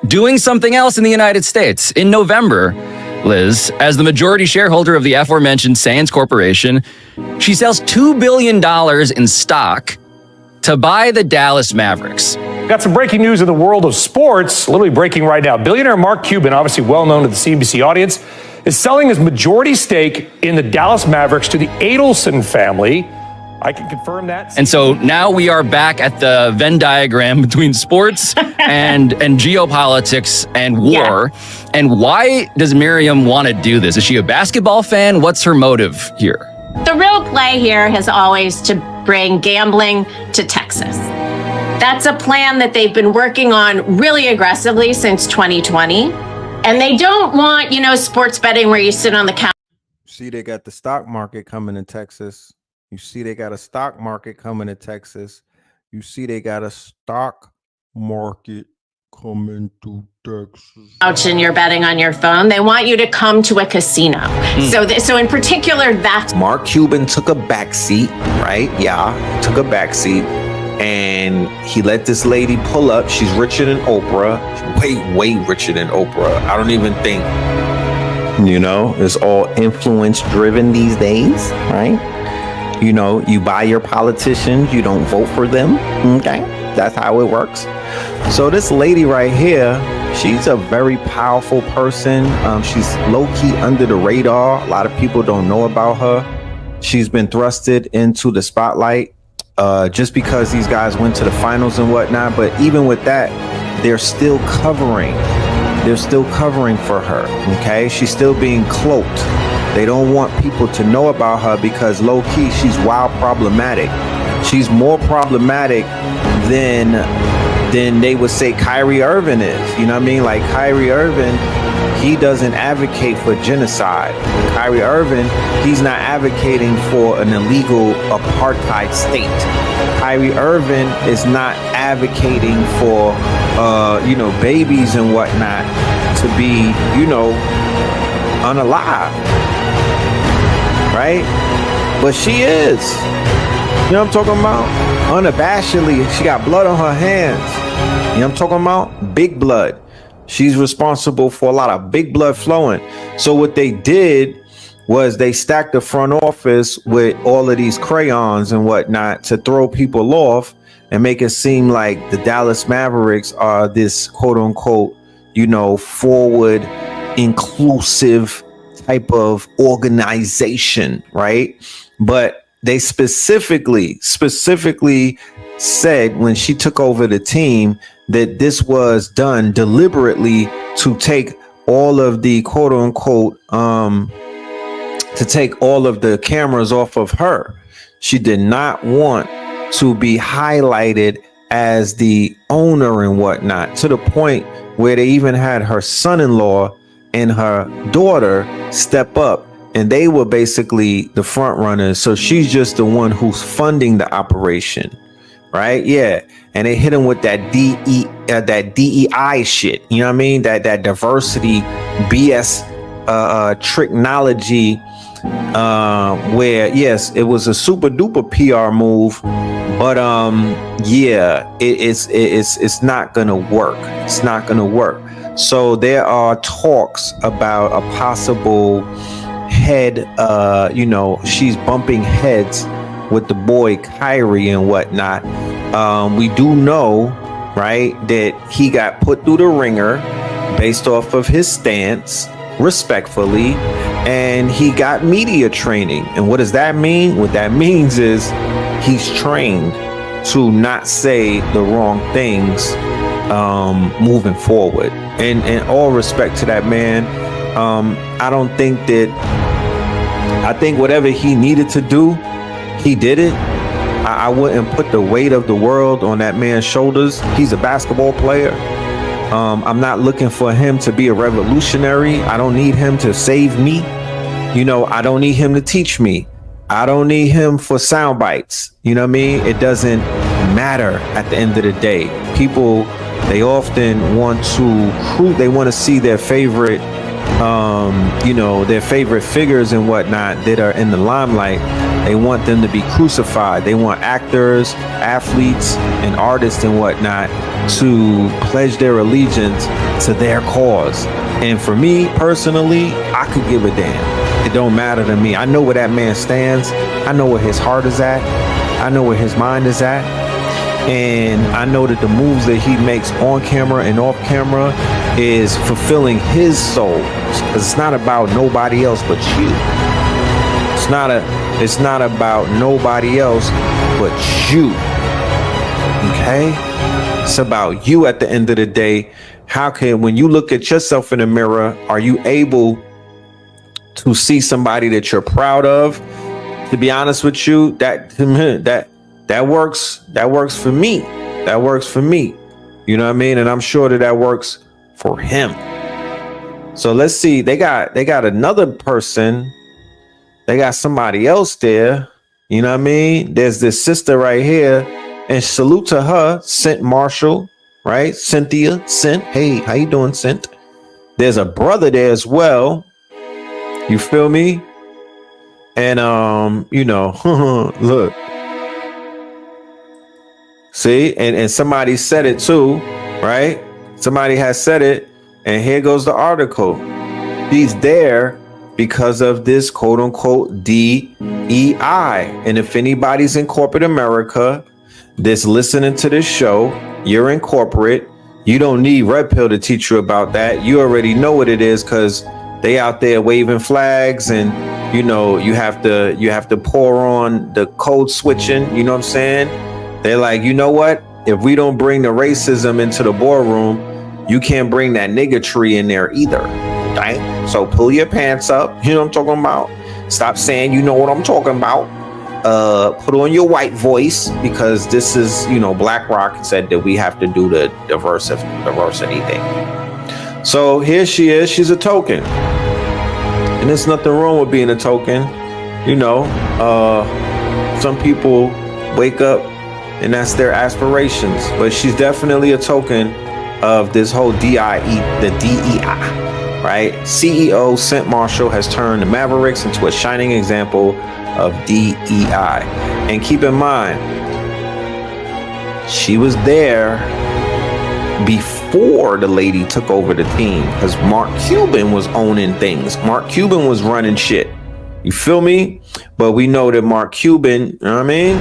doing something else in the United States. In November, Liz, as the majority shareholder of the aforementioned Sands Corporation, she sells $2 billion in stock to buy the Dallas Mavericks. Got some breaking news in the world of sports, literally breaking right now. Billionaire Mark Cuban, obviously well known to the CNBC audience, is selling his majority stake in the Dallas Mavericks to the Adelson family. I can confirm that. And so now we are back at the Venn diagram between sports and geopolitics and war. Yeah. And why does Miriam want to do this? Is she a basketball fan? What's her motive here? The real play here has always to bring gambling to Texas. That's a plan that they've been working on really aggressively since 2020. And they don't want, sports betting where you sit on the couch. See, they got the stock market coming in Texas. You see, they got a stock market coming to Texas. You see, they got a stock market coming to Texas. Ouch, and you're betting on your phone. They want you to come to a casino. So in particular, that's Mark Cuban took a back seat, right? Yeah, took a back seat, and he let this lady pull up. She's richer than Oprah, way richer than Oprah. I don't even think, it's all influence driven these days, right? You buy your politicians, you don't vote for them. Okay, that's how it works. So this lady right here, she's a very powerful person. She's low-key under the radar. A lot of people don't know about her. She's been thrusted into the spotlight just because these guys went to the finals and whatnot. But even with that, they're still covering. They're still covering for her. Okay, she's still being cloaked. They don't want people to know about her because low-key, she's wild problematic. She's more problematic than they would say Kyrie Irving is. You know what I mean? Like Kyrie Irving, he doesn't advocate for genocide. Kyrie Irving, he's not advocating for an illegal apartheid state. Kyrie Irving is not advocating for, babies and whatnot to be, unalive. Right? But she is. You know what I'm talking about? Unabashedly, she got blood on her hands. You know what I'm talking about? Big blood. She's responsible for a lot of big blood flowing. So what they did was they stacked the front office with all of these crayons and whatnot to throw people off and make it seem like the Dallas Mavericks are this quote unquote, forward, inclusive type of organization, right? But they specifically said when she took over the team that this was done deliberately to take all of the quote unquote to take all of the cameras off of her. She did not want to be highlighted as the owner and whatnot, to the point where they even had her son-in-law and her daughter step up, and they were basically the front runners. So she's just the one who's funding the operation, right? Yeah. And they hit him with that DEI shit. You know what I mean? That diversity BS technology, where yes, it was a super duper PR move, but it's not gonna work. It's not gonna work. So there are talks about a possible head, she's bumping heads with the boy Kyrie and whatnot. We do know, right, that he got put through the ringer based off of his stance, respectfully, and he got media training. And what does that mean? What that means is he's trained to not say the wrong things moving forward. And all respect to that man. I think whatever he needed to do, he did it. I wouldn't put the weight of the world on that man's shoulders. He's a basketball player. I'm not looking for him to be a revolutionary. I don't need him to save me. I don't need him to teach me. I don't need him for sound bites. You know what I mean? It doesn't matter at the end of the day. People, they often want to see their favorite, their favorite figures and whatnot that are in the limelight. They want them to be crucified. They want actors, athletes, and artists and whatnot to pledge their allegiance to their cause. And for me personally, I could give a damn. It don't matter to me. I know where that man stands. I know where his heart is at. I know where his mind is at. And I know that the moves that he makes on camera and off camera is fulfilling his soul. It's not about nobody else but you. It's not about nobody else but you. Okay? It's about you at the end of the day. When you look at yourself in the mirror, are you able to see somebody that you're proud of? To be honest with you, that works. That works for me. That works for me. You know what I mean? And I'm sure that works for him. So let's see. They got another person. They got somebody else there. You know what I mean? There's this sister right here, and salute to her, Scent Marshall, right? Cynthia, Cent. Hey, how you doing, Cent? There's a brother there as well. You feel me? And look. See, and somebody said it too, right? Somebody has said it, and here goes the article. She's there because of this quote unquote DEI. And if anybody's in corporate America that's listening to this show, you're in corporate, you don't need Red Pill to teach you about that. You already know what it is, because they out there waving flags, and you have to pour on the code switching, you know what I'm saying? They're like, you know what? If we don't bring the racism into the boardroom, you can't bring that niggatry in there either. Right? So pull your pants up. You know what I'm talking about? Stop saying you know what I'm talking about. Put on your white voice, because this is, BlackRock said that we have to do the diversity thing. So here she is. She's a token. And there's nothing wrong with being a token. Some people wake up and that's their aspirations, but she's definitely a token of this whole DEI, right? CEO Cent Marshall has turned the Mavericks into a shining example of DEI. And keep in mind, she was there before the lady took over the team, because Mark Cuban was owning things. Mark Cuban was running shit. You feel me? But we know that Mark Cuban, you know what I mean?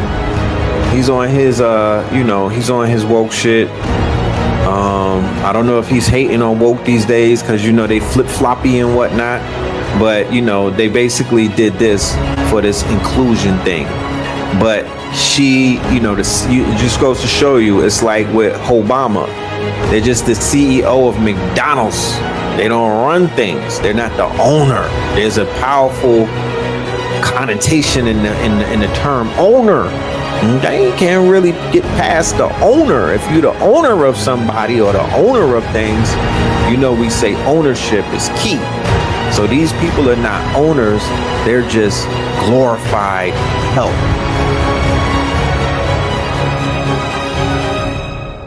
He's on his, he's on his woke shit. I don't know if he's hating on woke these days, because, they flip-floppy and whatnot. But, they basically did this for this inclusion thing. But she, it just goes to show you, it's like with Obama. They're just the CEO of McDonald's. They don't run things. They're not the owner. There's a powerful connotation in the term owner. They can't really get past the owner. If you're the owner of somebody or the owner of things, we say ownership is key. So these people are not owners. They're just glorified help.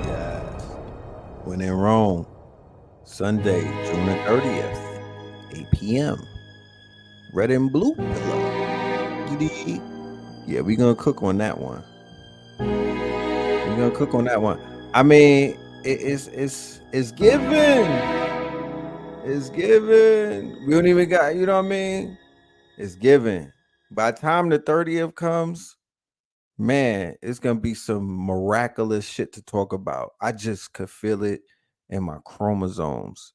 Yes. When in Rome, Sunday, June the 30th, 8 p.m. Red and blue pillow. Yeah, we're gonna cook on that one. I mean, it's given. It's given. We don't even got, you know what I mean? It's given. By the time the 30th comes, man, it's gonna be some miraculous shit to talk about. I just could feel it in my chromosomes.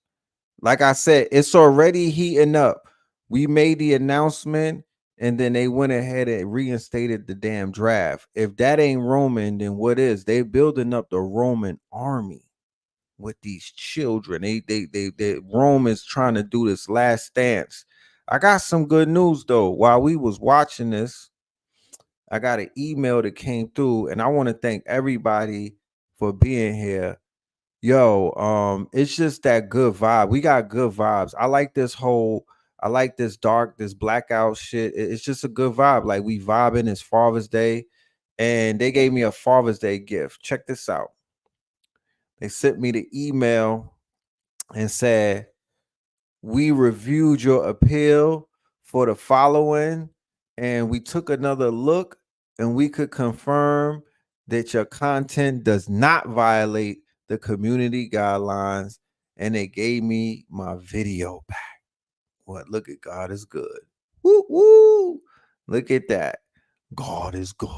Like I said, it's already heating up. We made the announcement, and then they went ahead and reinstated the damn draft. If that ain't Roman, then what is? They building up the Roman army with these children. They Rome is trying to do this last stance. I got some good news though. While we was watching this, I got an email that came through, and I want to thank everybody for being here. Yo, it's just that good vibe. We got good vibes. I like this dark, this blackout shit. It's just a good vibe. Like, we vibing. It's Father's Day, and they gave me a Father's Day gift. Check this out. They sent me the email and said, we reviewed your appeal for the following, and we took another look, and we could confirm that your content does not violate the community guidelines, and they gave me my video back. What? Look at God is good. Woo, woo. Look at that. God is good.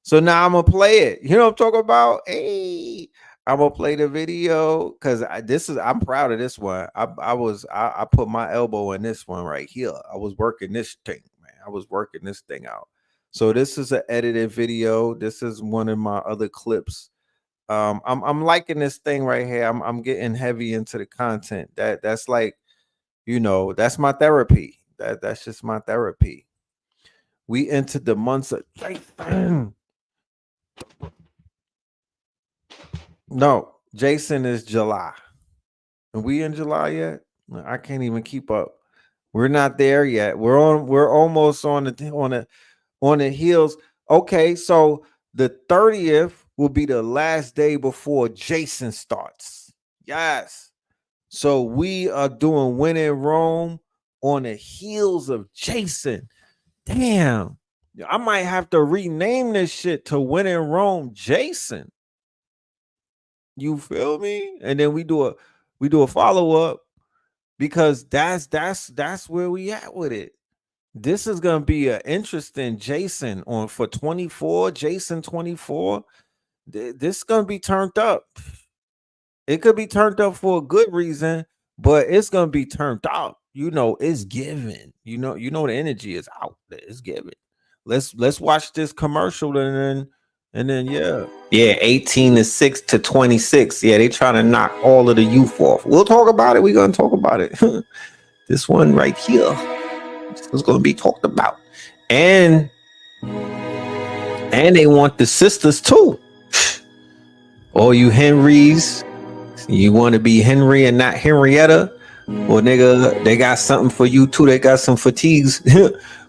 So now I'm going to play it. You know what I'm talking about? Hey, I'm going to play the video, because I'm proud of this one. I put my elbow in this one right here. I was working this thing, man. I was working this thing out. So this is an edited video. This is one of my other clips. I'm liking this thing right here. I'm getting heavy into the content. That's like, that's my therapy. That's just my therapy. We entered the months of no, Jason is July. Are we in July yet? I can't even keep up. We're not there yet. We're almost on the heels. Okay, so the 30th will be the last day before Jason starts. Yes. So we are doing When in Rome on the heels of Jason. Damn. I might have to rename this shit to When in Rome Jason. You feel me? And then we do a follow-up, because that's where we at with it. This is gonna be an interesting Jason on for 24, Jason 24. This is gonna be turned up. It could be turned up for a good reason, but it's gonna be turned up. You know, it's given. You know the energy is out there. It's given. Let's watch this commercial and then yeah. 18 to 6 to 26. Yeah, they trying to knock all of the youth off. We'll talk about it. We're gonna talk about it. This one right here is gonna be talked about. And they want the sisters too. All you Henrys, you want to be Henry and not Henrietta? Well, nigga, they got something for you too. They got some fatigues.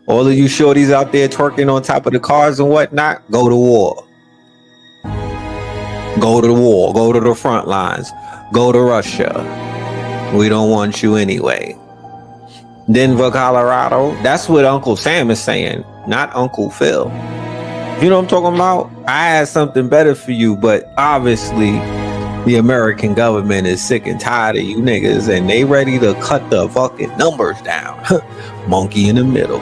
All of you shorties out there twerking on top of the cars and whatnot, go to war. Go to the war. Go to the front lines. Go to Russia. We don't want you anyway. Denver, Colorado. That's what Uncle Sam is saying, not Uncle Phil. You know what I'm talking about? I had something better for you, but obviously the American government is sick and tired of you niggas, and they ready to cut the fucking numbers down. Monkey in the middle.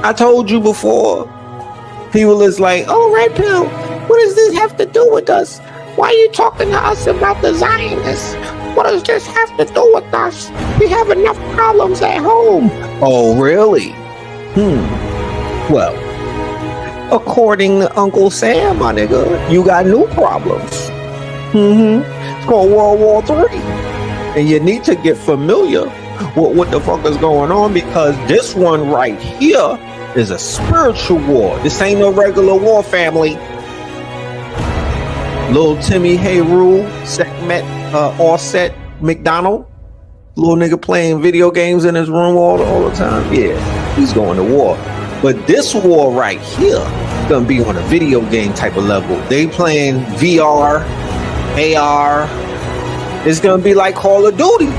I told you before. People is like, oh, Red Pill, what does this have to do with us? Why are you talking to us about the Zionists? What does this have to do with us? We have enough problems at home. Oh, really? Well, according to Uncle Sam, my nigga, you got new problems. It's called World War III. And you need to get familiar with what the fuck is going on, because this one right here is a spiritual war. This ain't no regular war, family. Little Timmy Hayru, Offset McDonald, little nigga playing video games in his room all the time. Yeah, he's going to war. But this war right here is gonna be on a video game type of level. They playing VR, AR. It's gonna be like Call of Duty.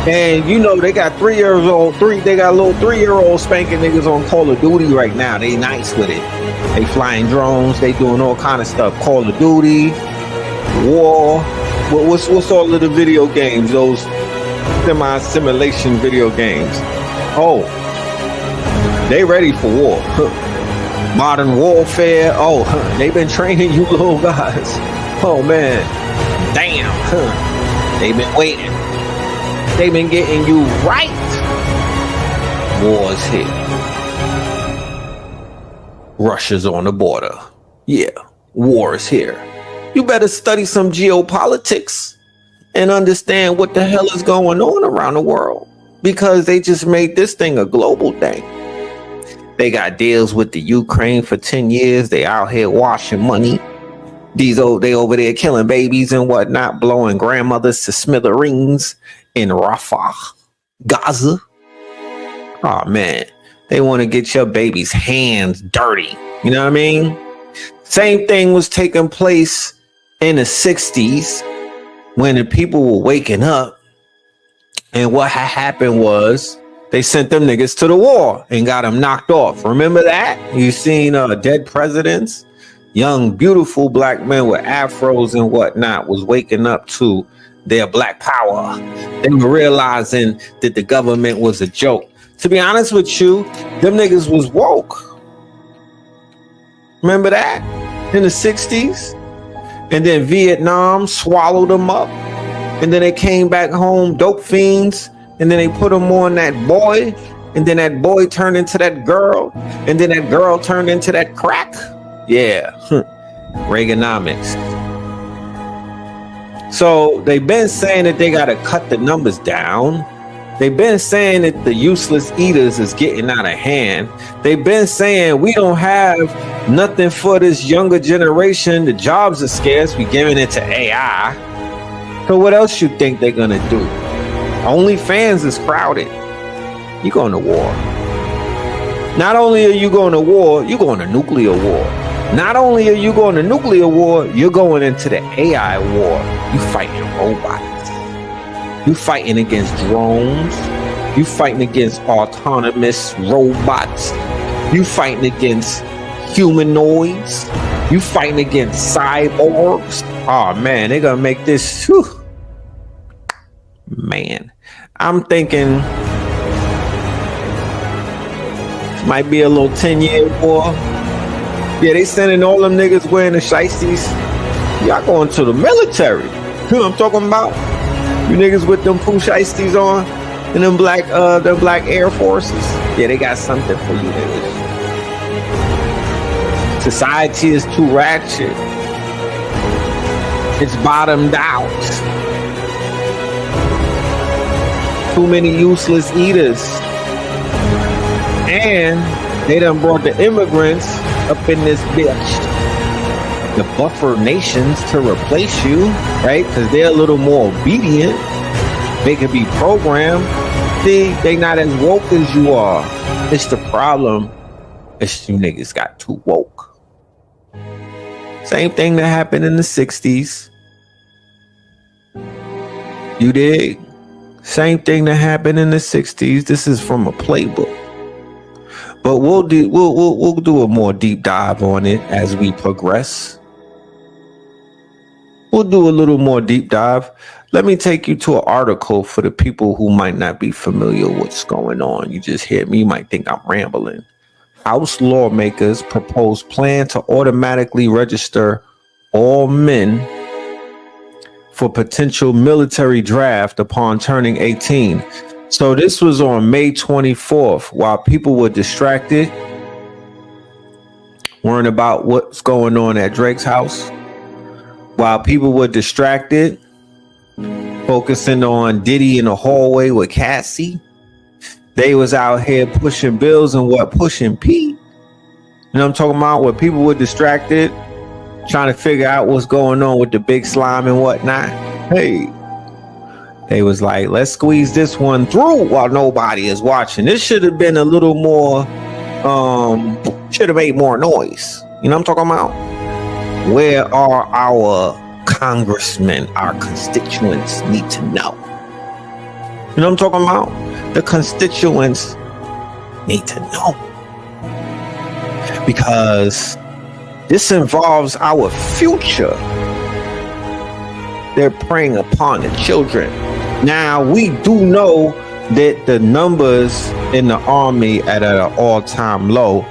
And you know they got 3 years old, they got a little 3-year-old spanking niggas on Call of Duty right now. They nice with it. They flying drones, they doing all kind of stuff. Call of Duty, war. What's all of the video games? Those semi-simulation video games. Oh, they ready for war. Modern warfare. Oh, they've been training you little guys. Oh man, damn. They've been waiting. They've been getting you right. War's here. Russia's on the border. Yeah, war is here. You better study some geopolitics and understand what the hell is going on around the world, because they just made this thing a global thing. They got deals with the Ukraine for 10 years. They out here washing money. They over there killing babies and whatnot, blowing grandmothers to smithereens in Rafah, Gaza. Oh man, they want to get your baby's hands dirty. You know what I mean? Same thing was taking place in the 60s when the people were waking up. And what had happened was they sent them niggas to the war and got them knocked off. Remember that? You seen dead presidents? Young, beautiful black men with afros and whatnot was waking up to their black power. They were realizing that the government was a joke. To be honest with you, them niggas was woke. Remember that? In the 60s? And then Vietnam swallowed them up. And then they came back home, dope fiends. And then they put them on that boy. And then that boy turned into that girl. And then that girl turned into that crack. Yeah. Reaganomics. So they've been saying that they got to cut the numbers down. They've been saying that the useless eaters is getting out of hand. They've been saying we don't have nothing for this younger generation. The jobs are scarce. We giving it to AI. So what else you think they're going to do? OnlyFans is crowded. You're going to war. Not only are you going to war, you're going to nuclear war. Not only are you going to nuclear war, you're going into the AI war. You fighting robots. You fighting against drones. You fighting against autonomous robots. You fighting against humanoids. You fighting against cyborgs. Oh man, they're gonna make this. Whew. Man, I'm thinking this might be a little 10-year war. Yeah, they sending all them niggas wearing the shiesties. Y'all going to the military. You know what I'm talking about? You niggas with them poo shiesties on and them black Air Forces. Yeah, they got something for you niggas. Society is too ratchet. It's bottomed out. Too many useless eaters. And they done brought the immigrants up in this bitch. The buffer nations to replace you, right? Because they're a little more obedient. They can be programmed. See, they not as woke as you are. It's the problem. It's you niggas got too woke. Same thing that happened in the 60s. You dig? Same thing that happened in the 60s. This is from a playbook. But we'll do a more deep dive on it as we progress. We'll do a little more deep dive. Let me take you to an article for the people who might not be familiar with what's going on. You just hear me, you might think I'm rambling. House lawmakers propose plan to automatically register all men for potential military draft upon turning 18. So this was on May 24th while people were distracted, worrying about what's going on at Drake's house. While people were distracted, focusing on Diddy in the hallway with Cassie, they was out here pushing bills and pushing P. You know what I'm talking about? Where people were distracted, trying to figure out what's going on with the big slime and whatnot. Hey, they was like, let's squeeze this one through while nobody is watching. This should have been a little more, should have made more noise. You know what I'm talking about? Where are our congressmen, our constituents need to know? You know what I'm talking about? The constituents need to know. Because this involves our future. They're preying upon the children. Now, we do know that the numbers in the army at an all-time low.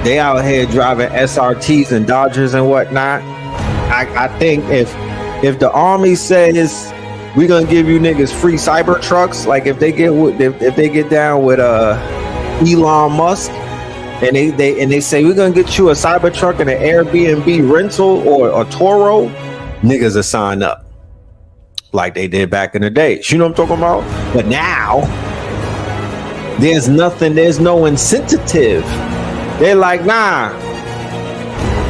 They out here driving SRTs and Dodgers and whatnot. I think if the army says we're gonna give you niggas free cyber trucks, like if they get down with Elon Musk and they say we're gonna get you a cyber truck and an Airbnb rental or a Toro, niggas will sign up like they did back in the day. You know what I'm talking about? But now there's no incentive. They're like, nah,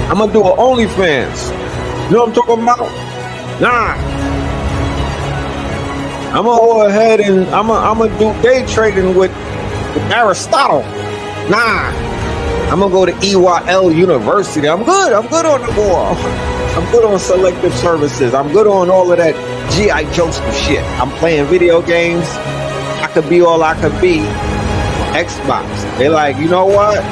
I'm gonna do an OnlyFans. You know what I'm talking about? Nah. I'm gonna go ahead and I'm gonna do day trading with Aristotle. Nah. I'm gonna go to EYL University. I'm good on the board. I'm good on selective services. I'm good on all of that G.I. Joseph shit. I'm playing video games. I could be all I could be. Xbox. They're like, you know what?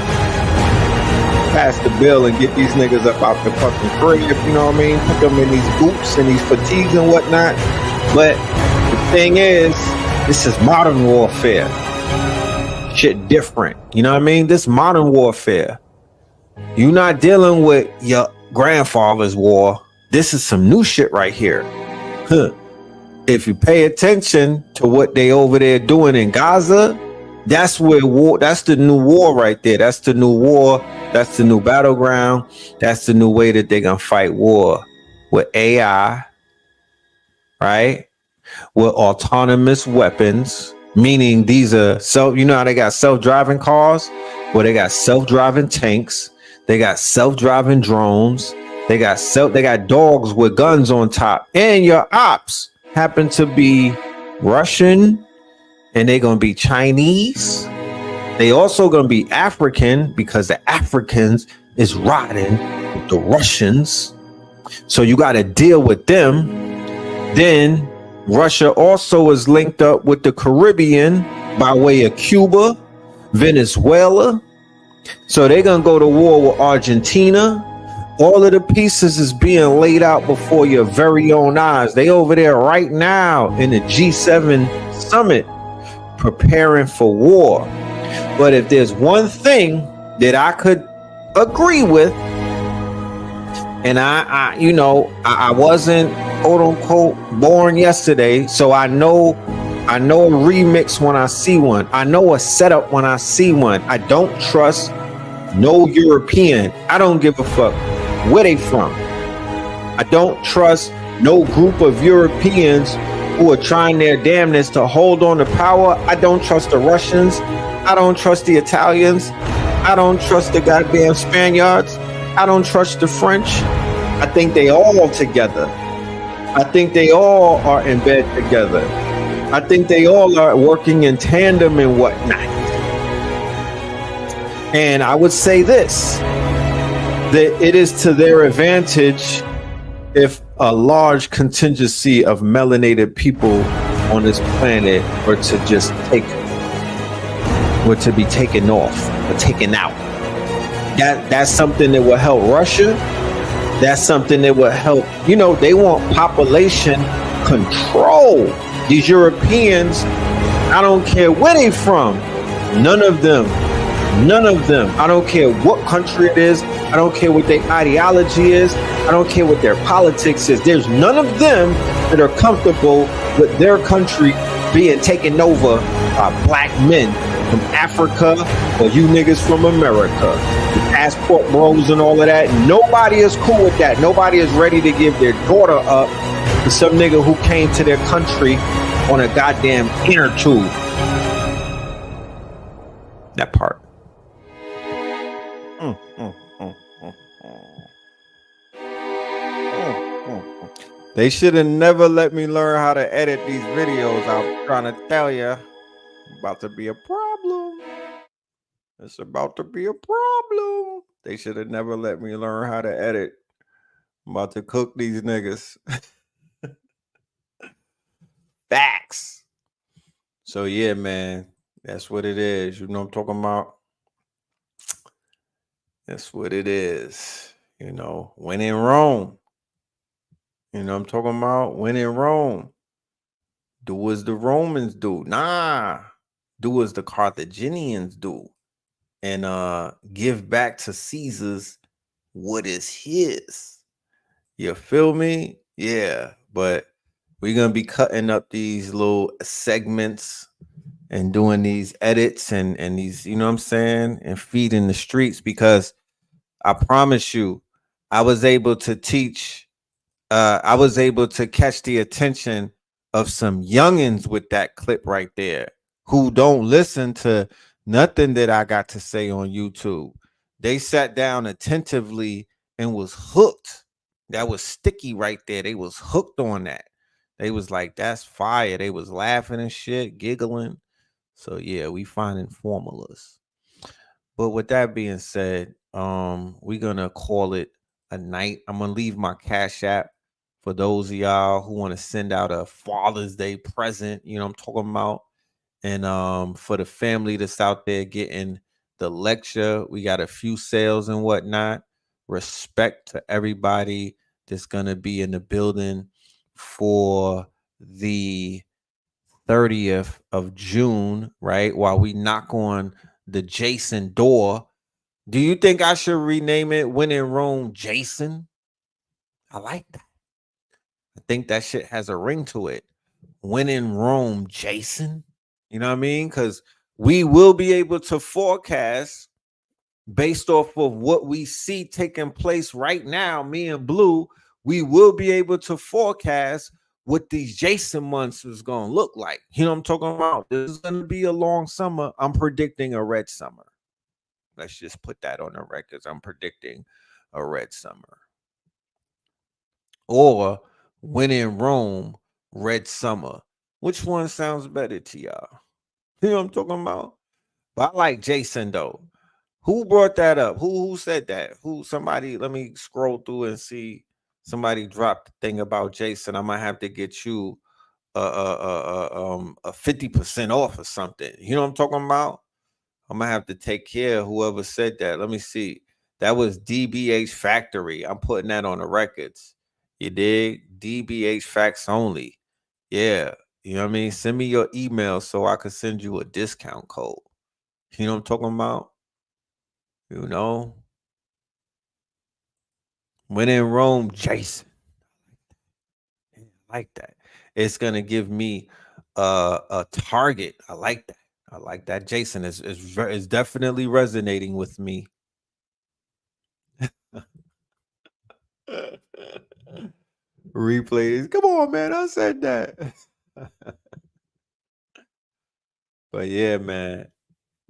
Pass the bill and get these niggas up out the fucking crib, you know what I mean? Put them in these boots and these fatigues and whatnot. But the thing is, this is modern warfare. Shit different. You know what I mean? This modern warfare. You're not dealing with your grandfather's war. This is some new shit right here. Huh. If you pay attention to what they over there doing in Gaza, that's where war, that's the new war right there. That's the new war. That's the new battleground. That's the new way that they're going to fight war with AI, right? With autonomous weapons, meaning these are you know how they got self-driving cars? Well, they got self-driving tanks. They got self-driving drones. They got dogs with guns on top. And your ops happen to be Russian, and they're going to be Chinese. They also going to be African because the Africans is riding with the Russians. So you got to deal with them. Then Russia also is linked up with the Caribbean by way of Cuba, Venezuela. So they're going to go to war with Argentina. All of the pieces is being laid out before your very own eyes. They over there right now in the G7 summit preparing for war. But if there's one thing that I could agree with, and I wasn't quote unquote born yesterday, so I know a remix when I see one. I know a setup when I see one. I don't trust no European. I don't give a fuck where they from. I don't trust no group of Europeans who are trying their damnness to hold on to power. I don't trust the Russians. I don't trust the Italians. I don't trust the goddamn Spaniards. I don't trust the French. I think they all together. I think they all are in bed together. I think they all are working in tandem and whatnot. And I would say this, that it is to their advantage if a large contingency of melanated people on this planet were to just were to be taken off or taken out. That's something that will help Russia. That's something that will help, they want population control. These Europeans, I don't care where they from. None of them. I don't care what country it is. I don't care what their ideology is. I don't care what their politics is. There's none of them that are comfortable with their country being taken over by black men from Africa or you niggas from America. The passport bros and all of that. Nobody is cool with that. Nobody is ready to give their daughter up to some nigga who came to their country on a goddamn inner tube. That part. They should have never let me learn how to edit these videos. I'm trying to tell you, about to be a problem. It's about to be a problem. They should have never let me learn how to edit. I'm about to cook these niggas. Facts. So yeah, man, that's what it is. You know what I'm talking about? That's what it is. When in Rome. You know what I'm talking about? When in Rome. Do as the Romans do. Nah. Do as the Carthaginians do. And give back to Caesar's what is his. You feel me? Yeah. But we're going to be cutting up these little segments and doing these edits and these, you know what I'm saying? And feeding the streets, because I promise you, I was able to teach. I was able to catch the attention of some youngins with that clip right there who don't listen to nothing that I got to say on YouTube. They sat down attentively and was hooked. That was sticky right there. They was hooked on that. They was like, that's fire. They was laughing and shit, giggling. So yeah, we finding formulas. But with that being said, we're gonna call it a night. I'm gonna leave my Cash App for those of y'all who want to send out a Father's Day present. You know what I'm talking about. And for the family that's out there getting the lecture, we got a few sales and whatnot. Respect to everybody that's gonna be in the building for the 30th of June, right? While we knock on the Jason door. Do you think I should rename it When in Rome Jason? I like that. I think that shit has a ring to it. When in Rome Jason. You know what I mean? Because we will be able to forecast based off of what we see taking place right now, me and Blue, we will be able to forecast what these Jason months is going to look like. You know what I'm talking about? This is going to be a long summer. I'm predicting a red summer. Let's just put that on the records. I'm predicting a red summer. Or When in Rome, red summer. Which one sounds better to y'all? You know what I'm talking about? But I like Jason, though. Who brought that up? Who said that? Somebody, let me scroll through and see. Somebody dropped the thing about Jason. I might have to get you a 50% off or something. You know what I'm talking about? I'm gonna have to take care of whoever said that. Let me see. That was DBH Factory. I'm putting that on the records. You dig? DBH Facts Only. Yeah. You know what I mean? Send me your email so I could send you a discount code. You know what I'm talking about? You know? When in Rome, Jason. I like that. It's gonna give me a target. I like that. I like that. Jason is definitely resonating with me. Replays. Come on, man. I said that. But yeah, man.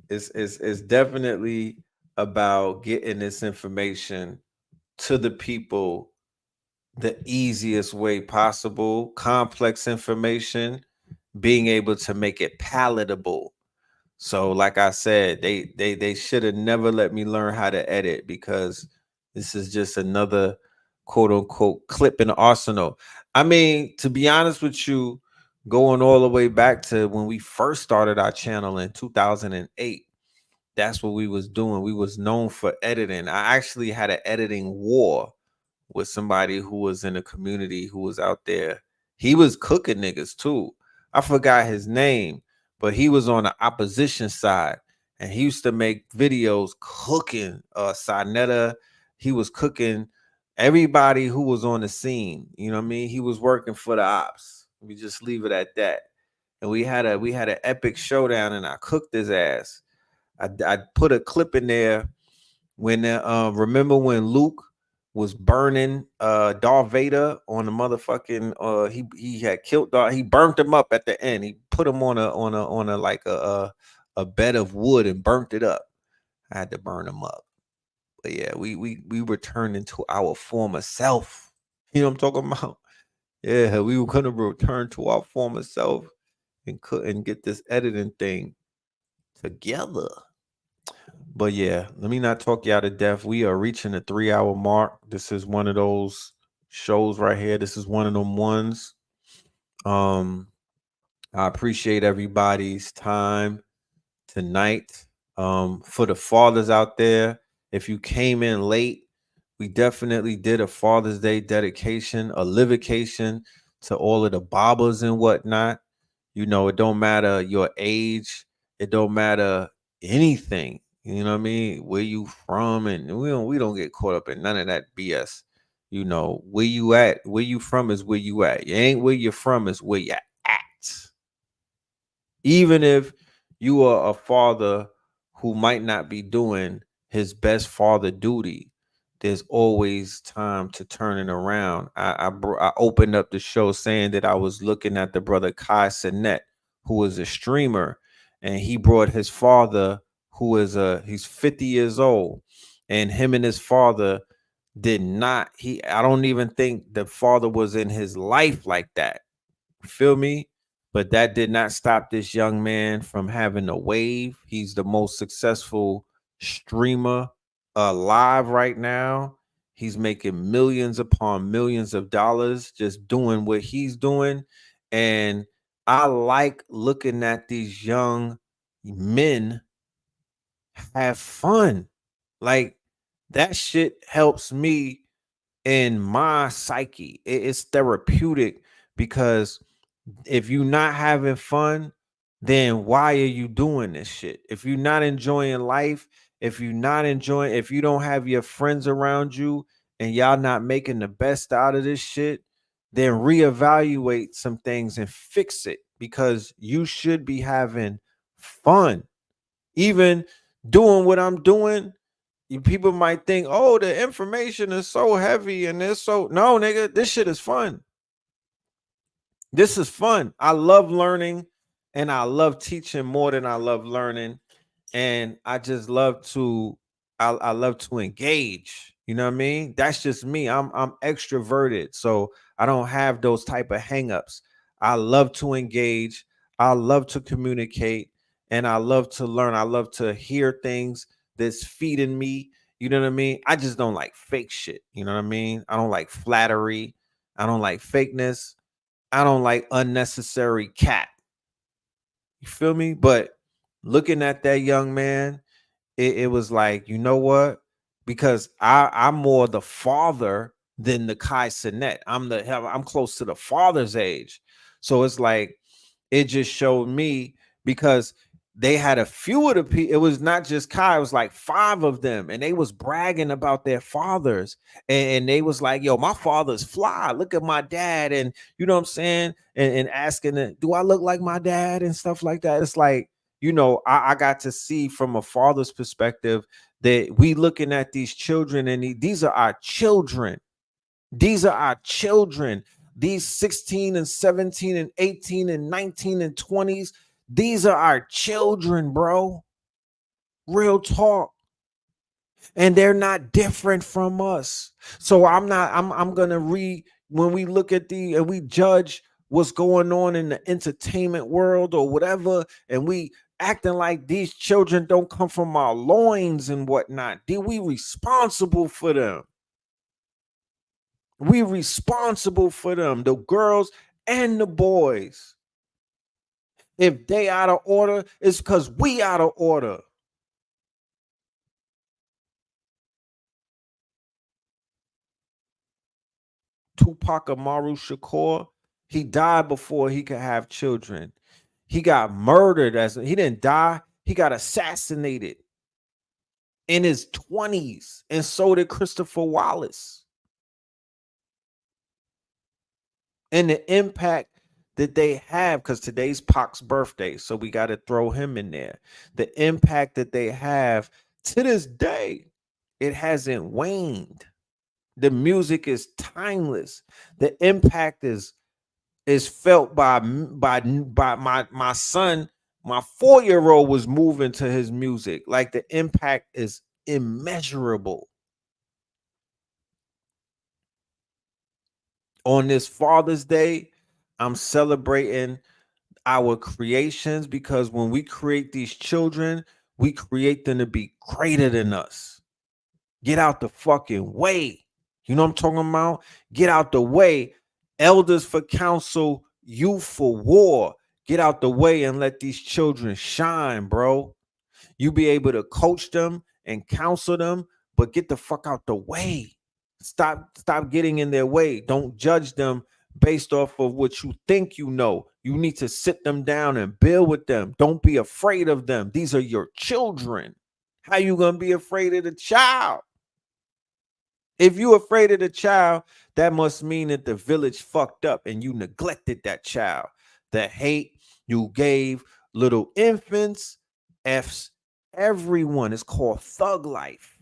It's definitely about getting this information to the people the easiest way possible. Complex information, being able to make it palatable. So, like I said, they should have never let me learn how to edit, because this is just another quote unquote clip in the arsenal. I mean, to be honest with you, going all the way back to when we first started our channel in 2008, that's what we was doing. We was known for editing. I actually had an editing war with somebody who was in the community who was out there. He was cooking niggas too. I forgot his name, but he was on the opposition side, and he used to make videos cooking Sinetta. He was cooking everybody who was on the scene. You know what I mean? He was working for the ops. We just leave it at that. And we had an epic showdown, and I cooked his ass. I put a clip in there when remember when Luke was burning Darth Vader on the motherfucking he had killed Darth, he burnt him up at the end. He put him on a like a bed of wood and burnt it up. I had to burn him up. But yeah, we returned into our former self. You know what I'm talking about? Yeah, we were gonna return to our former self and get this editing thing together. But yeah, let me not talk you out to death. We are reaching the 3 hour mark. This is one of those shows right here. This is one of them ones. I appreciate everybody's time tonight. For the fathers out there, if you came in late, we definitely did a Father's Day dedication, a livocation to all of the Babas and whatnot. You know, it don't matter your age, it don't matter anything. You know what I mean? Where you from, and we don't get caught up in none of that BS. You know, where you at, where you from is where you at. You ain't where you're from, is where you at. Even if you are a father who might not be doing his best father duty, there's always time to turn it around. I opened up the show saying that I was looking at the brother Kai Sinet, who is a streamer, and he brought his father, who is he's 50 years old, and him and his father did not. I don't even think the father was in his life like that. Feel me? But that did not stop this young man from having a wave. He's the most successful streamer alive right now. He's making millions upon millions of dollars just doing what he's doing. And I like looking at these young men have fun. Like, that shit helps me in my psyche. It's therapeutic, because if you're not having fun, then why are you doing this shit? If you're not enjoying life, if you don't have your friends around you and y'all not making the best out of this shit, then reevaluate some things and fix it, because you should be having fun. Even doing what I'm doing, people might think, oh, the information is so heavy and it's so, no, nigga, this shit is fun. This is fun. I love learning, and I love teaching more than I love learning. And I just love to, I love to engage. You know what I mean? That's just me. I'm extroverted, so I don't have those type of hangups. I love to engage. I love to communicate, and I love to learn. I love to hear things that's feeding me. You know what I mean? I just don't like fake shit. You know what I mean? I don't like flattery. I don't like fakeness. I don't like unnecessary cap. You feel me? But looking at that young man, it was like, you know what? Because I'm more the father than the Kai Cenat. I'm close to the father's age. So it's like it just showed me because they had a few of the people. It was not just Kai, it was like 5 of them, and they was bragging about their fathers. And they was like, yo, my father's fly. Look at my dad. And you know what I'm saying? And asking it, do I look like my dad and stuff like that? It's like, you know, I got to see from a father's perspective that we looking at these children, and these are our children. These are our children. These 16 and 17 and 18 and 19 and 20s. These are our children, bro. Real talk. And they're not different from us. So I'm gonna read when we look at and we judge what's going on in the entertainment world or whatever, and we acting like these children don't come from our loins and whatnot. We responsible for them. We responsible for them, the girls and the boys. If they out of order, it's because we out of order. Tupac Amaru Shakur, he died before he could have children. He got murdered he didn't die, he got assassinated in his 20s, and so did Christopher Wallace. And the impact that they have, because today's Pac's birthday, so we got to throw him in there. The impact that they have to this day, it hasn't waned. The music is timeless. The impact is felt by my son. My 4-year-old was moving to his music. Like, the impact is immeasurable. On this Father's Day, I'm celebrating our creations, because when we create these children, we create them to be greater than us. Get out the fucking way. You know what I'm talking about? Get out the way. Elders for counsel, youth for war. Get out the way and let these children shine, bro. You be able to coach them and counsel them, but get the fuck out the way. Stop getting in their way. Don't judge them based off of what you think you know. You need to sit them down and build with them. Don't be afraid of them. These are your children. How you gonna be afraid of the child? If you're afraid of the child, that must mean that the village fucked up and you neglected that child. The hate you gave little infants, F's, everyone. Is called thug life,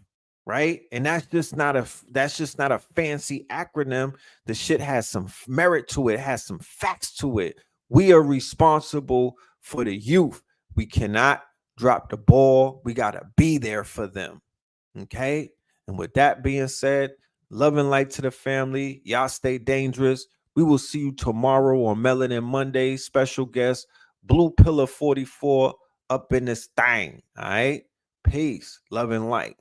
right? And that's just not a fancy acronym. The shit has some merit to it, has some facts to it. We are responsible for the youth. We cannot drop the ball. We gotta be there for them. Okay. And with that being said, love and light to the family. Y'all stay dangerous. We will see you tomorrow on Melanin Monday. Special guest, Blue Pillar 44 up in this thing. All right. Peace. Love and light.